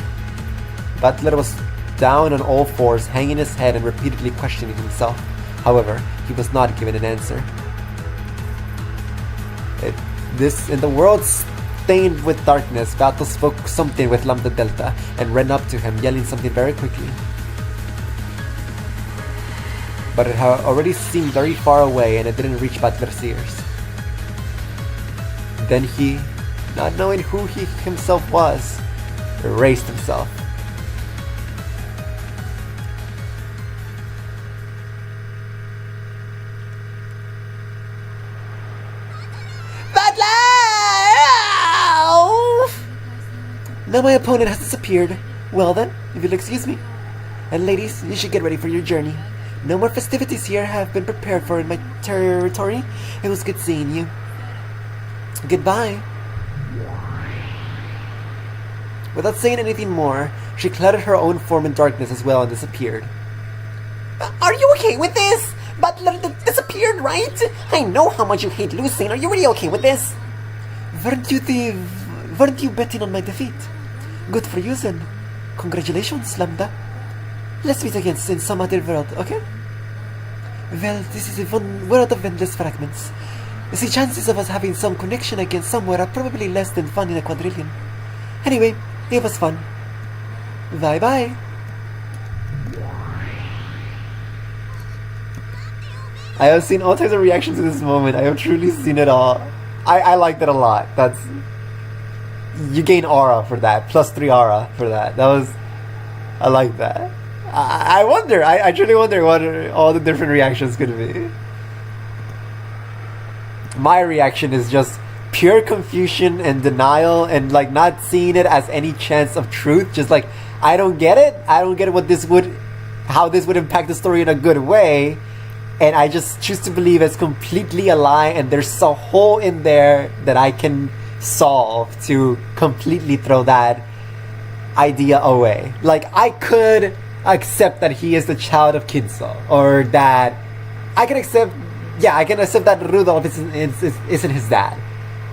Battler was down on all fours, hanging his head and repeatedly questioning himself. However, he was not given an answer. In the world stained with darkness, Battler spoke something with Lambda Delta and ran up to him, yelling something very quickly. But it had already seemed very far away and it didn't reach Battler's ears. Then he, not knowing who he himself was, erased himself. Now my opponent has disappeared. Well then, if you'll excuse me. And ladies, you should get ready for your journey. No more festivities here have been prepared for in my territory. It was good seeing you. Goodbye. Without saying anything more, she clouded her own form in darkness as well and disappeared. Are you okay with this? Battler disappeared, right? I know how much you hate losing. Are you really okay with this? Weren't you betting on my defeat? Good for you then. Congratulations, Lambda. Let's meet again in some other world, okay? Well, this is a world of endless fragments. The chances of us having some connection again somewhere are probably less than 1 in a quadrillion. Anyway, it was fun. Bye-bye. I have seen all types of reactions to this moment. I have truly seen it all. I liked it a lot. You gain aura for that. +3 aura for that. I like that. I wonder. I truly wonder what all the different reactions could be. My reaction is just pure confusion and denial and like not seeing it as any chance of truth. Just like, I don't get it. I don't get how this would impact the story in a good way. And I just choose to believe it's completely a lie and there's a hole in there that I can solve to completely throw that idea away. Like, I could accept that he is the child of Kinso, or that I can accept that Rudolph isn't his dad,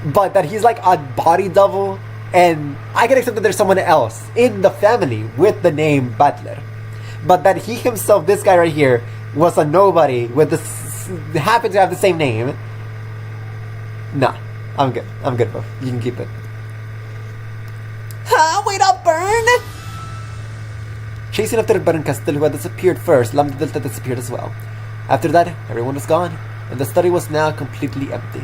but that he's like a body double, and I can accept that there's someone else in the family with the name Battler, but that he himself, this guy right here, was a nobody with happened to have the same name. Nah. I'm good, bro. You can keep it. Wait up, Burn! Chasing after Baron Castel, who had disappeared first, Lambda Delta disappeared as well. After that, everyone was gone, and the study was now completely empty.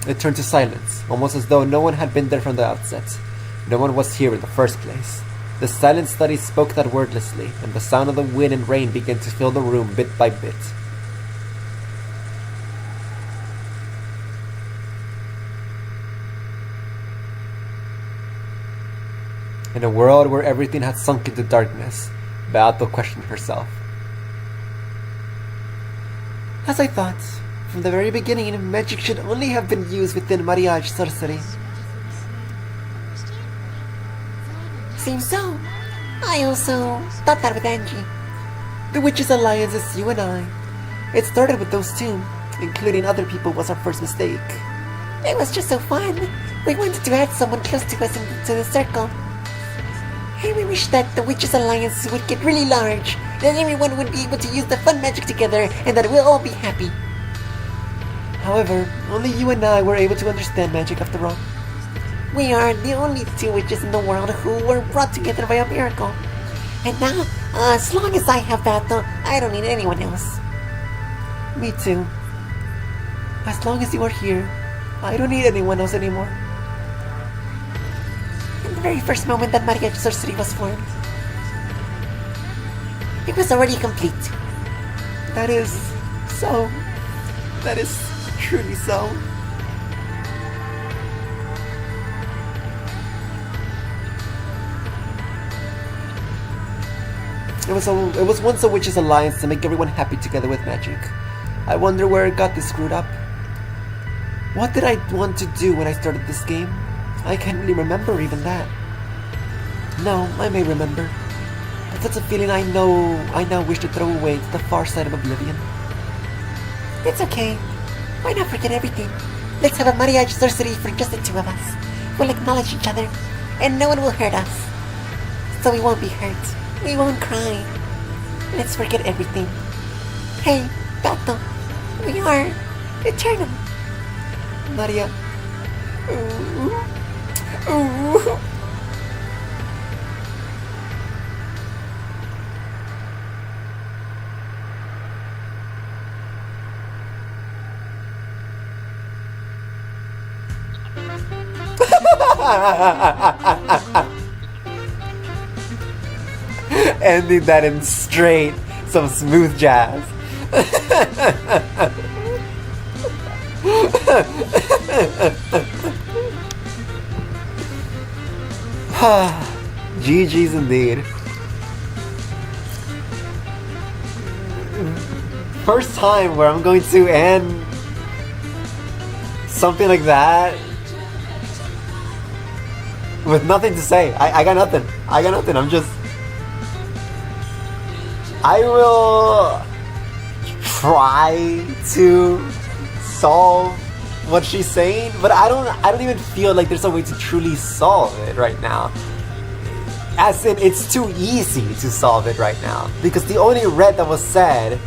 It turned to silence, almost as though no one had been there from the outset. No one was here in the first place. The silent study spoke that wordlessly, and the sound of the wind and rain began to fill the room bit by bit. In a world where everything had sunk into darkness, Beato questioned herself. As I thought, from the very beginning, magic should only have been used within mariage sorcery. Seems so. I also thought that with Angie. The Witches' Alliance is you and I. It started with those two. Including other people was our first mistake. It was just so fun. We wanted to add someone close to us into the circle. And we wished that the Witches' Alliance would get really large, that everyone would be able to use the fun magic together, and that we'll all be happy. However, only you and I were able to understand magic after all. We are the only two witches in the world who were brought together by a miracle. And now, as long as I have Beato, I don't need anyone else. Me too. As long as you are here, I don't need anyone else anymore. In the very first moment that mariage sorcery was formed, it was already complete. That is so. That is truly so. It was once a witches' alliance to make everyone happy together with magic. I wonder where it got this screwed up. What did I want to do when I started this game? I can't really remember even that. No, I may remember. But that's a feeling I now wish to throw away to the far side of oblivion. It's okay. Why not forget everything? Let's have a mariage sorcery for just the two of us. We'll acknowledge each other, and no one will hurt us. So we won't be hurt. We won't cry. Let's forget everything. Hey, Beato, we are eternal. Maria. Ooh. Ooh. Ending that in straight, some smooth jazz. GG's indeed. First time where I'm going to end something like that with nothing to say. I got nothing. I'm just... I will try to solve what she's saying, but I don't even feel like there's a way to truly solve it right now. As in, it's too easy to solve it right now. Because the only red that was said...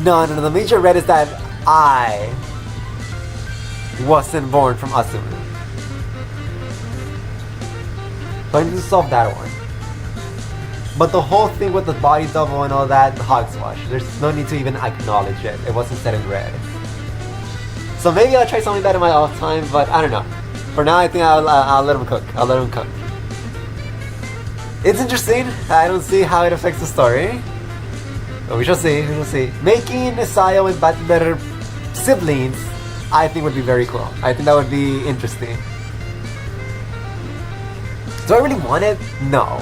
No, the major red is that I wasn't born from Asumu. So I need to solve that one. But the whole thing with the body double and all that, hogswash. There's no need to even acknowledge it. It wasn't said in red. So maybe I'll try something like that in my off time, but I don't know. For now, I think I'll let him cook. I'll let him cook. It's interesting. I don't see how it affects the story. But we shall see. Making Sayo and Butler siblings, I think would be very cool. I think that would be interesting. Do I really want it? No.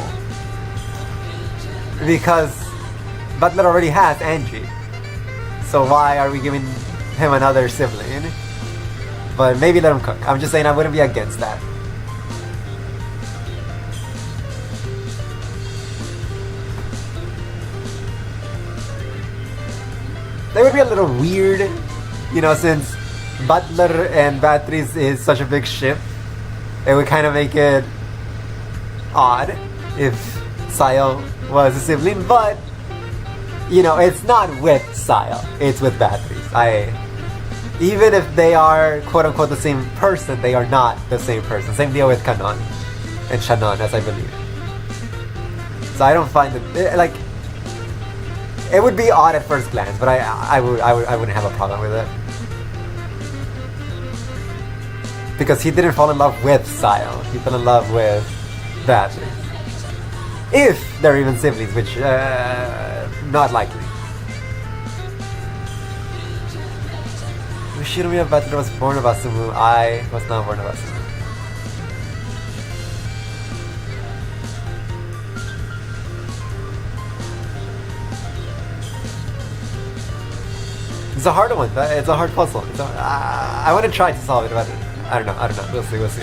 Because Butler already has Angie. So why are we giving him another sibling? But maybe let him cook. I'm just saying I wouldn't be against that. That would be a little weird, you know, since Butler and Beatrice is such a big ship. It would kind of make it odd if Sayo was a sibling, but you know, it's not with Sayo, it's with Beatrice. Even if they are quote unquote the same person, they are not the same person. Same deal with Kanon and Shannon, as I believe. So I don't find it like, it would be odd at first glance, but I wouldn't have a problem with it. Because he didn't fall in love with Sayo, he fell in love with Beatrice. If they're even siblings, which, not likely. Shouldn't we have Butler was born of Asumu? I was not born of Asumu. It's a hard one. It's a hard puzzle. I want to try to solve it, but I don't know. We'll see.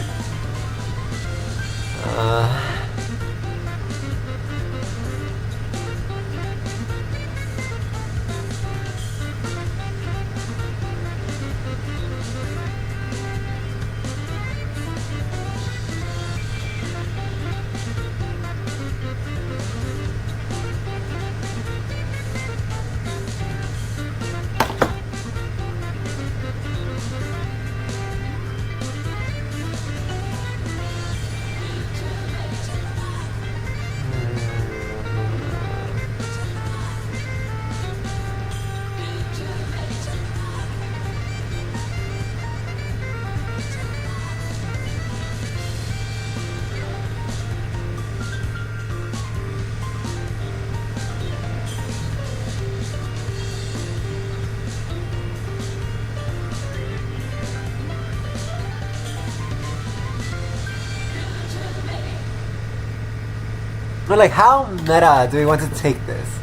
But like, how meta do we want to take this?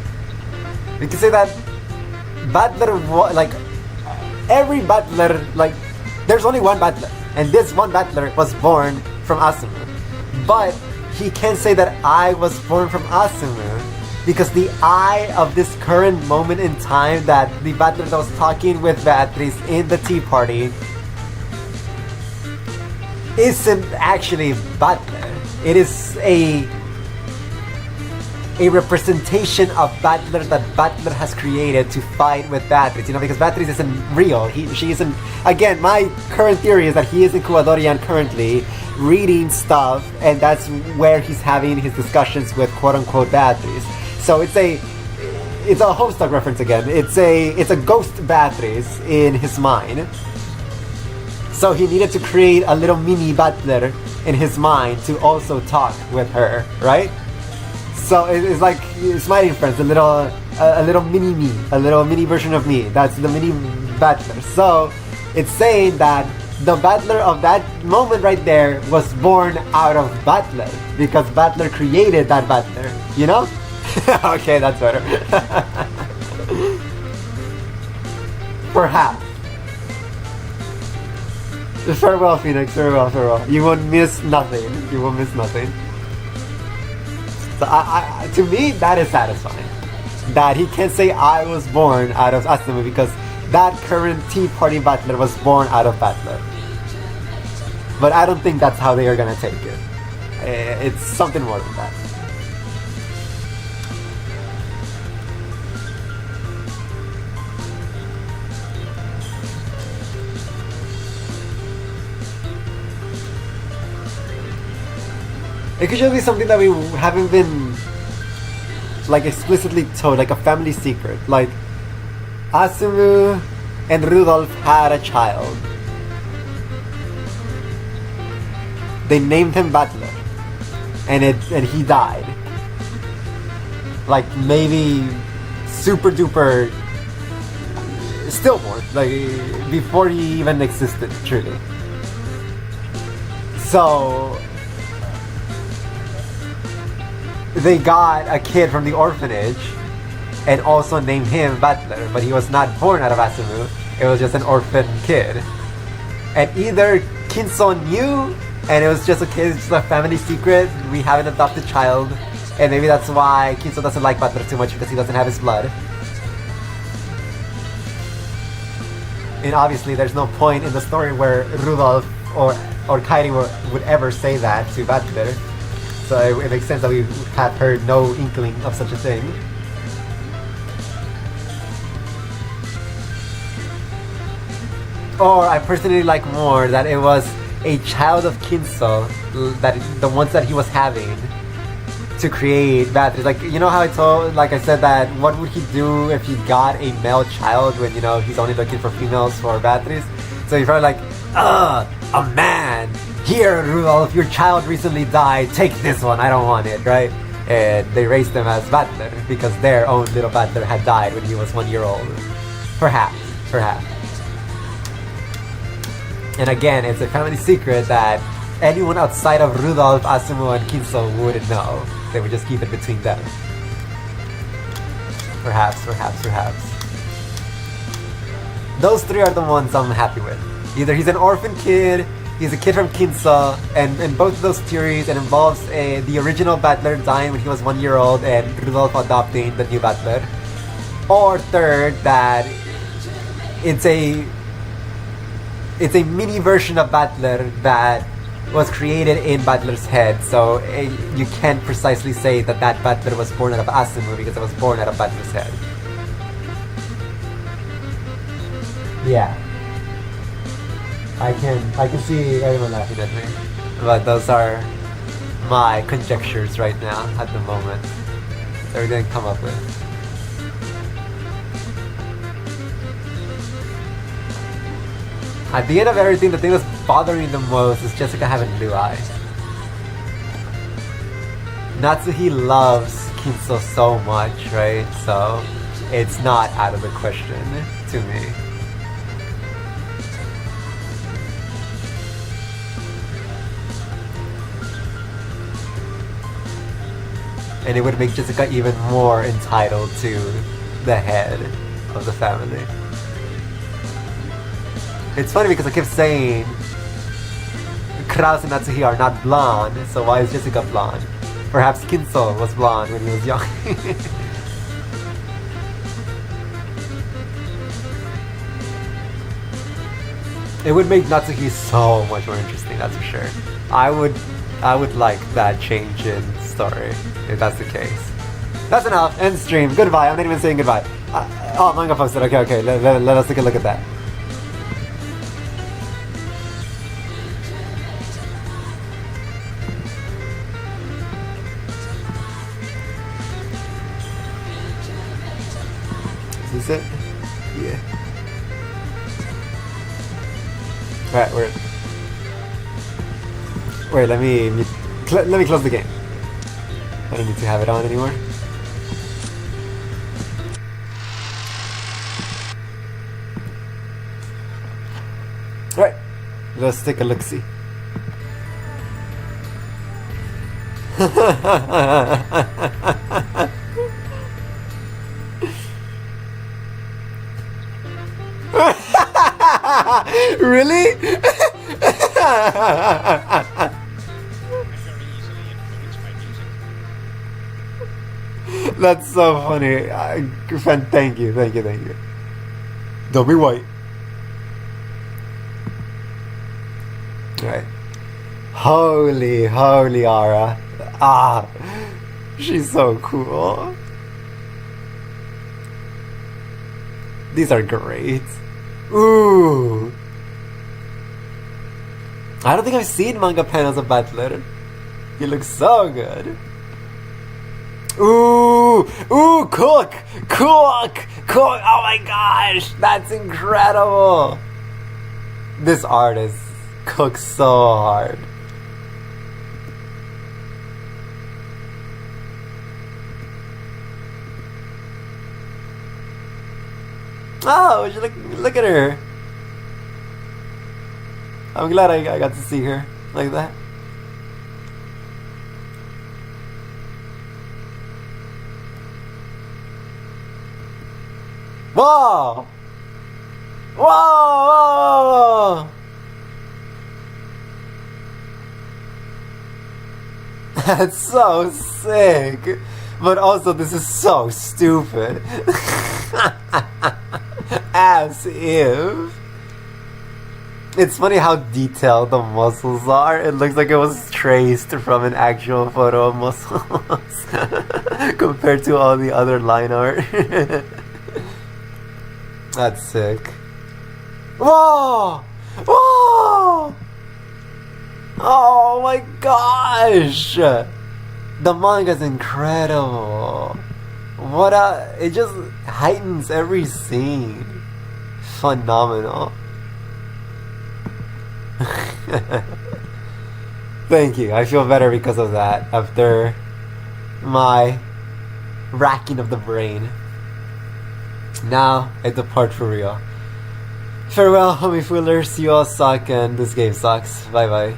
We can say that Battler, like, every Battler, like, there's only one Battler, and this one Battler was born from Asumu. But he can say that I was born from Asumu because the I of this current moment in time, that the Battler that was talking with Beatrice in the tea party, isn't actually Battler. It is a representation of Battler that Battler has created to fight with Beatrice, because Beatrice isn't real. She isn't. Again, my current theory is that he is in Kuwadorian currently, reading stuff, and that's where he's having his discussions with quote-unquote Beatrice. So it's a Homestuck reference again. It's a ghost Beatrice in his mind. So he needed to create a little mini Battler in his mind to also talk with her, right? So it's like Smiling Friends, a little mini me, a little mini version of me. That's the mini Battler. So it's saying that the Battler of that moment right there was born out of Battler because Battler created that Battler. Okay, that's better. Perhaps. Farewell, Phoenix. Farewell. You won't miss nothing. So to me, that is satisfying. That he can say I was born out of Asumu because that current Tea Party Battler was born out of Battler. But I don't think that's how they are gonna take it. It's something more than that. It could just be something that we haven't been like explicitly told, like a family secret. Like Asumu and Rudolph had a child. They named him Battler, and he died. Like maybe super duper stillborn, like before he even existed truly. So they got a kid from the orphanage and also named him Battler, but he was not born out of Asumu. It was just an orphan kid. And either Kinso knew, and it was just a kid, it's just a family secret, we have an adopted child, and maybe that's why Kinso doesn't like Battler too much because he doesn't have his blood. And obviously there's no point in the story where Rudolph or Kairi would ever say that to Battler. So it makes sense that we have heard no inkling of such a thing. Or I personally like more that it was a child of Kinso, that the ones that he was having to create Beatrice. Like, you know how I said that what would he do if he got a male child when, he's only looking for females for Beatrice? So he's probably like, a man! Here, Rudolph, your child recently died, take this one, I don't want it, right? And they raised him as Battler because their own little Battler had died when he was 1 year old. Perhaps. And again, it's a family secret that anyone outside of Rudolph, Asumu, and Kinso wouldn't know. They would just keep it between them. Perhaps. Those three are the ones I'm happy with. Either he's an orphan kid, he's a kid from Kinsa, and in both of those theories it involves the original Battler dying when he was 1 year old and Rudolph adopting the new Battler. Or third, that it's a mini version of Battler that was created in Battler's head, so you can't precisely say that Battler was born out of Asimu because it was born out of Battler's head. Yeah. I can see everyone laughing at me. But those are my conjectures right now at the moment. That we didn't come up with. At the end of everything, the thing that's bothering me the most is Jessica having blue eyes. Natsuhi loves Kinso so much, right? So it's not out of the question to me. And it would make Jessica even more entitled to the head of the family. It's funny because I kept saying Kraus and Natsuhi are not blonde, so why is Jessica blonde? Perhaps Kinso was blonde when he was young. It would make Natsuhi so much more interesting, that's for sure. I would like that change in story, if that's the case. That's enough, end stream, goodbye, I'm not even saying goodbye. Oh, manga posted, okay, let us take a look at that. Is this it? Yeah. Alright, wait, let me close the game. I don't need to have it on anymore. Alright, let's take a look-see. Really? That's so funny. Thank you. Don't be white. Alright. Holy Ara. Ah, she's so cool. These are great. Ooh. I don't think I've seen manga panels of Battler. He looks so good. Ooh, cook! Oh my gosh, that's incredible. This artist cooks so hard. Oh, look at her. I'm glad I got to see her like that. Whoa! That's so sick. But also, this is so stupid. As if. It's funny how detailed the muscles are. It looks like it was traced from an actual photo of muscles compared to all the other line art. That's sick. Whoa! Oh my gosh! The manga's incredible. It just heightens every scene. Phenomenal. Thank you. I feel better because of that after my racking of the brain. Now I depart for real. Farewell, homie foolers. You all suck and this game sucks. Bye bye.